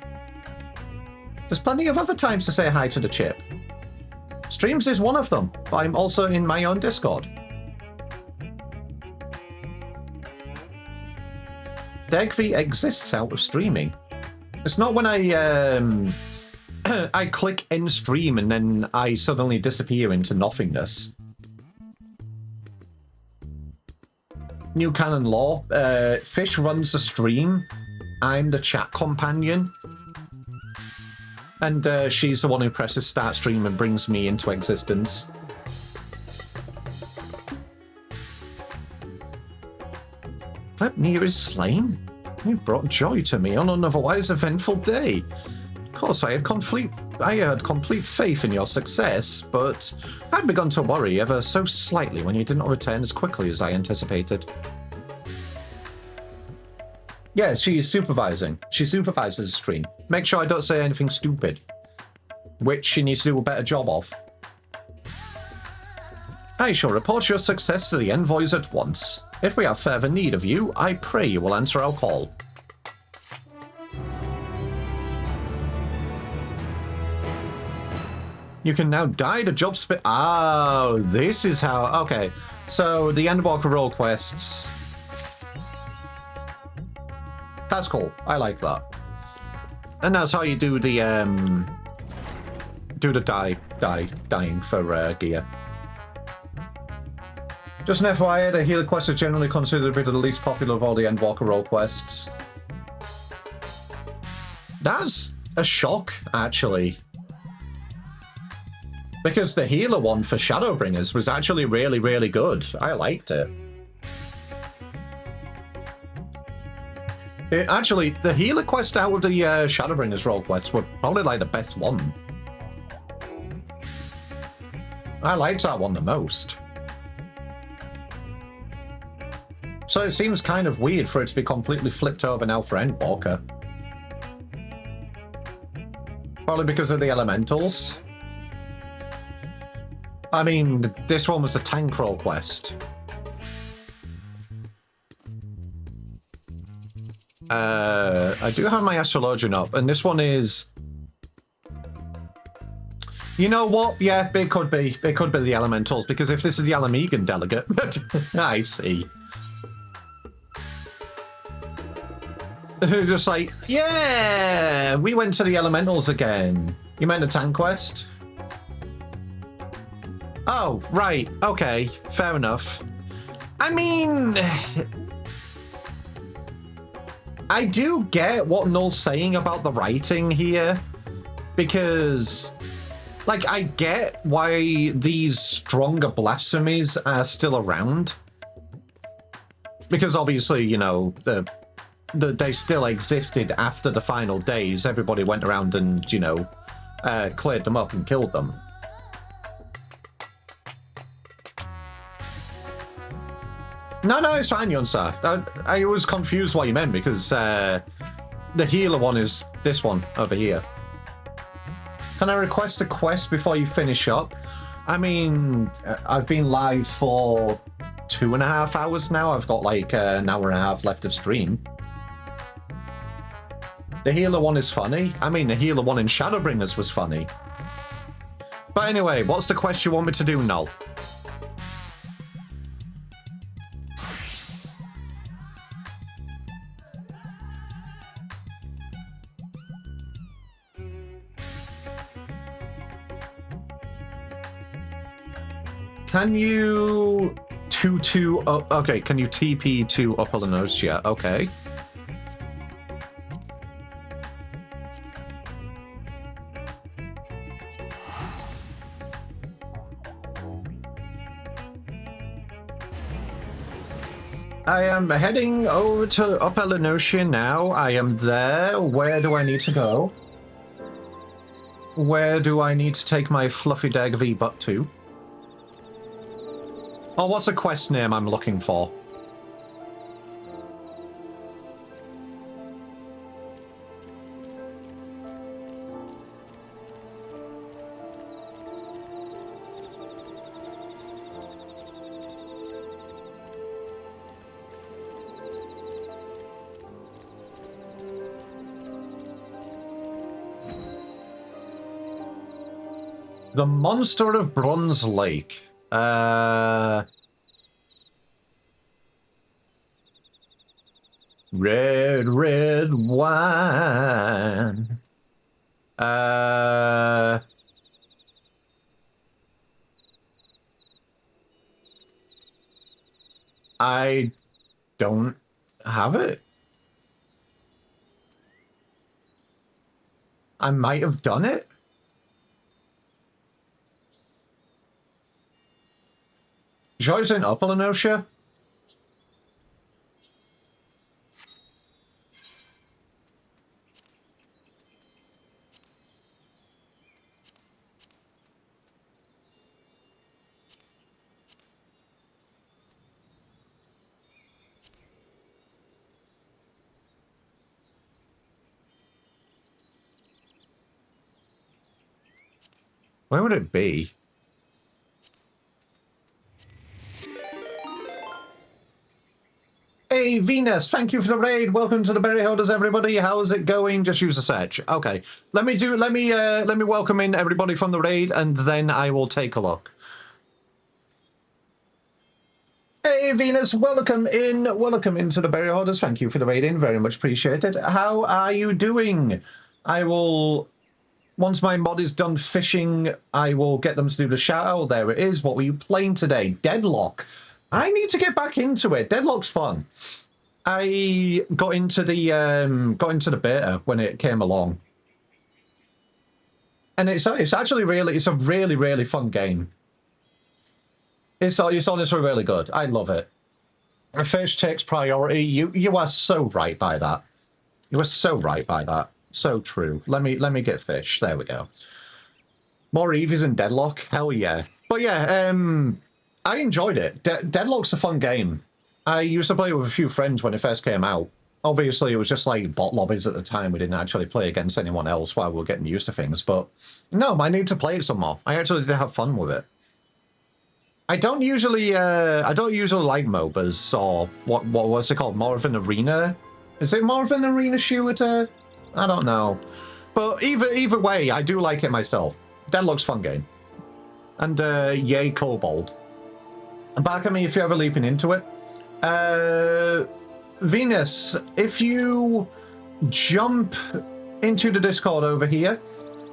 There's plenty of other times to say hi to the chip. Streams is one of them, but I'm also in my own Discord. Degv exists out of streaming. It's not when I I click end stream and then I suddenly disappear into nothingness. New canon law. Fish runs the stream. I'm the chat companion. And she's the one who presses start stream and brings me into existence. Gleipnir is slain? You've brought joy to me on an otherwise eventful day. Of course, I had complete faith in your success, but I'd begun to worry ever so slightly when you did not return as quickly as I anticipated. Yeah, she's supervising. She supervises the stream. Make sure I don't say anything stupid, which she needs to do a better job of. I shall report your success to the envoys at once. If we have further need of you, I pray you will answer our call. You can now die to job spit. Oh, this is how. Okay, so the Endwalker role quests. That's cool. I like that. And that's how you do the dying for gear. Just an FYI, the healer quest is generally considered to be the least popular of all the Endwalker role quests. That's a shock, actually. Because the healer one for Shadowbringers was actually really, really good. I liked it. Actually, the healer quest out of the Shadowbringers role quests were probably like the best one. I liked that one the most. So it seems kind of weird for it to be completely flipped over now for Endwalker. Probably because of the elementals. I mean, this one was a tank role quest. I do have my Astrologian up, and this one is... You know what? Yeah, it could be. It could be the elementals, because if this is the Alamegan delegate... I see. Just like, yeah, we went to the elementals again. You meant a tank quest? Oh, right. Okay, fair enough. I mean, I do get what Null's saying about the writing here, because, like, I get why these stronger blasphemies are still around. Because obviously, you know, they still existed after the final days. Everybody went around and, you know, cleared them up and killed them. No, it's fine, Yunsa. I was confused what you meant because the healer one is this one over here. Can I request a quest before you finish up? I mean, I've been live for 2.5 hours now. I've got like an hour and a half left of stream. The healer one is funny. I mean, the healer one in Shadowbringers was funny. But anyway, what's the quest you want me to do, Null? Can you okay, can you TP to Upper Lenosia? Okay. I am heading over to Upper Lenosia now. I am there. Where do I need to go? Where do I need to take my fluffy Dag V butt to? Oh, what's the quest name I'm looking for? The Monster of Bronze Lake. Red, red wine. I don't have it. I might have done it. Sure it's in Upper Lenosia? Where would it be? Hey, Venus, thank you for the raid. Welcome to the berry holders, everybody. How's it going? Just use a search. Okay. Let me welcome in everybody from the raid, and then I will take a look. Hey, Venus, welcome in. Welcome into the berry holders. Thank you for the raid in. Very much appreciated. How are you doing? I will... Once my mod is done fishing, I will get them to do the shout out. There it is. What were you playing today? Deadlock. I need to get back into it. Deadlock's fun. I got into the beta when it came along, and it's actually really a really fun game. It's honestly really good. I love it. Fish takes priority. You are so right by that. You are so right by that. So true. Let me get fish. There we go. More Eevees in Deadlock. Hell yeah. But yeah, I enjoyed it. Deadlock's a fun game. I used to play with a few friends when it first came out. Obviously, it was just like bot lobbies at the time. We didn't actually play against anyone else while we were getting used to things. But no, I need to play it some more. I actually did have fun with it. I don't usually like MOBAs or what's it called? More of an arena? Is it more of an arena shooter? I don't know. But either way, I do like it myself. Deadlock's fun game. And yay Kobold. Back at me if you're ever leaping into it. Venus, if you jump into the Discord over here,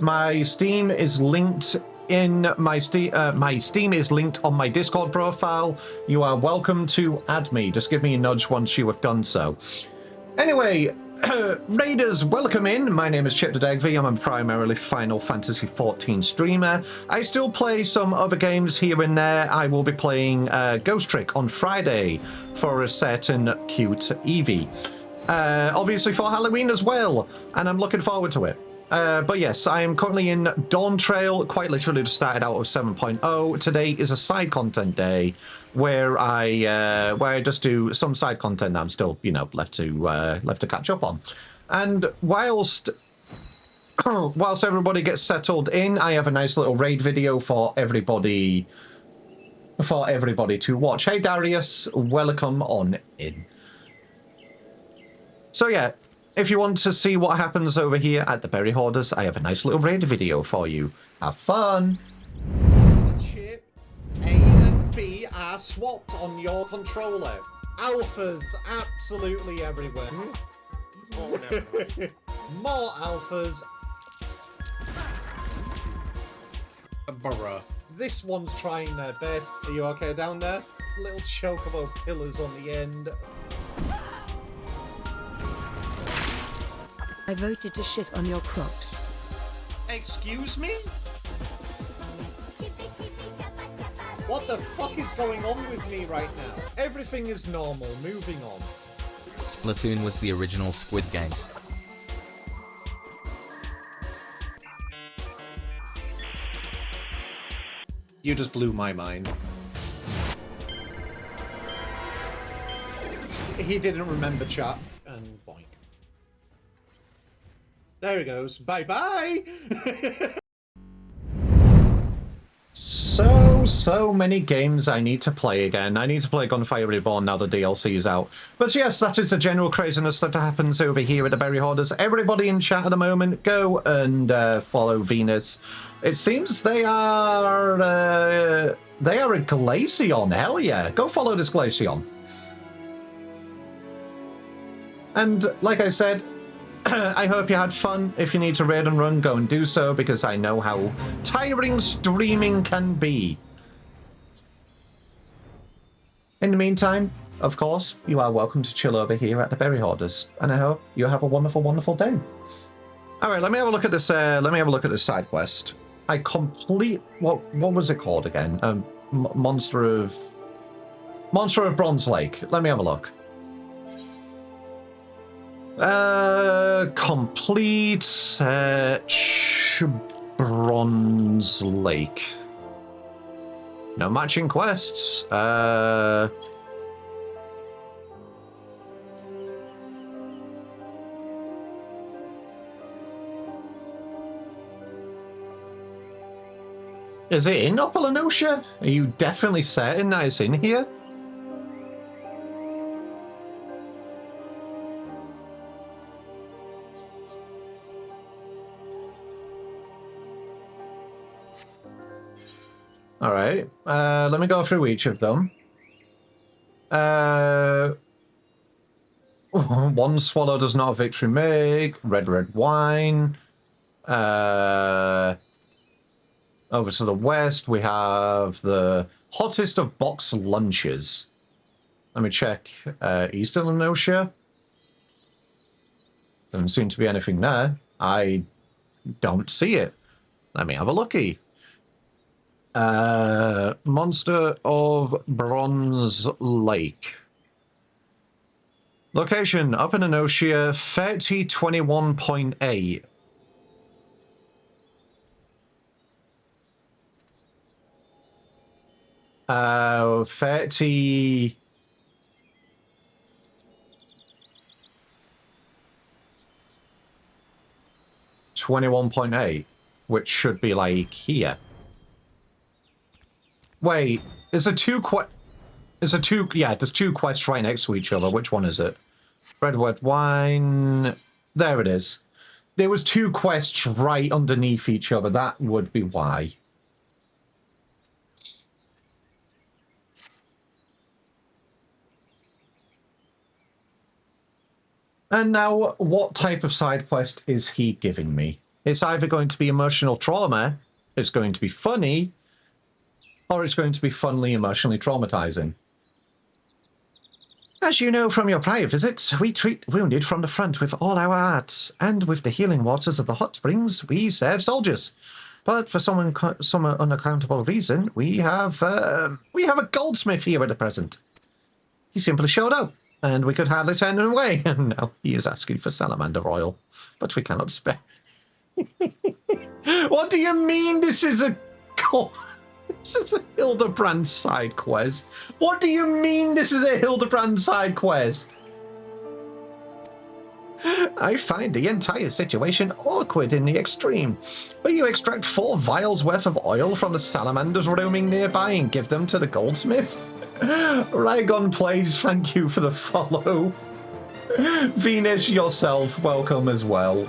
my Steam is linked in my Steam is linked on my Discord profile. You are welcome to add me. Just give me a nudge once you have done so. Anyway, Raiders, welcome in. My name is Chip the Dag V. I'm a primarily Final Fantasy XIV streamer. I still play some other games here and there. I will be playing Ghost Trick on Friday for a certain cute Eevee. Obviously for Halloween as well, and I'm looking forward to it. But yes, I am currently in Dawn Trail, quite literally just started out of 7.0. Today is a side content day where I just do some side content that I'm still, left to catch up on. And whilst everybody gets settled in, I have a nice little raid video for everybody to watch. Hey Darius, welcome on in. So yeah, if you want to see what happens over here at the Berry Hoarders, I have a nice little raid video for you. Have fun! Chip A and B are swapped on your controller. Alphas absolutely everywhere. Oh, no. More alphas. Bruh. This one's trying their best. Are you okay down there? Little chocobo pillars on the end. I voted to shit on your crops. Excuse me? What the fuck is going on with me right now? Everything is normal. Moving on. Splatoon was the original Squid Games. You just blew my mind. He didn't remember chat. And boink. There he goes. Bye-bye! So many games I need to play again. I need to play Gunfire Reborn now the DLC is out. But yes, that is the general craziness that happens over here at the Berry Hoarders. Everybody in chat at the moment, go and follow Venus. It seems they are a Glaceon. Hell yeah. Go follow this Glaceon. And like I said, I hope you had fun. If you need to raid and run, go and do so, because I know how tiring streaming can be. In the meantime, of course, you are welcome to chill over here at the Berry Hoarders, and I hope you have a wonderful, wonderful day. All right, let me have a look at this. Let me have a look at this side quest. I complete what was it called again? Monster of Bronze Lake. Let me have a look. Complete search Bronze Lake. No matching quests. Is it in Opalinosia? Are you definitely certain that it's in here? All right, let me go through each of them. One swallow does not a victory make. Red wine. Over to the west, we have the hottest of box lunches. Let me check Eastern Enosia. Doesn't seem to be anything there. I don't see it. Let me have a looky. Monster of Bronze Lake. Location, up in Enosia, 3021.8. Uh, 30... 21.8, which should be like here. Wait, is there two yeah, there's two quests right next to each other. Which one is it? Redwood wine. There it is. There was two quests right underneath each other. That would be why. And now, what type of side quest is he giving me? It's either going to be emotional trauma, it's going to be funny, or it's going to be funly emotionally traumatizing. As you know from your prior visits, we treat wounded from the front with all our arts, and with the healing waters of the hot springs, we serve soldiers. But for some unaccountable reason, we have a goldsmith here at the present. He simply showed up, and we could hardly turn him away, and now he is asking for salamander oil, but we cannot spare. What do you mean this is a Hildebrand side quest? What do you mean this is a Hildebrand side quest? I find the entire situation awkward in the extreme. Will you extract 4 vials worth of oil from the salamanders roaming nearby and give them to the goldsmith? Rygon plays, thank you for the follow. Venus yourself, welcome as well.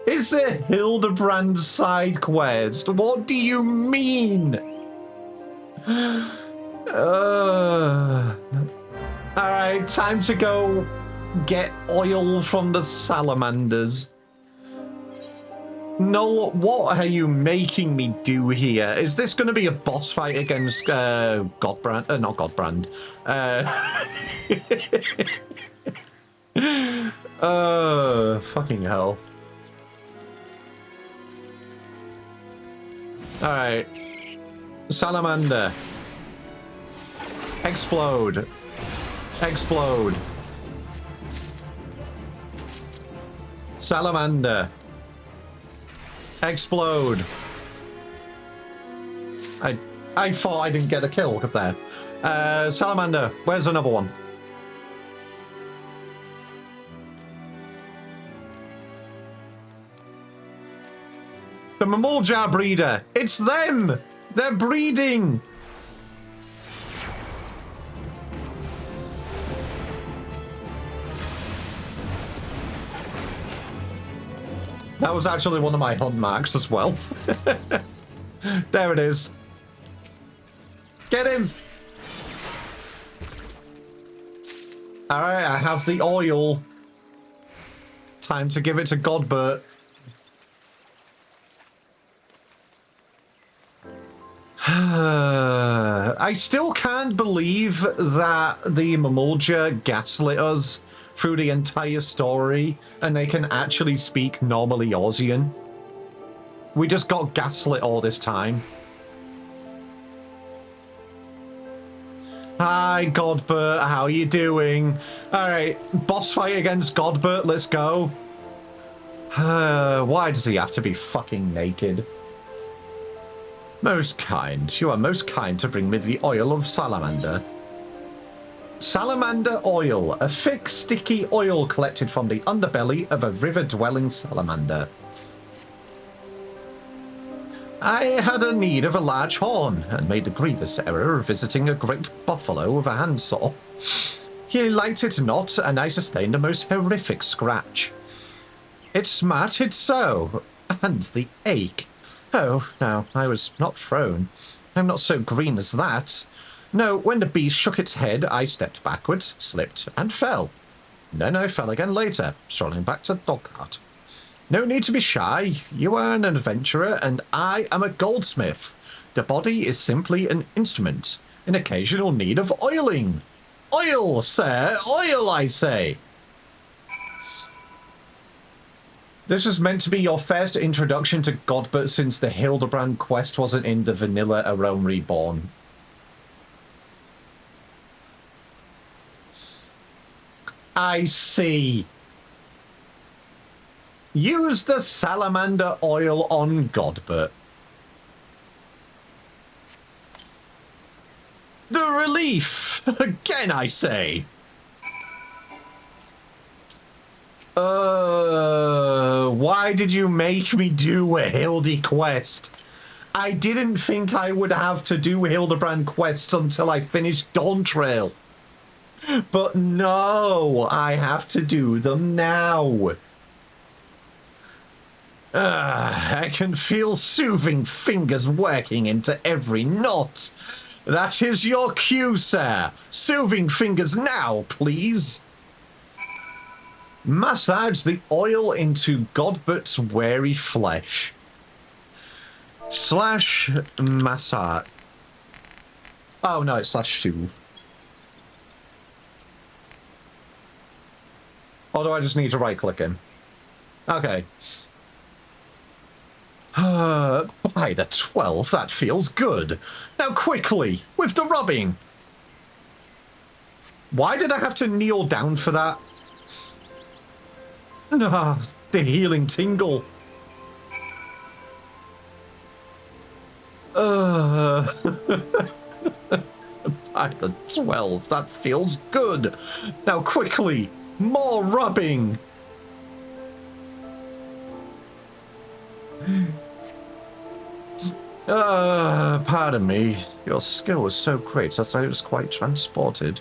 It's a Hildebrand side quest. What do you mean? Alright, time to go get oil from the salamanders. No, what are you making me do here? Is this going to be a boss fight against Godbrand? Not Godbrand. Fucking hell. Alright. Salamander. Explode. Explode. Salamander. Explode. I thought I didn't get a kill there. Salamander, where's another one? The Mammaljar breeder. It's them. They're breeding. That was actually one of my hunt marks as well. There it is. Get him! Alright, I have the oil. Time to give it to Godbert. I still can't believe that the Mammaljar gaslit us through the entire story, and they can actually speak normally Aussian. We just got gaslit all this time. Hi, Godbert, how are you doing? Alright, boss fight against Godbert, let's go. Why does he have to be fucking naked? Most kind, you are most kind to bring me the oil of salamander. Salamander oil, a thick, sticky oil collected from the underbelly of a river-dwelling salamander. I had a need of a large horn, and made the grievous error of visiting a great buffalo with a handsaw. He liked it not, and I sustained a most horrific scratch. It smarted so, and the ache. Oh, no, I was not thrown. I'm not so green as that. No, when the beast shook its head, I stepped backwards, slipped, and fell. Then I fell again later, strolling back to Dogcart. No need to be shy. You are an adventurer, and I am a goldsmith. The body is simply an instrument, in occasional need of oiling. Oil, sir! Oil, I say! This was meant to be your first introduction to Godbert since the Hildebrand quest wasn't in the vanilla A Realm Reborn. I see. Use the salamander oil on Godbert. The relief! Again, I say. Why did you make me do a Hildy quest? I didn't think I would have to do Hildebrand quests until I finished Dawn Trail. But no, I have to do them now. I can feel soothing fingers working into every knot. That is your cue, sir. Soothing fingers now, please. Massage the oil into Godbert's weary flesh. Slash massage. Oh no, it's slash soothe. Or do I just need to right click him? Okay. By the 12, that feels good. Now quickly, with the rubbing. Why did I have to kneel down for that? Ah, the healing tingle. By the 12, that feels good. Now quickly, more rubbing. Pardon me. Your skill was so great that I was quite transported.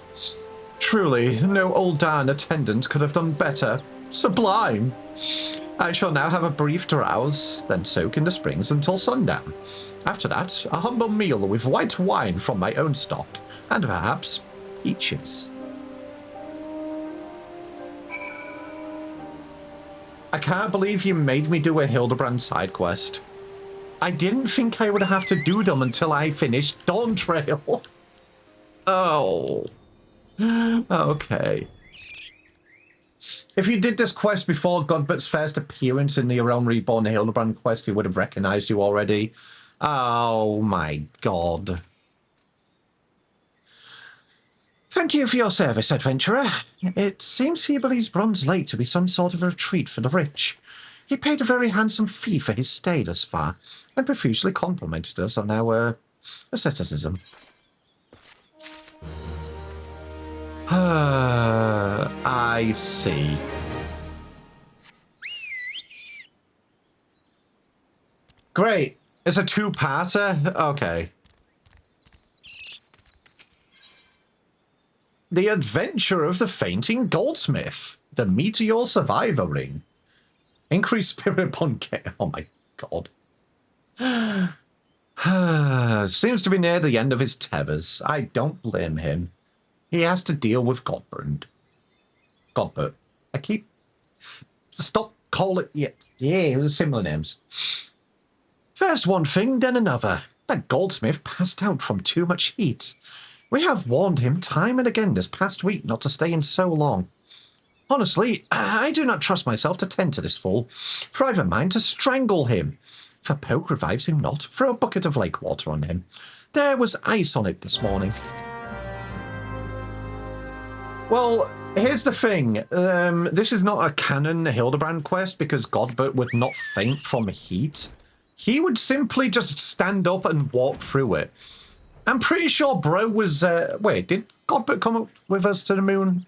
Truly, no old Dan attendant could have done better. Sublime! I shall now have a brief drowse, then soak in the springs until sundown. After that, a humble meal with white wine from my own stock, and perhaps peaches. I can't believe you made me do a Hildebrand side quest. I didn't think I would have to do them until I finished Dawn Trail. Oh. Okay. If you did this quest before Godbert's first appearance in the Realm Reborn Hildebrand quest, he would have recognized you already. Oh my god. Thank you for your service, adventurer. It seems he believes Bronze Lake to be some sort of retreat for the rich. He paid a very handsome fee for his stay thus far, and profusely complimented us on our asceticism. I see. Great. It's a two-parter? Okay. The Adventure of the Fainting Goldsmith. The Meteor Survivor Ring. Increased spirit bond. Oh my god. Seems to be near the end of his tethers. I don't blame him. He has to deal with Godbert. I keep... Stop calling... Yeah, similar names. First one thing, then another. That goldsmith passed out from too much heat. We have warned him time and again this past week not to stay in so long. Honestly, I do not trust myself to tend to this fool, for I've a mind to strangle him. If a poke revives him not, throw a bucket of lake water on him. There was ice on it this morning. Well, here's the thing. This is not a canon Hildebrand quest because Godbert would not faint from heat. He would simply just stand up and walk through it. I'm pretty sure Bro was... wait, did Godbert come up with us to the moon?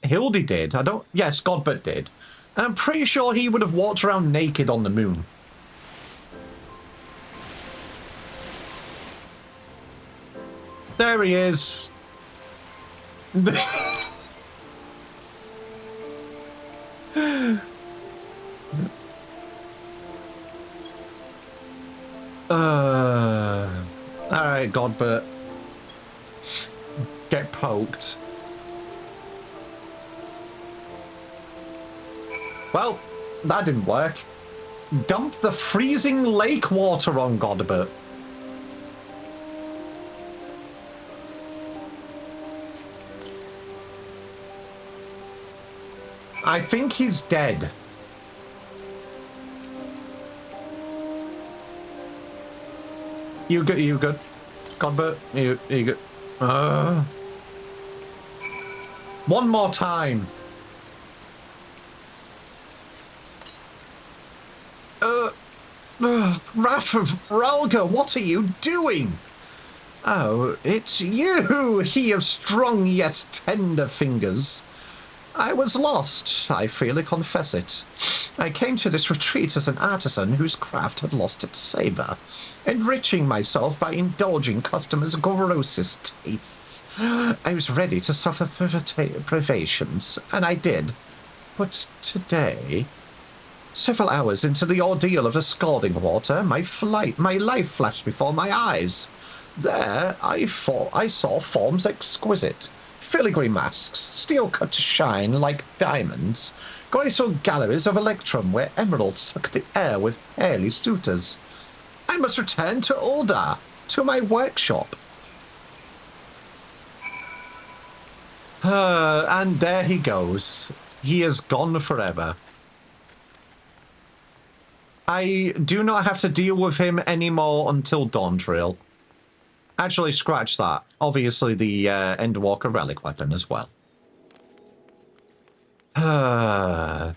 Hildy did. Yes, Godbert did. And I'm pretty sure he would have walked around naked on the moon. There he is. Alright, Godbert. Get poked. Well, that didn't work. Dump the freezing lake water on Godbert. I think he's dead. You good? Godbert? You good? One more time. Wrath of Ralga, what are you doing? Oh, it's you, he of strong yet tender fingers. I was lost, I freely confess it. I came to this retreat as an artisan whose craft had lost its savour, enriching myself by indulging customers' grossest tastes. I was ready to suffer privations, and I did. But today, several hours into the ordeal of the scalding water, my life flashed before my eyes. There, I saw forms exquisite. Filigree masks, steel cut to shine like diamonds, graceful galleries of electrum where emeralds suck the air with pearly suitors. I must return to Uldar, to my workshop. And there he goes. He is gone forever. I do not have to deal with him anymore until Dawntrail. Actually, scratch that. Obviously, the Endwalker relic weapon as well. Oh,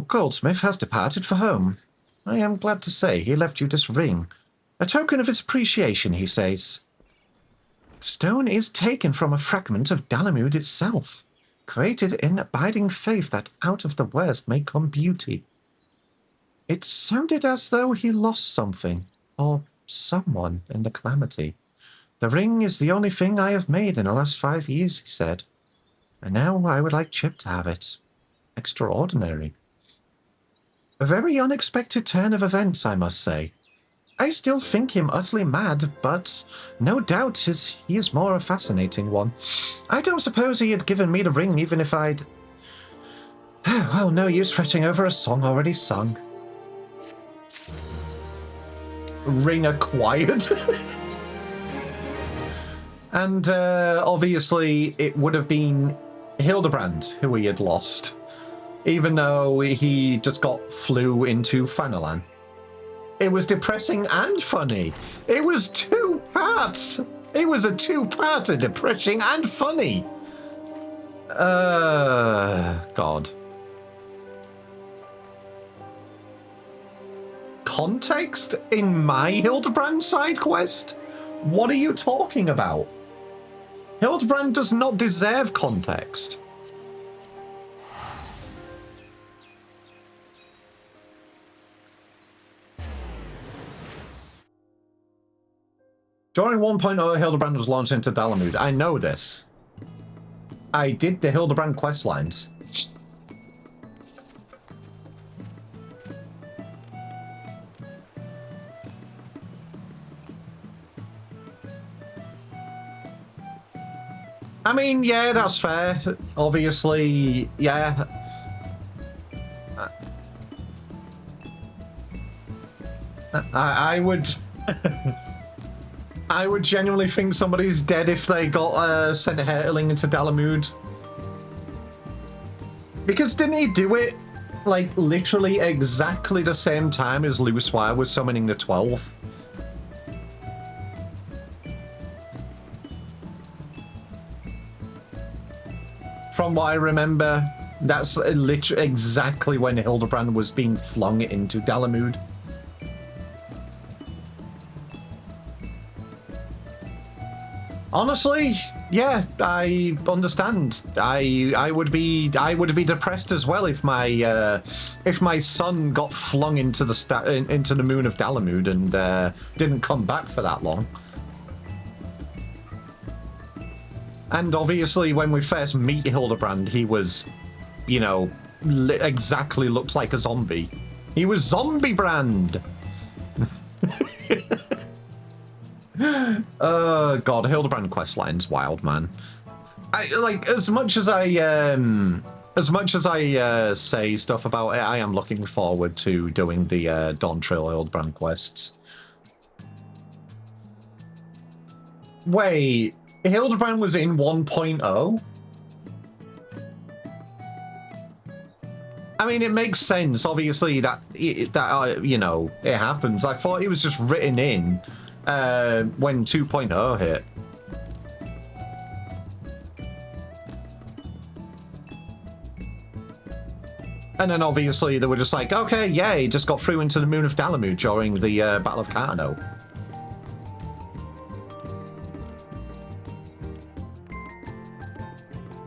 Goldsmith has departed for home. I am glad to say he left you this ring. A token of his appreciation, he says. The stone is taken from a fragment of Dalamud itself, created in abiding faith that out of the worst may come beauty. It sounded as though he lost something, or someone, in the calamity. The ring is the only thing I have made in the last 5 years, he said. And now I would like Chip to have it. Extraordinary. A very unexpected turn of events, I must say. I still think him utterly mad, but no doubt he is more a fascinating one. I don't suppose he had given me the ring even if I'd... Well, no use fretting over a song already sung. Ring acquired. And obviously it would have been Hildebrand who he had lost, even though he just flew into Fanalan. It was depressing and funny. It was 2 parts. It was a 2-parter, depressing and funny. God. Context in my Hildebrand side quest? What are you talking about? Hildebrand does not deserve context. During 1.0, Hildebrand was launched into Dalamud. I know this. I did the Hildebrand quest lines. I mean, yeah, that's fair. Obviously, yeah. I would... I would genuinely think somebody's dead if they got sent hurtling into Dalamud. Because didn't he do it, like, literally exactly the same time as Luswire was summoning the 12? From what I remember, that's literally exactly when Hildebrand was being flung into Dalamud. Honestly, yeah, I understand. I would be depressed as well if my son got flung into the moon of Dalamud and didn't come back for that long. And obviously, when we first meet Hildebrand, he was, you know, exactly looks like a zombie. He was Zombie Brand. God, Hildebrand questline's wild, man. As much as I say stuff about it, I am looking forward to doing the Dawn Trail Hildebrand quests. Wait, Hildebrand was in 1.0? I mean, it makes sense, obviously, that you know, it happens. I thought it was just written in when 2.0 hit. And then obviously they were just like, okay, yeah, he just got through into the moon of Dalamud during the Battle of Carno.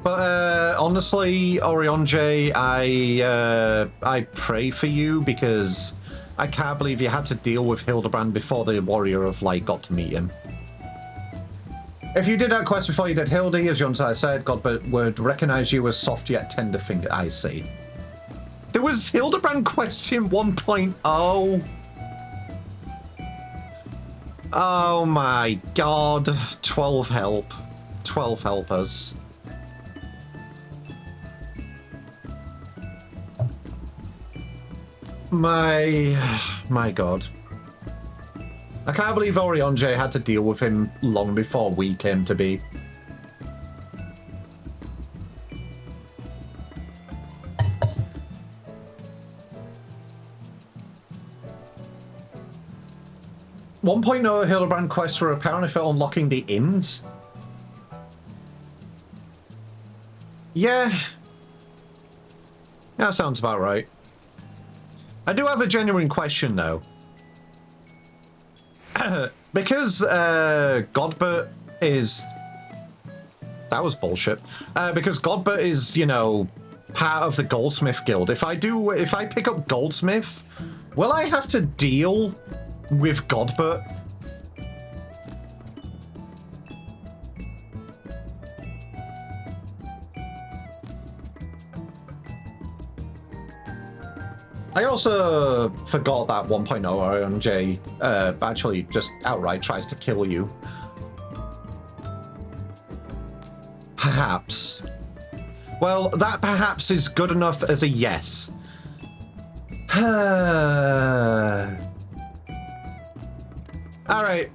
But honestly, Orionje, I pray for you because I can't believe you had to deal with Hildebrand before the Warrior of Light got to meet him. If you did that quest before you did Hildy, as Yonsai said, God would recognize you as soft yet tender finger. I see. There was Hildebrand quests in 1.0. Oh my God. 12 help. 12 help us. My God. I can't believe Orionje had to deal with him long before we came to be. .0 Hildebrand quests were apparently for unlocking the inns. Yeah. That sounds about right. I do have a genuine question, though. Because Godbert is... That was bullshit. Because Godbert is, you know, part of the Goldsmith Guild. If I pick up Goldsmith, will I have to deal with Godbert? I also forgot that 1.0 Orionje actually just outright tries to kill you. Perhaps. Well, that perhaps is good enough as a yes. Alright.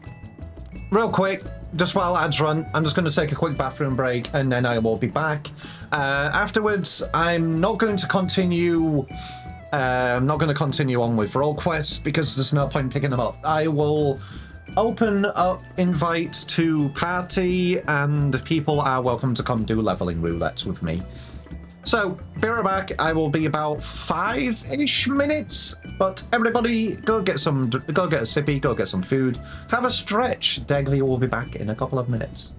Real quick, just while ads run, I'm just going to take a quick bathroom break and then I will be back. Afterwards, I'm not going to continue I'm not going to continue on with role quests because there's no point picking them up. I will open up invites to party, and people are welcome to come do leveling roulettes with me. So, be right back. I will be about 5-ish minutes, but everybody go get a sippy, go get some food, have a stretch. Degvi will be back in a couple of minutes.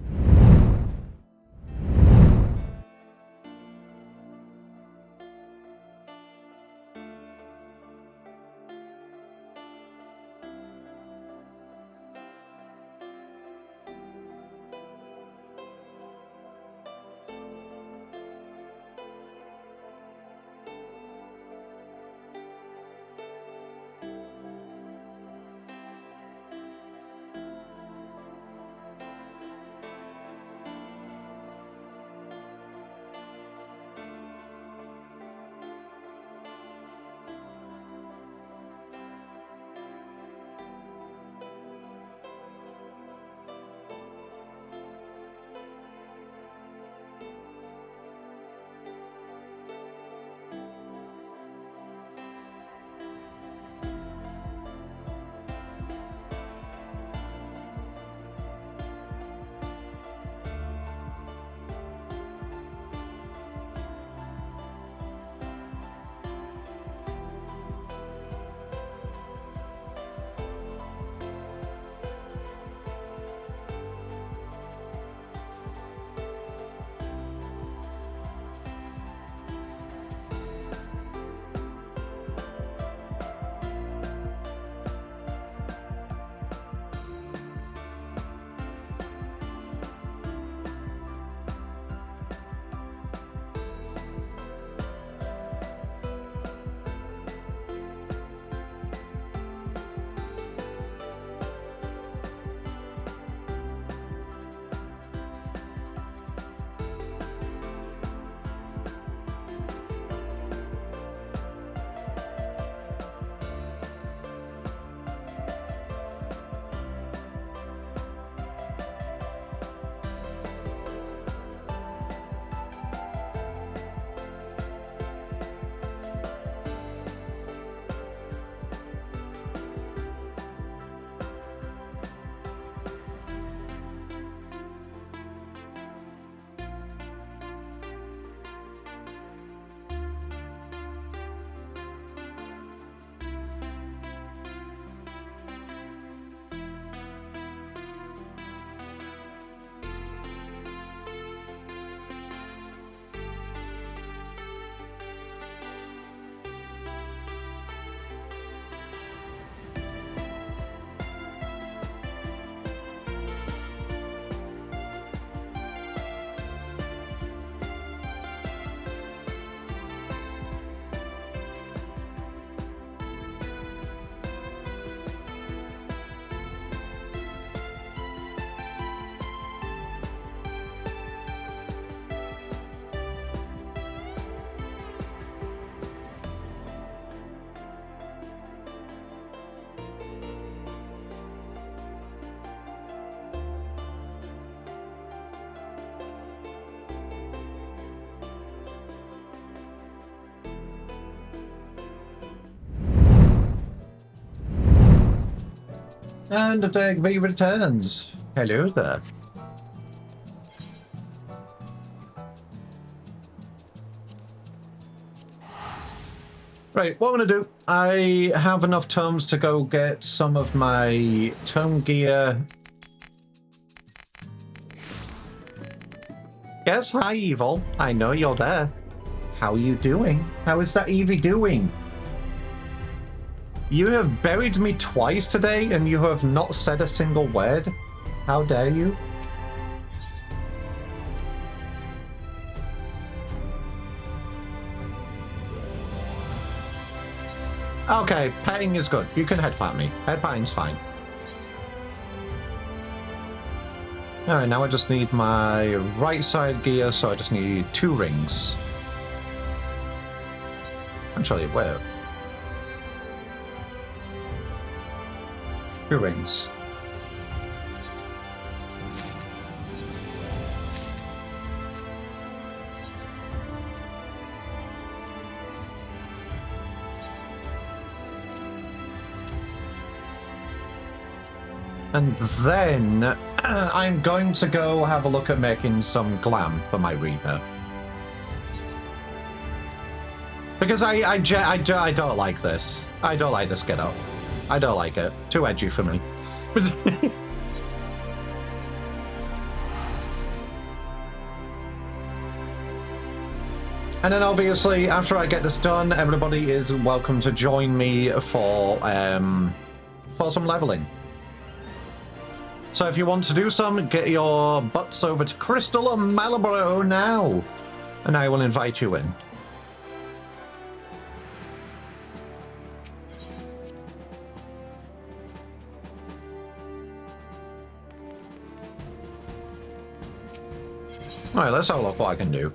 And Degvi returns. Hello there. Right, what I'm going to do, I have enough tomes to go get some of my tome gear. Yes, hi, Evil. I know you're there. How are you doing? How is that Evie doing? You have buried me twice today, and you have not said a single word. How dare you? Okay, petting is good. You can headpat me. Headpatting's fine. Alright, now I just need my right side gear, so I just need 2 rings. Actually, where? 2 rings. And then I'm going to go have a look at making some glam for my Reaper. Because I don't like this. I don't like this getup. I don't like it. Too edgy for me. And then obviously, after I get this done, everybody is welcome to join me for some leveling. So if you want to do some, get your butts over to Crystal and Marlborough now, and I will invite you in. Alright, let's have a look what I can do.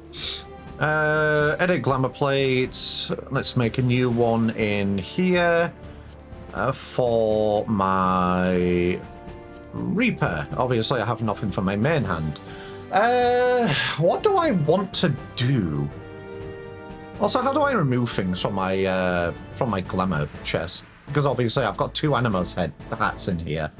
Edit glamour plates. Let's make a new one in here for my Reaper. Obviously, I have nothing for my main hand. What do I want to do? Also, how do I remove things from my glamour chest? Because obviously, I've got two animals hats in here.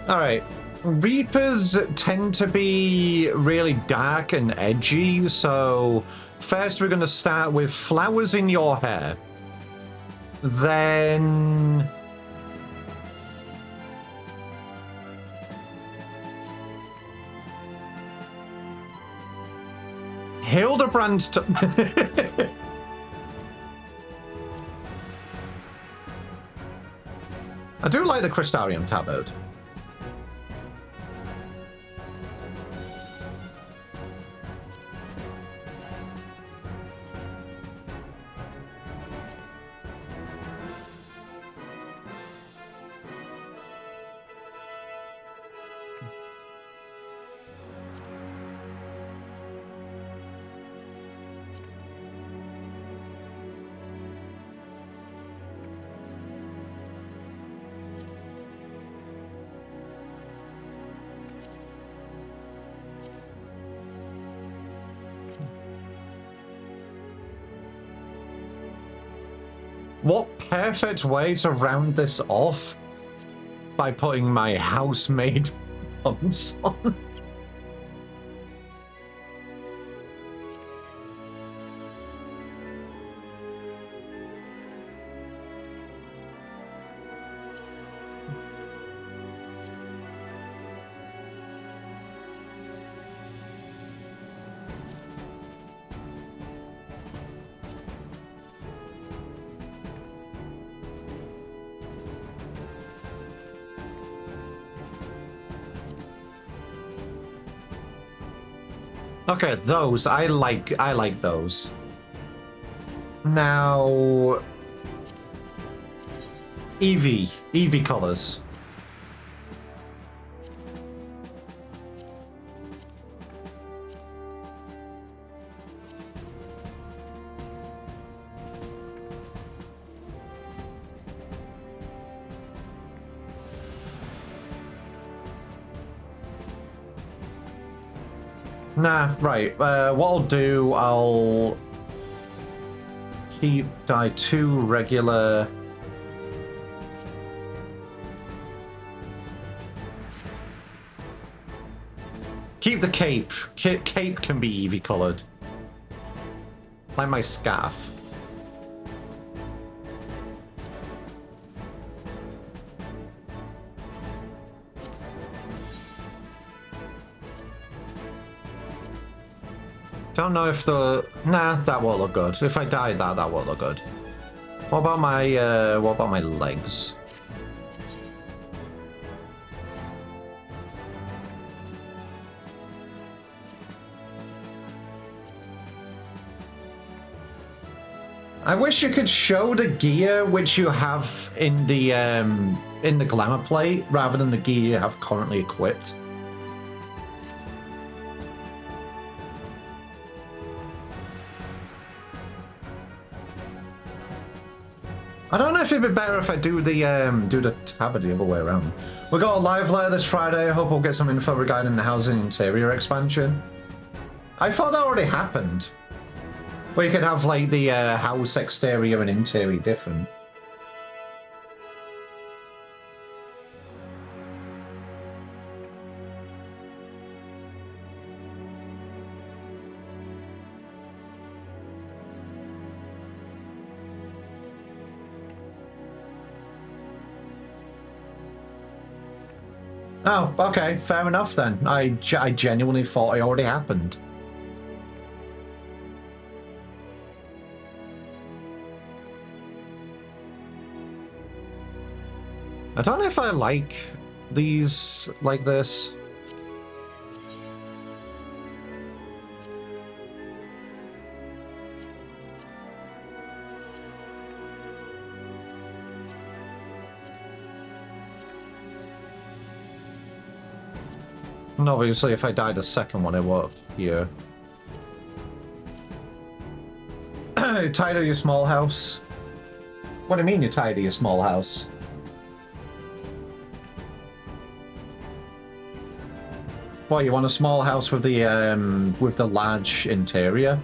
Alright, Reapers tend to be really dark and edgy, so first we're going to start with flowers in your hair. Then... Hildebrand... I do like the Crystarium tabard. What perfect way to round this off by putting my house-made pumps on. Okay, those I like those. Now, Eevee colors. Nah, right. What I'll do, I'll keep dye 2 regular. Keep the cape. Cape can be Eevee colored. Like my scarf. Don't know if the... Nah, that won't look good. If I dyed that, that won't look good. What about my legs? I wish you could show the gear which you have in the glamour plate rather than the gear you have currently equipped. I don't know if it'd be better if I do the tab the other way around. We got a live later this Friday. I hope we'll get some info regarding the housing interior expansion. I thought that already happened. Where you could have like the house exterior and interior different. Oh, okay, fair enough then. I genuinely thought it already happened. I don't know if I like these like this. And obviously, if I died a second one, it was here. Tired of your small house? What do you mean you're tired of your small house? What, you want a small house with the large interior?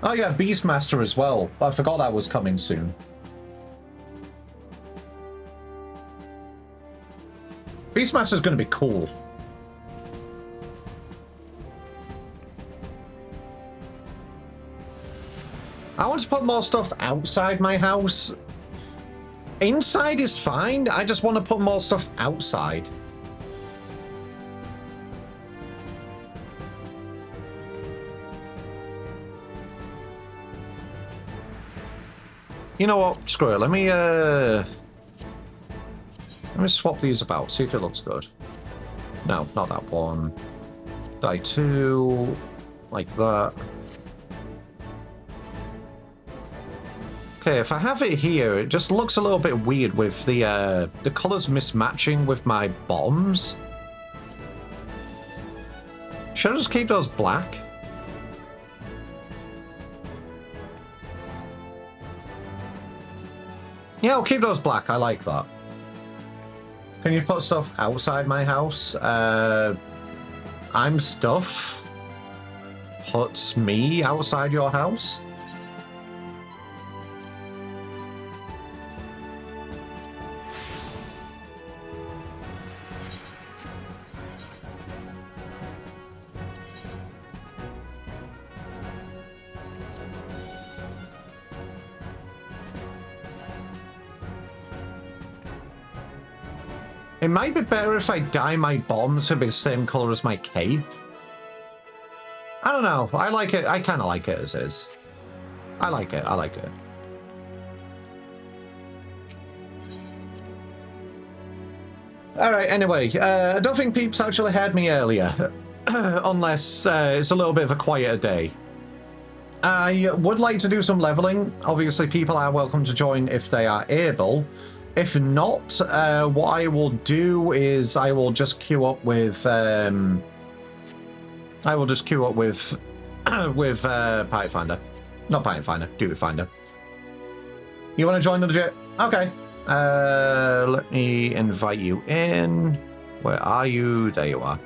Oh yeah, Beastmaster as well. I forgot that was coming soon. Beastmaster's going to be cool. I want to put more stuff outside my house. Inside is fine. I just want to put more stuff outside. You know what? Screw it. Let me swap these about, see if it looks good. No, not that one. Die 2, like that. Okay, if I have it here, it just looks a little bit weird with the colors mismatching with my bottoms. Should I just keep those black? Yeah, I'll keep those black. I like that. Can you put stuff outside my house? I'm stuff. Puts me outside your house? It might be better if I dye my bottoms to be the same color as my cape. I don't know. I like it. I kind of like it as is. I like it. I like it. All right. Anyway, I don't think peeps actually heard me earlier, unless it's a little bit of a quieter day. I would like to do some leveling. Obviously, people are welcome to join if they are able. If not, what I will do is I will just queue up with Party Finder. Not Party Finder, Duty Finder. You want to join the legit? Okay. Let me invite you in. Where are you? There you are.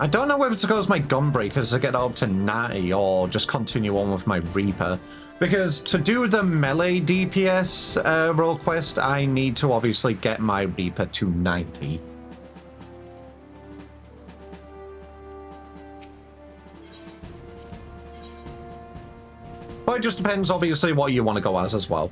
I don't know whether to go as my Gunbreakers to get up to 90 or just continue on with my Reaper. Because to do the melee DPS role quest, I need to obviously get my Reaper to 90. But it just depends, obviously, what you want to go as well.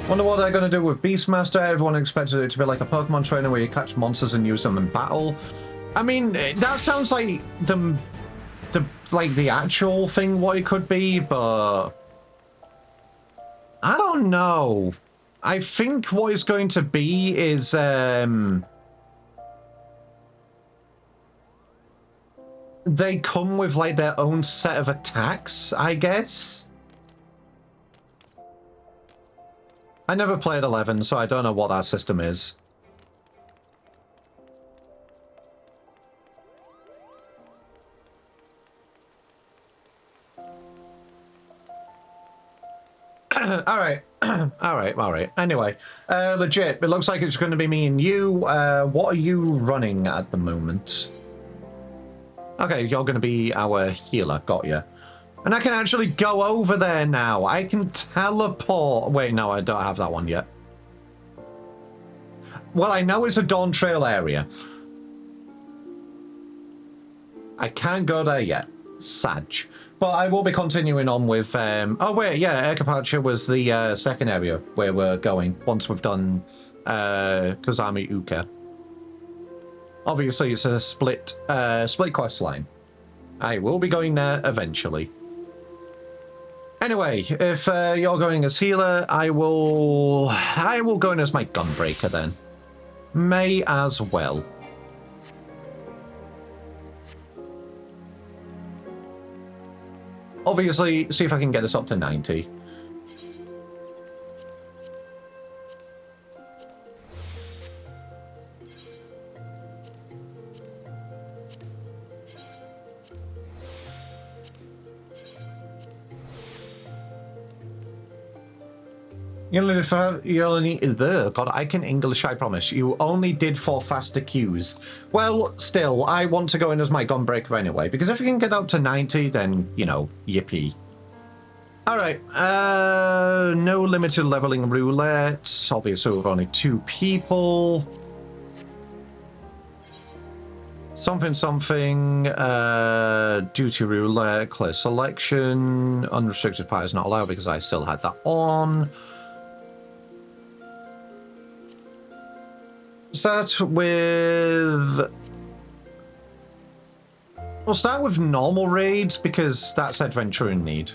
Wonder what they're going to do with Beastmaster. Everyone expected it to be like a Pokemon trainer where you catch monsters and use them in battle. I mean, that sounds like the like the actual thing what it could be, but I don't know. I think what it's going to be is they come with like their own set of attacks, I guess. I never played 11, so I don't know what that system is. Alright. Alright. Anyway, legit, it looks like it's going to be me and you. What are you running at the moment? Okay, you're going to be our healer. Got you. And I can actually go over there now. I can teleport. Wait, no, I don't have that one yet. Well, I know it's a Dawn Trail area. I can't go there yet. Sag. But I will be continuing on with... oh, wait, yeah, Aircapacha was the second area where we're going once we've done Kozami Uka. Obviously, it's a split quest line. I will be going there eventually. Anyway, if you're going as healer, I will go in as my gunbreaker then. May as well. Obviously, see if I can get us up to 90. You only, God, I can English, I promise. You only did for faster queues. Well, still, I want to go in as my gunbreaker anyway, because if you can get up to 90, then, you know, yippee. Alright, no limited leveling roulette. Obviously, we've only 2 people. Something, duty roulette, clear selection. Unrestricted party is not allowed because I still had that on. Start with... We'll start with normal raids because that's adventure in need.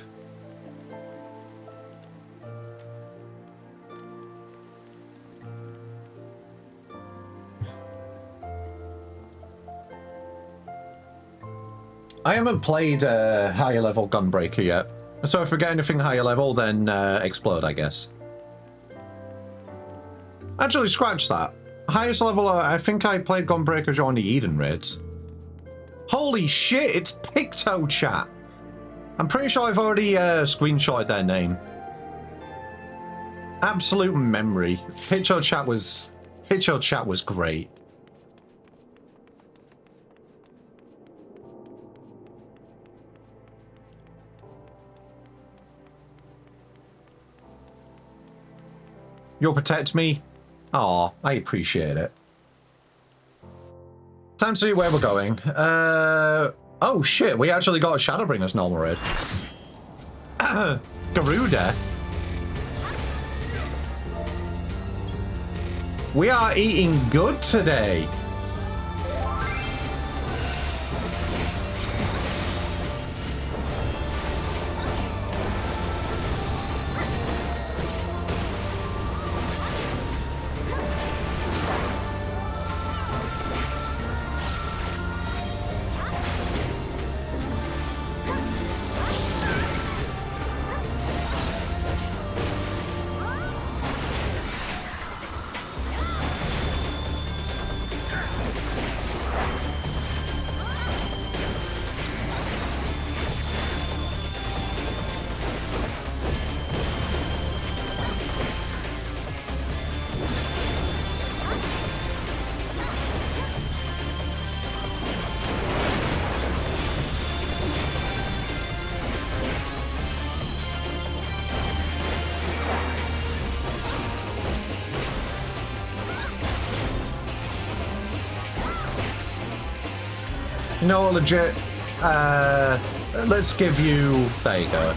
I haven't played a higher level Gunbreaker yet, so if we get anything higher level, then explode, I guess. Actually, scratch that. Highest level, I think I played Gunbreaker during the Eden raids. Holy shit, it's Picto Chat. I'm pretty sure I've already screenshotted their name. Absolute memory. Picto Chat was great. You'll protect me? Aw, I appreciate it. Time to see where we're going. Oh shit, we actually got a Shadowbringer's normal raid. Garuda. We are eating good today. No, legit. Let's give you... There you go.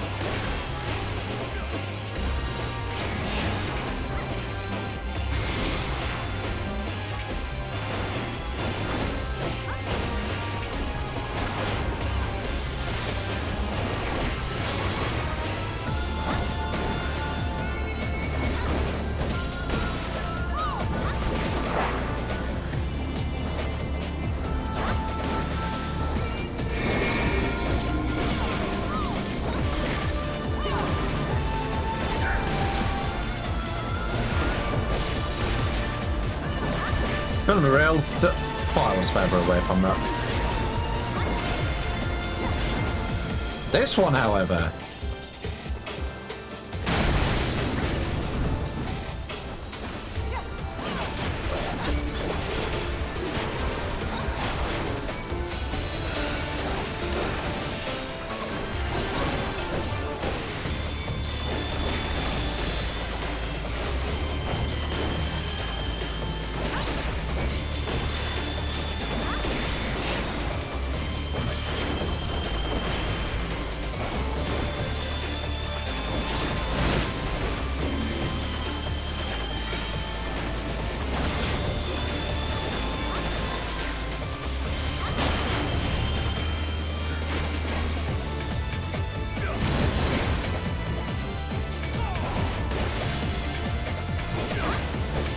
Gonna be real. I was further away from that. This one, however.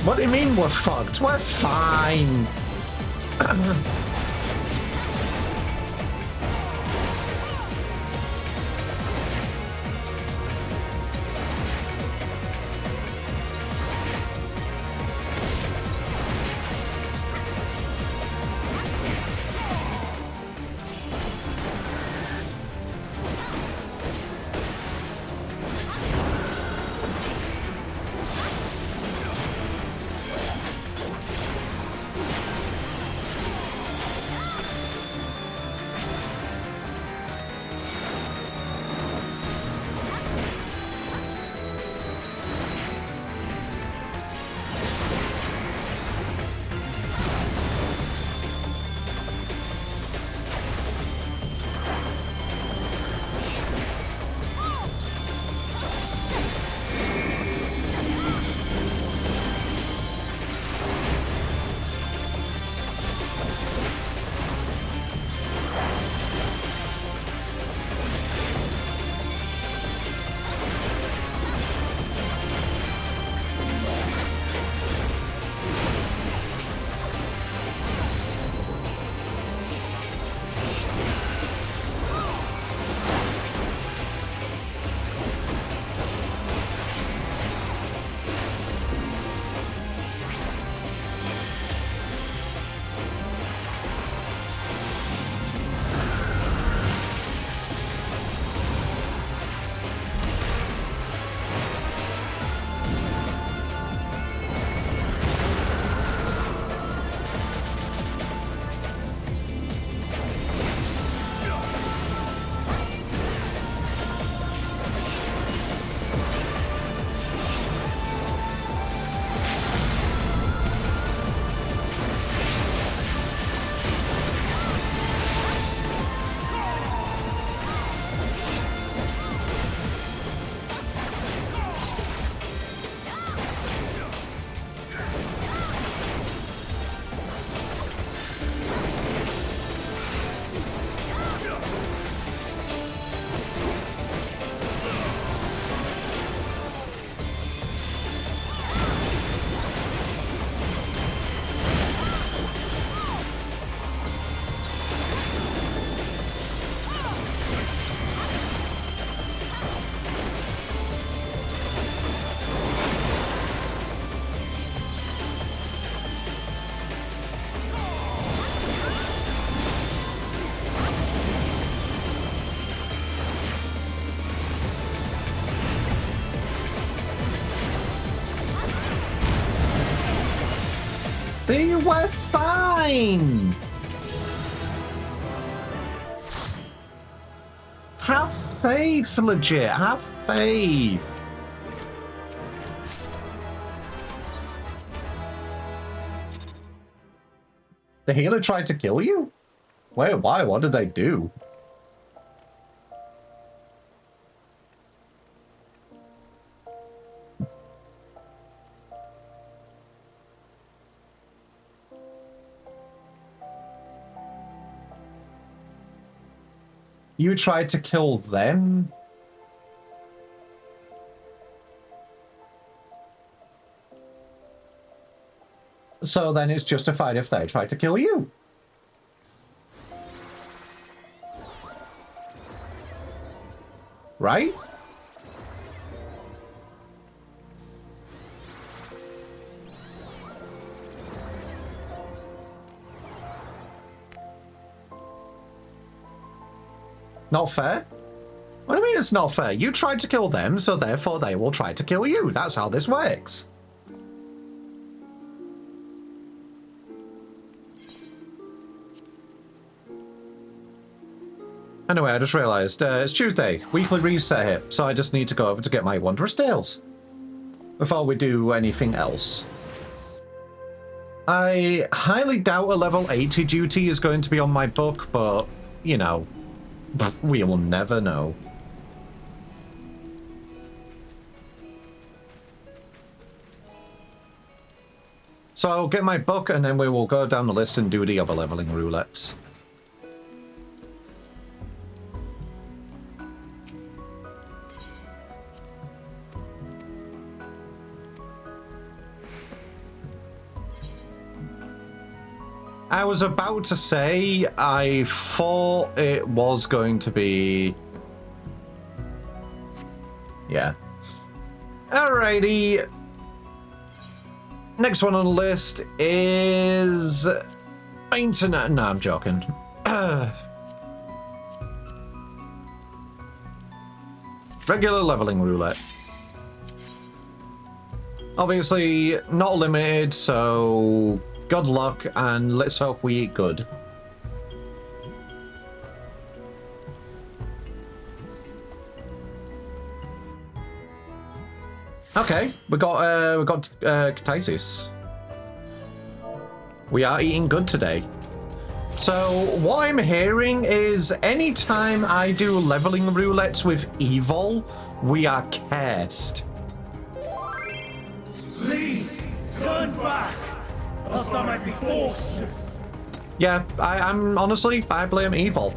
What do you mean we're fucked? We're fine. See, we're fine. Have faith, legit. Have faith. The healer tried to kill you? Wait, why? What did they do? You tried to kill them? So then it's justified if they try to kill you. Right? Not fair? What do you mean it's not fair? You tried to kill them, so therefore they will try to kill you. That's how this works. Anyway, I just realised it's Tuesday, weekly reset here, so I just need to go over to get my Wondrous Tales before we do anything else. I highly doubt a level 80 duty is going to be on my book, but, you know, we will never know. So I'll get my book and then we will go down the list and do the other leveling roulettes. I was about to say, I thought it was going to be... Yeah. Alrighty. Next one on the list is... Internet... No, I'm joking. Regular leveling roulette. Obviously, not limited, so... Good luck, and let's hope we eat good. Okay, we got Katasis. We are eating good today. So what I'm hearing is anytime I do leveling roulettes with evil, we are cursed. Please turn back, else I might be forced to. Yeah, I'm honestly, I blame evil.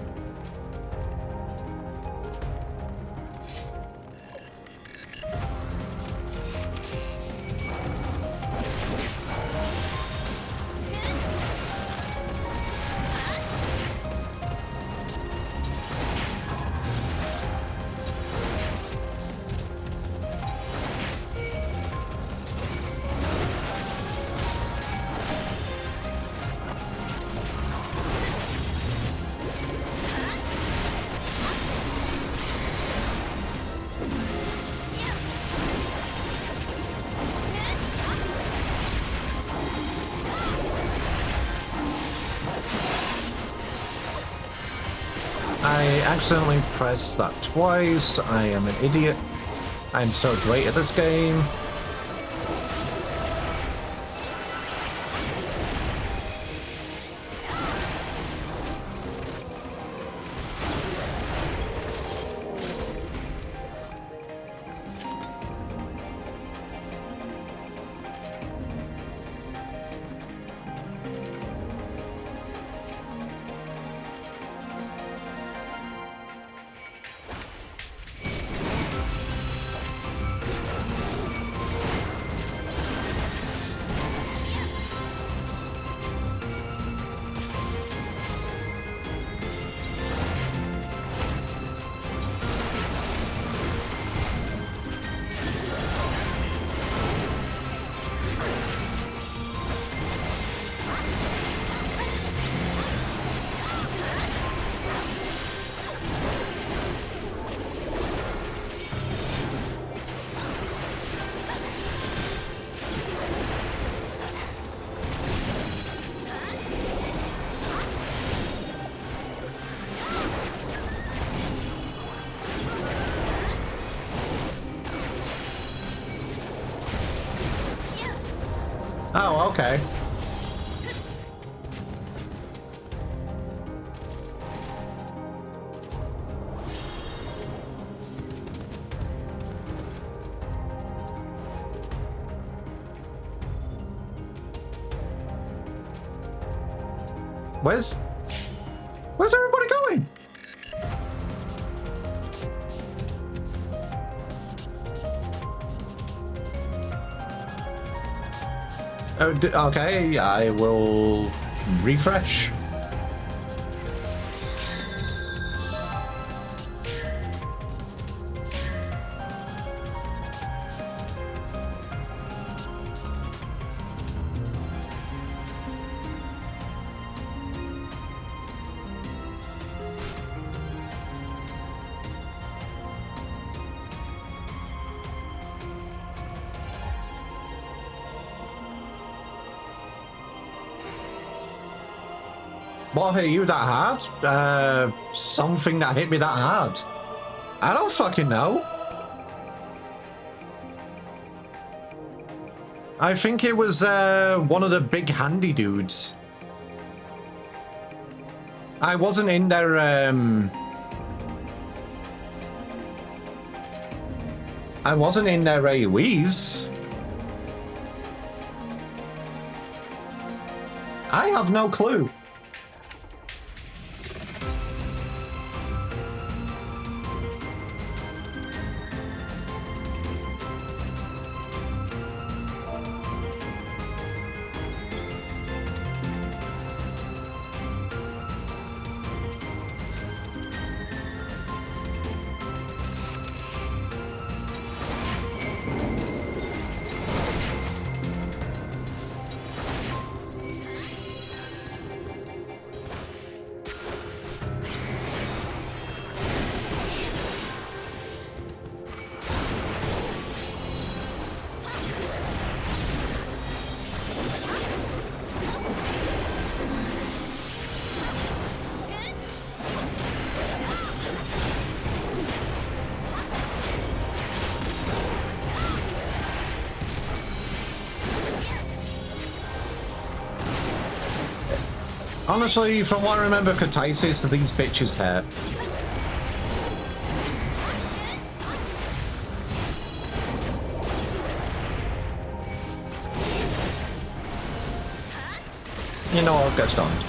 I accidentally pressed that twice. I am an idiot. I'm so great at this game. Oh, okay. Where's everybody going? Oh, okay, I will refresh. What hit you that hard? Something that hit me that hard. I don't fucking know. I think it was one of the big handy dudes. I wasn't in their I wasn't in their AoEs. I have no clue. Honestly, from what I remember, Katasis, these bitches hurt. You know, I'll get stunned.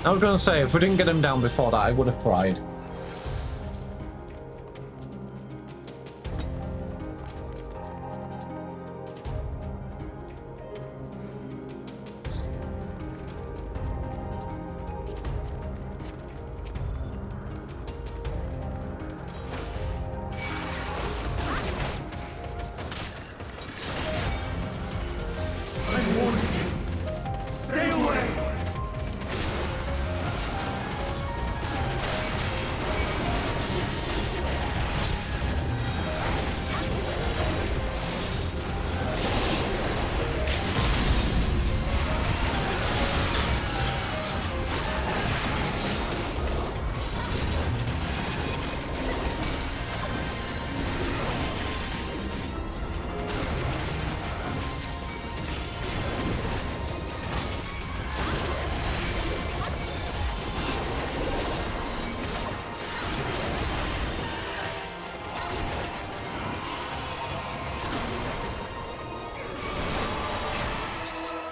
I was gonna say, if we didn't get him down before that, I would have cried. I'm warning you. Stay away!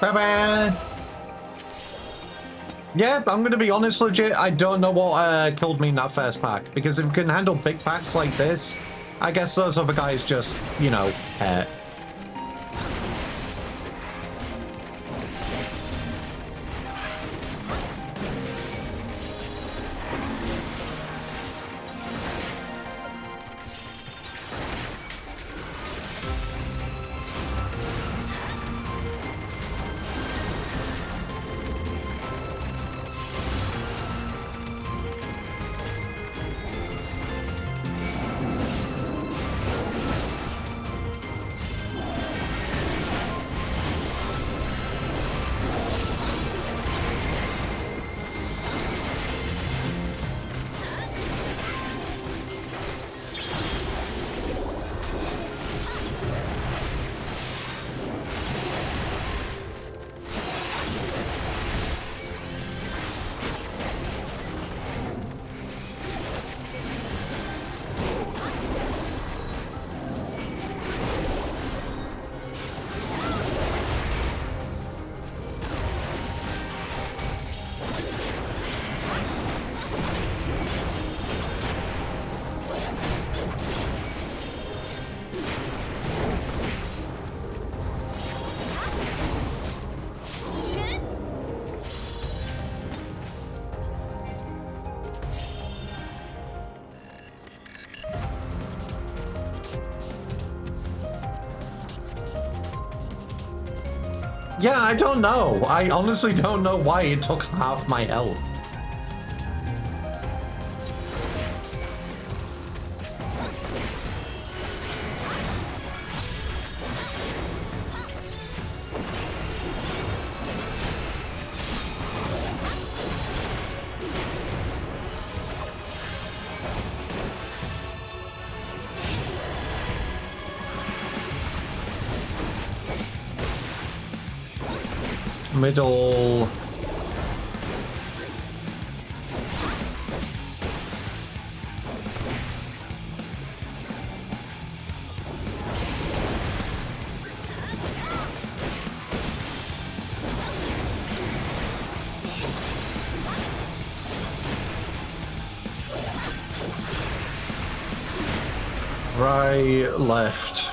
Bye-bye. Yeah, I'm gonna be honest, legit, I don't know what killed me in that first pack. Because if you can handle big packs like this, I guess those other guys just, you know, yeah, I don't know. I honestly don't know why it took half my health. Middle. Right, left.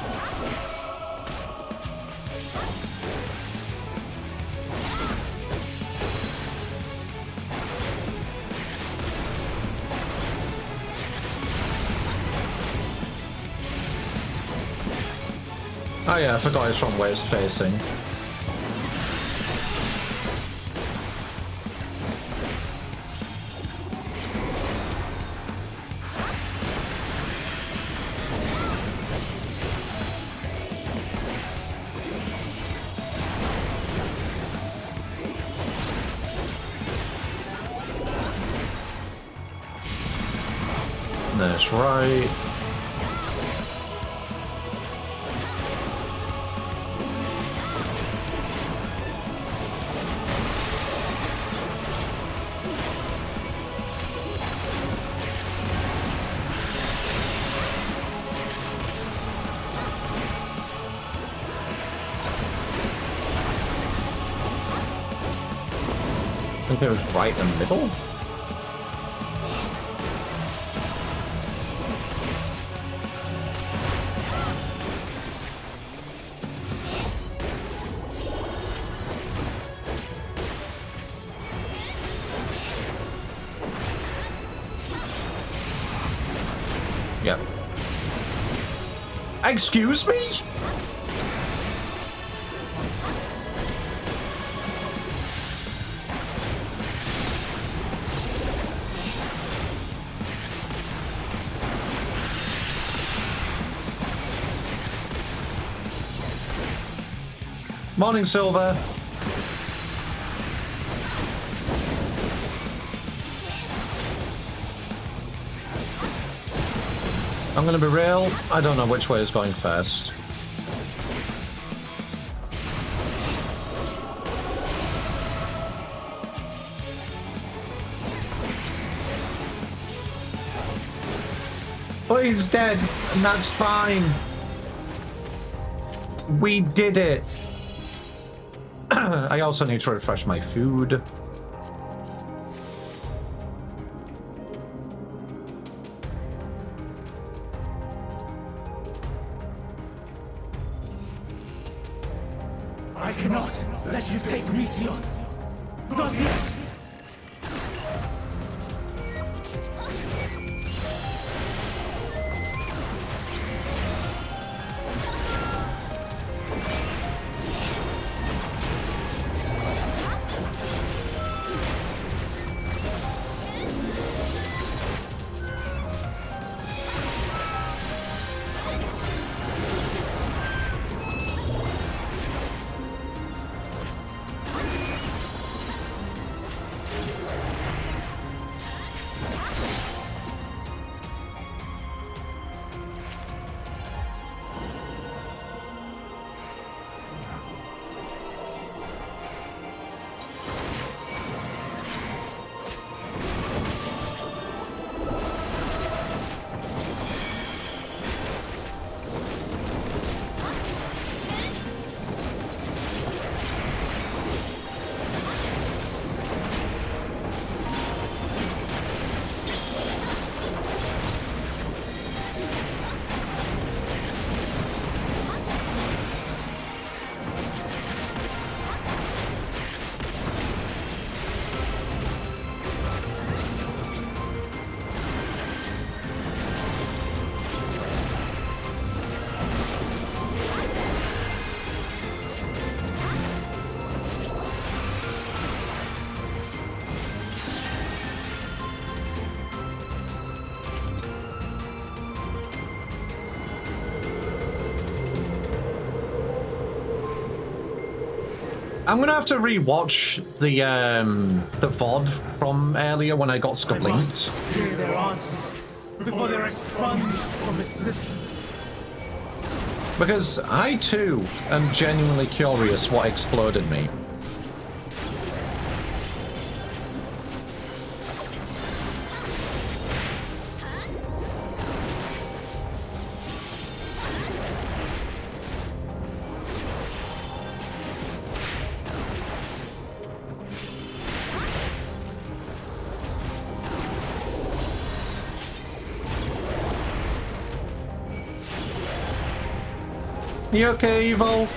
Oh yeah, I forgot it's from where it's facing. That's right. think it was right in the middle. Yep. Excuse me? Morning, Silver. I'm gonna be real, I don't know which way is going first. But he's dead, and that's fine. We did it. I also need to refresh my food. I cannot let you take Meteor. Not yet. I'm gonna have to re-watch the VOD from earlier when I got scublinked. Hear their answers before they're expunged from existence. Because I too am genuinely curious what exploded me. You okay, Evil?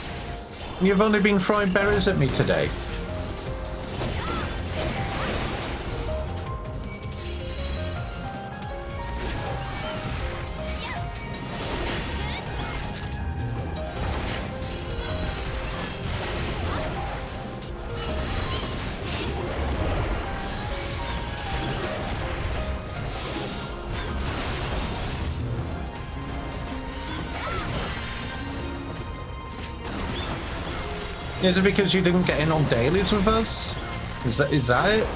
You've only been throwing berries at me today. Is it because you didn't get in on dailies with us? Is that it?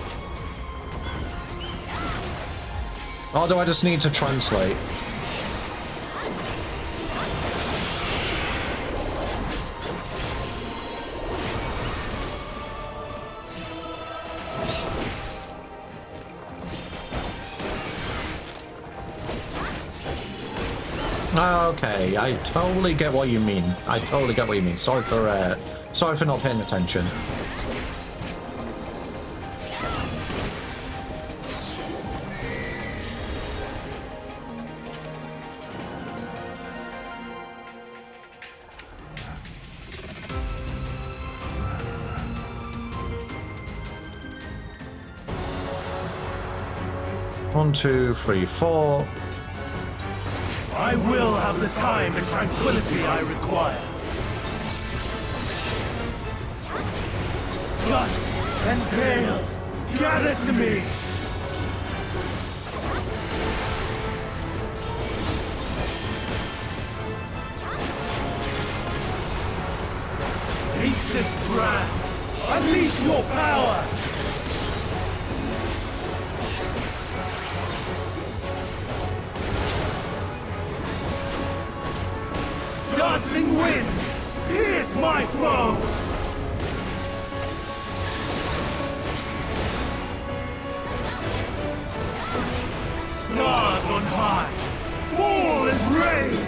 Or do I just need to translate? Okay, I totally get what you mean. I totally get what you mean. Sorry for not paying attention. 1, 2, 3, 4. I will have the time and tranquility I require. Gust and gale, gather to me! Ancient brand, unleash your power! Dancing winds, pierce my foe! Stars on high, fall as rain!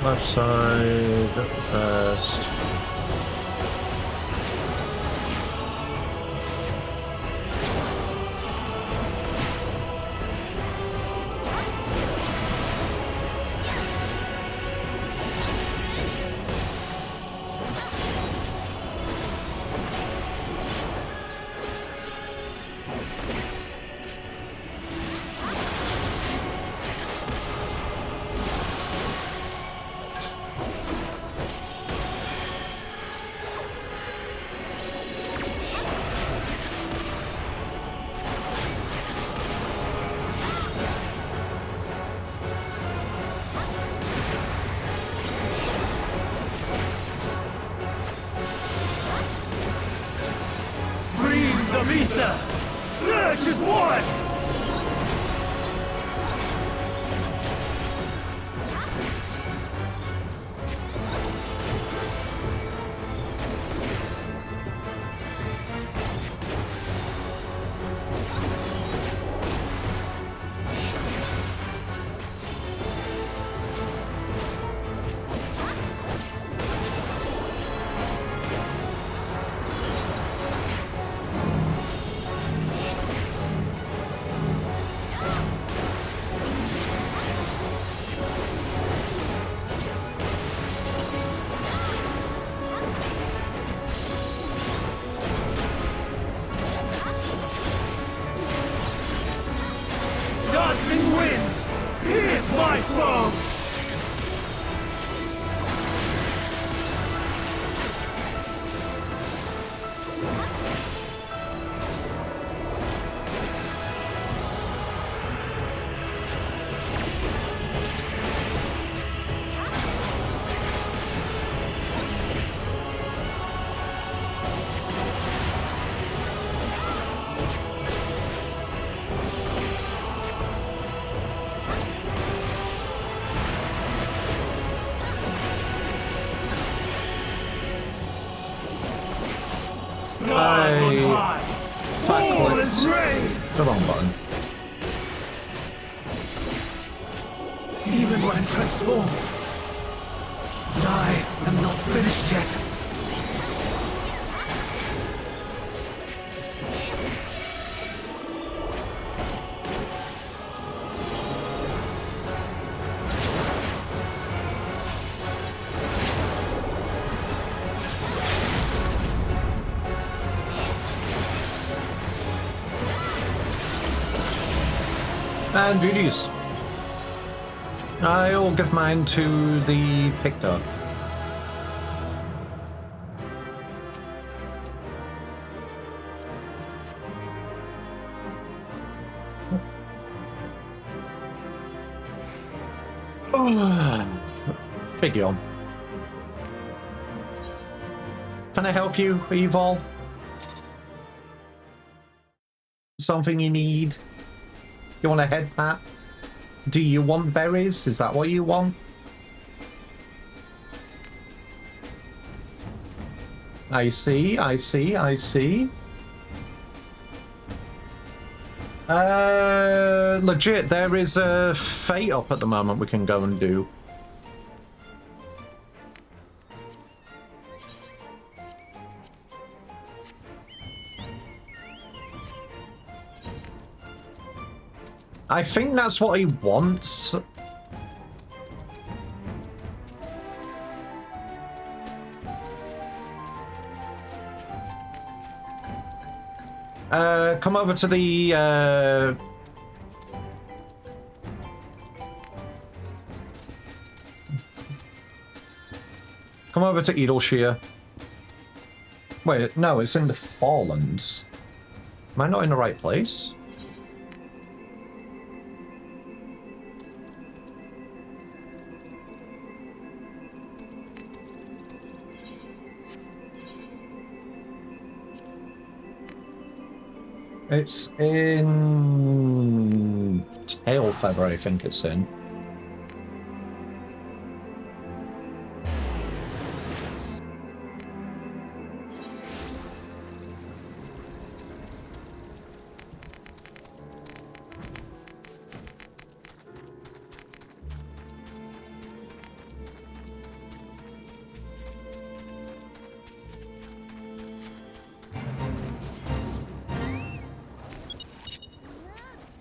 Left side first. Streams of ether, surge as one! Dancing winds, pierce my foe! Stars on high, fall as rain! The wrong button. Even when transformed, but I am not finished yet. And beauties. I'll give mine to the Pictor. Big yawn. Can I help you, Evil? Something you need? You want a head pat? Do you want berries? Is that what you want? I see, I see, I see. Legit, there is a fate up at the moment we can go and do. I think that's what he wants. Come over to the, come over to Edelshire. Wait, no, it's in the Forelands. Am I not in the right place? It's in Tailfeather, I think it's in.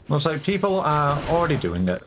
Looks like people are already doing it.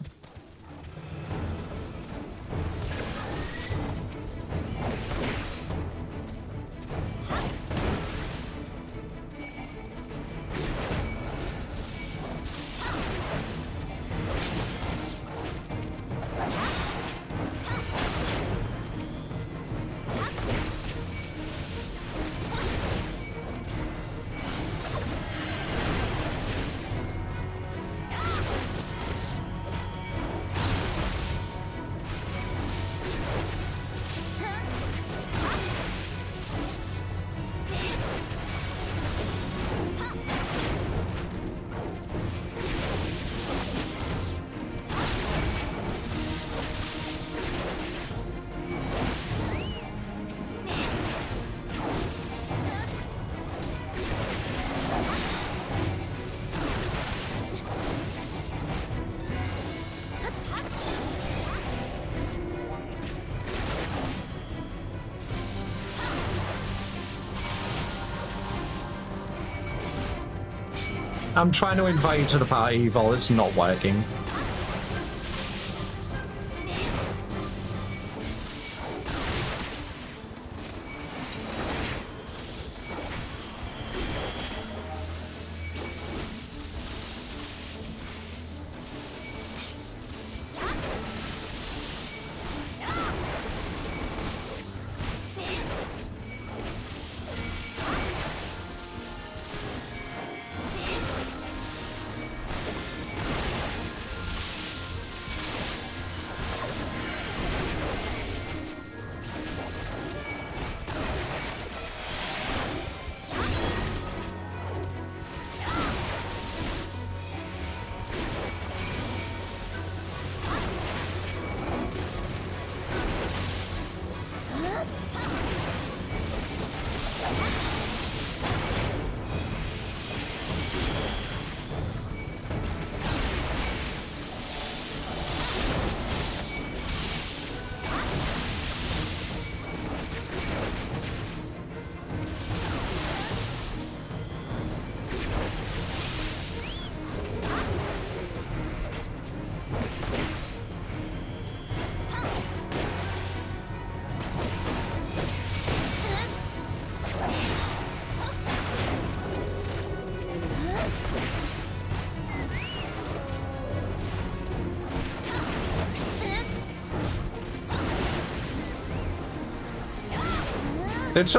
I'm trying to invite you to the party, Evil. It's not working.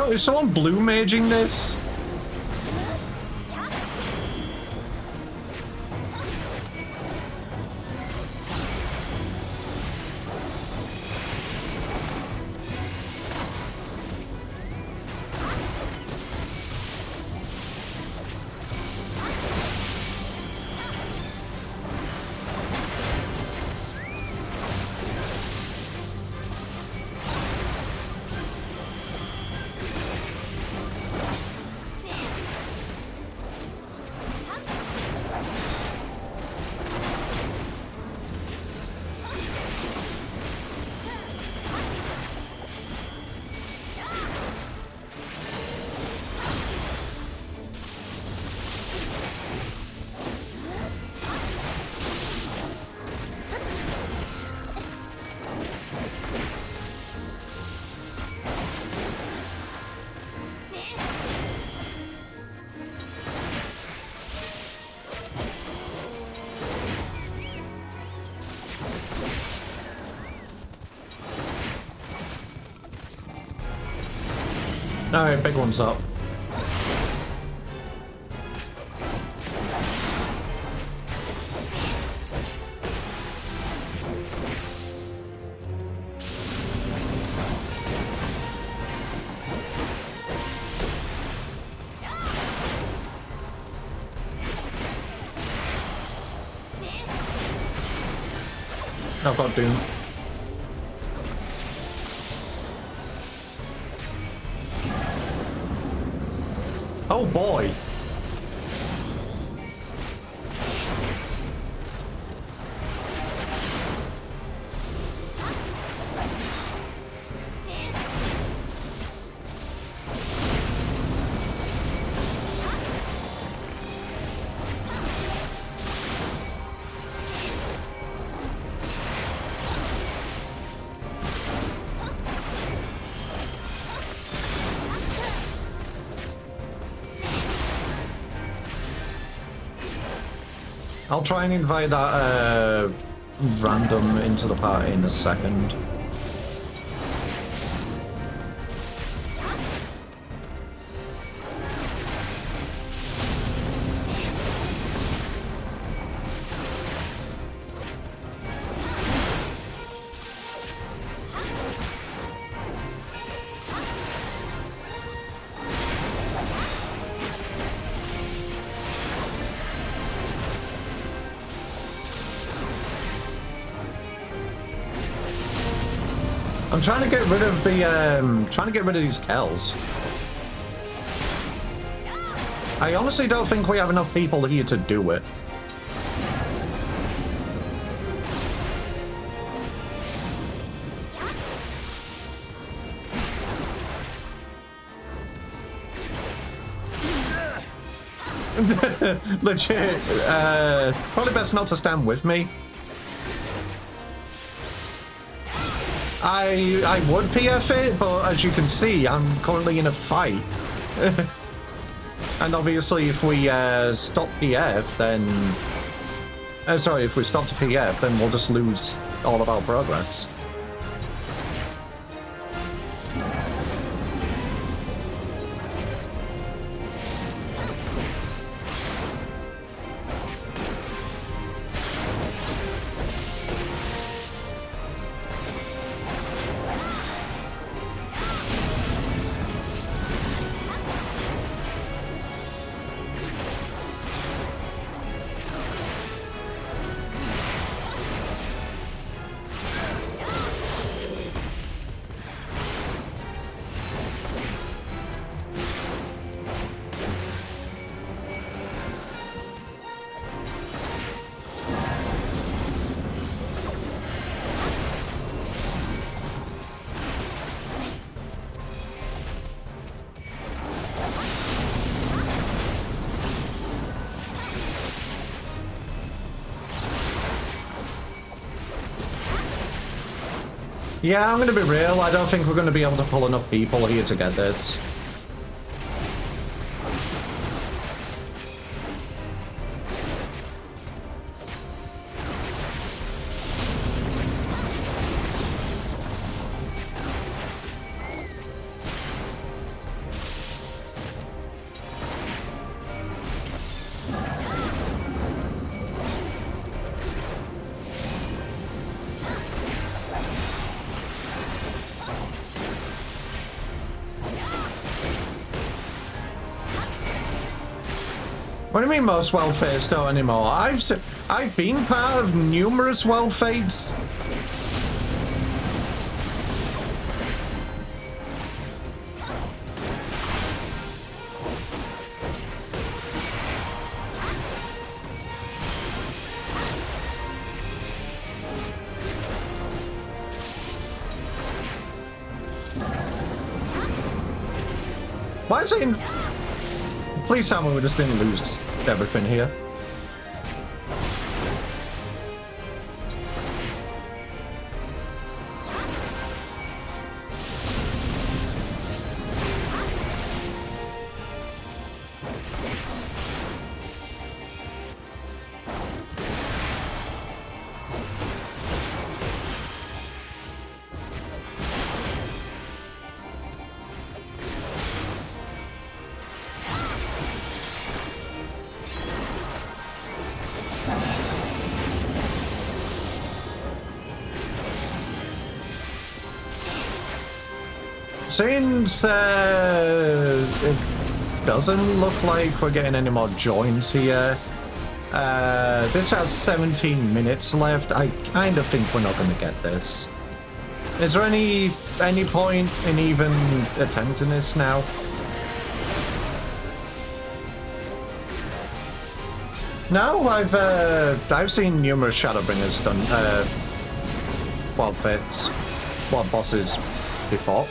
Is someone blue maging this? Alright, big one's up. I've got Doom. Oh boy! I'll try and invite that random into the party in a second. I'm trying to get rid of the these Kells. I honestly don't think we have enough people here to do it. Legit, probably best not to stand with me. I would PF it, but as you can see, I'm currently in a fight. And obviously if we stop PF, then... sorry, if we stop to PF, then we'll just lose all of our progress. Yeah, I'm gonna be real. I don't think we're gonna be able to pull enough people here to get this. What do you mean most world fates don't anymore? I've been part of numerous world fates. Why is it in... Please tell me we just didn't lose everything here. Since it doesn't look like we're getting any more joins here, this has 17 minutes left. I kind of think we're not going to get this. Is there any point in even attempting this now? No, I've seen numerous Shadowbringers done wild bosses before.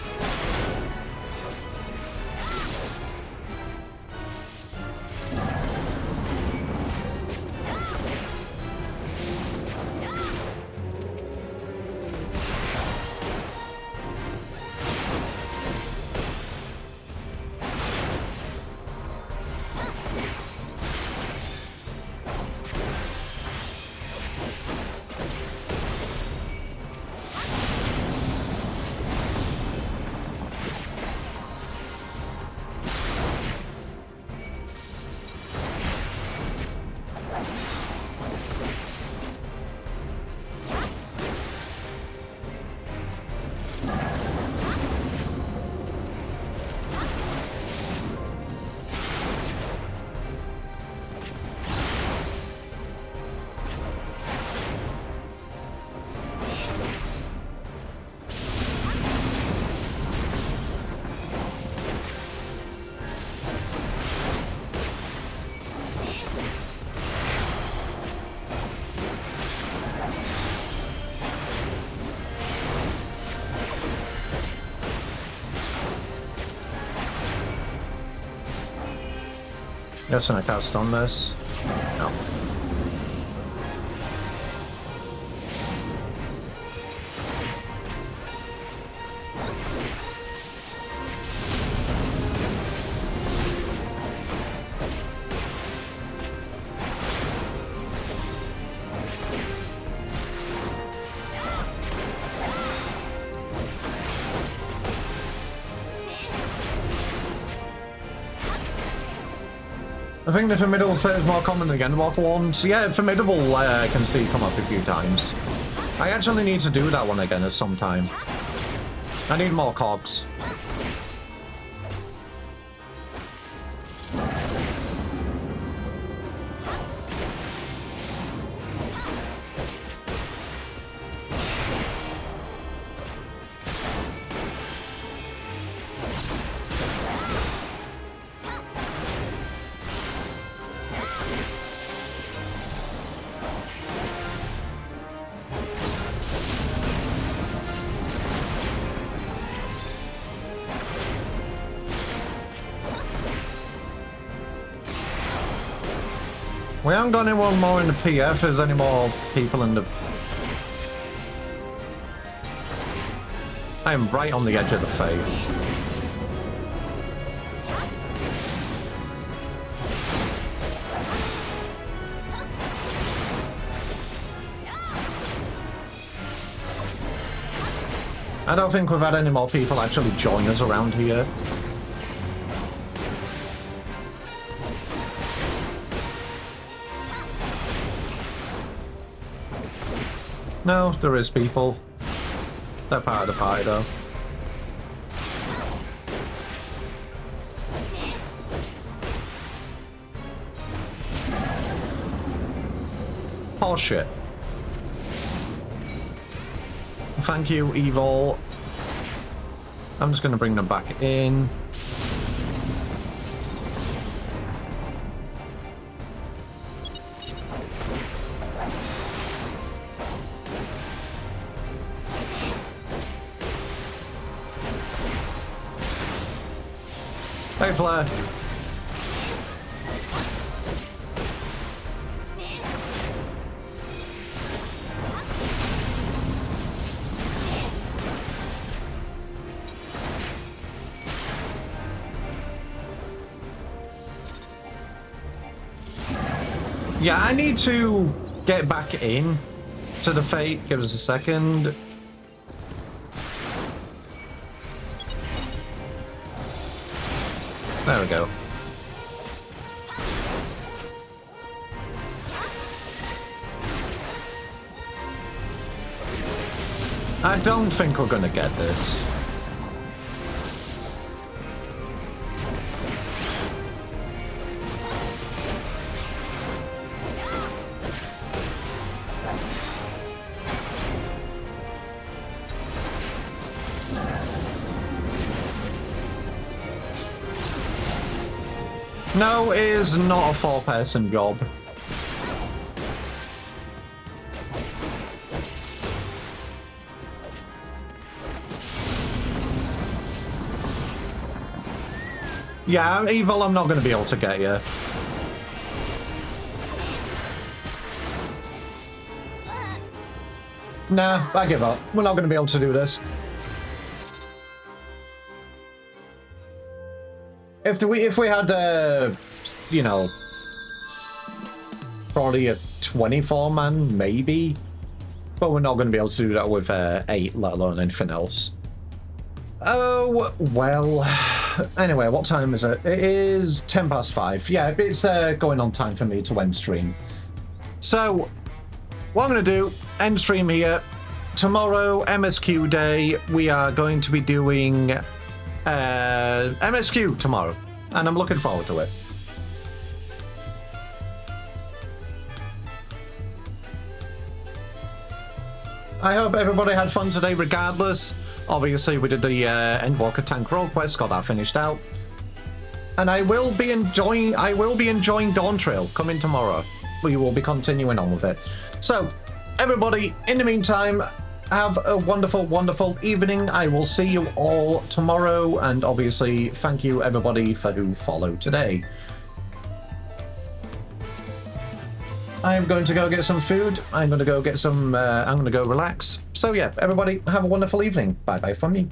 Guessing I cast on this? No. I think the Formidable is more common again. Walk once. Yeah, Formidable I can see come up a few times. I actually need to do that one again at some time. I need more cogs. We haven't got anyone more in the PF. There's any more people in the... I am right on the edge of the fate. I don't think we've had any more people actually join us around here. No, there is people. They're part of the pie, though. Oh, shit. Thank you, Evil. I'm just going to bring them back in. Hey, Flare. Yeah, I need to get back in to the Fate. Give us a second. There we go. I don't think we're gonna get this. No, it is not a four-person job. Yeah, Evil, I'm not going to be able to get you. Nah, I give up. We're not going to be able to do this. If we had, you know, probably a 24-man, maybe. But we're not going to be able to do that with 8, let alone anything else. Oh, well. Anyway, what time is it? It is 5:10. Yeah, it's going on time for me to end stream. So, what I'm going to do, end stream here. Tomorrow, MSQ day, we are going to be doing MSQ tomorrow. And I'm looking forward to it. I hope everybody had fun today regardless. Obviously, we did the Endwalker Tank Roll quest, got that finished out. And I will be enjoying Dawn Trail coming tomorrow. We will be continuing on with it. So, everybody, in the meantime, have a wonderful, wonderful evening. I will see you all tomorrow. And obviously, thank you everybody for who followed today. I'm going to go get some food. I'm going to go get some, I'm going to go relax. So yeah, everybody have a wonderful evening. Bye bye from me.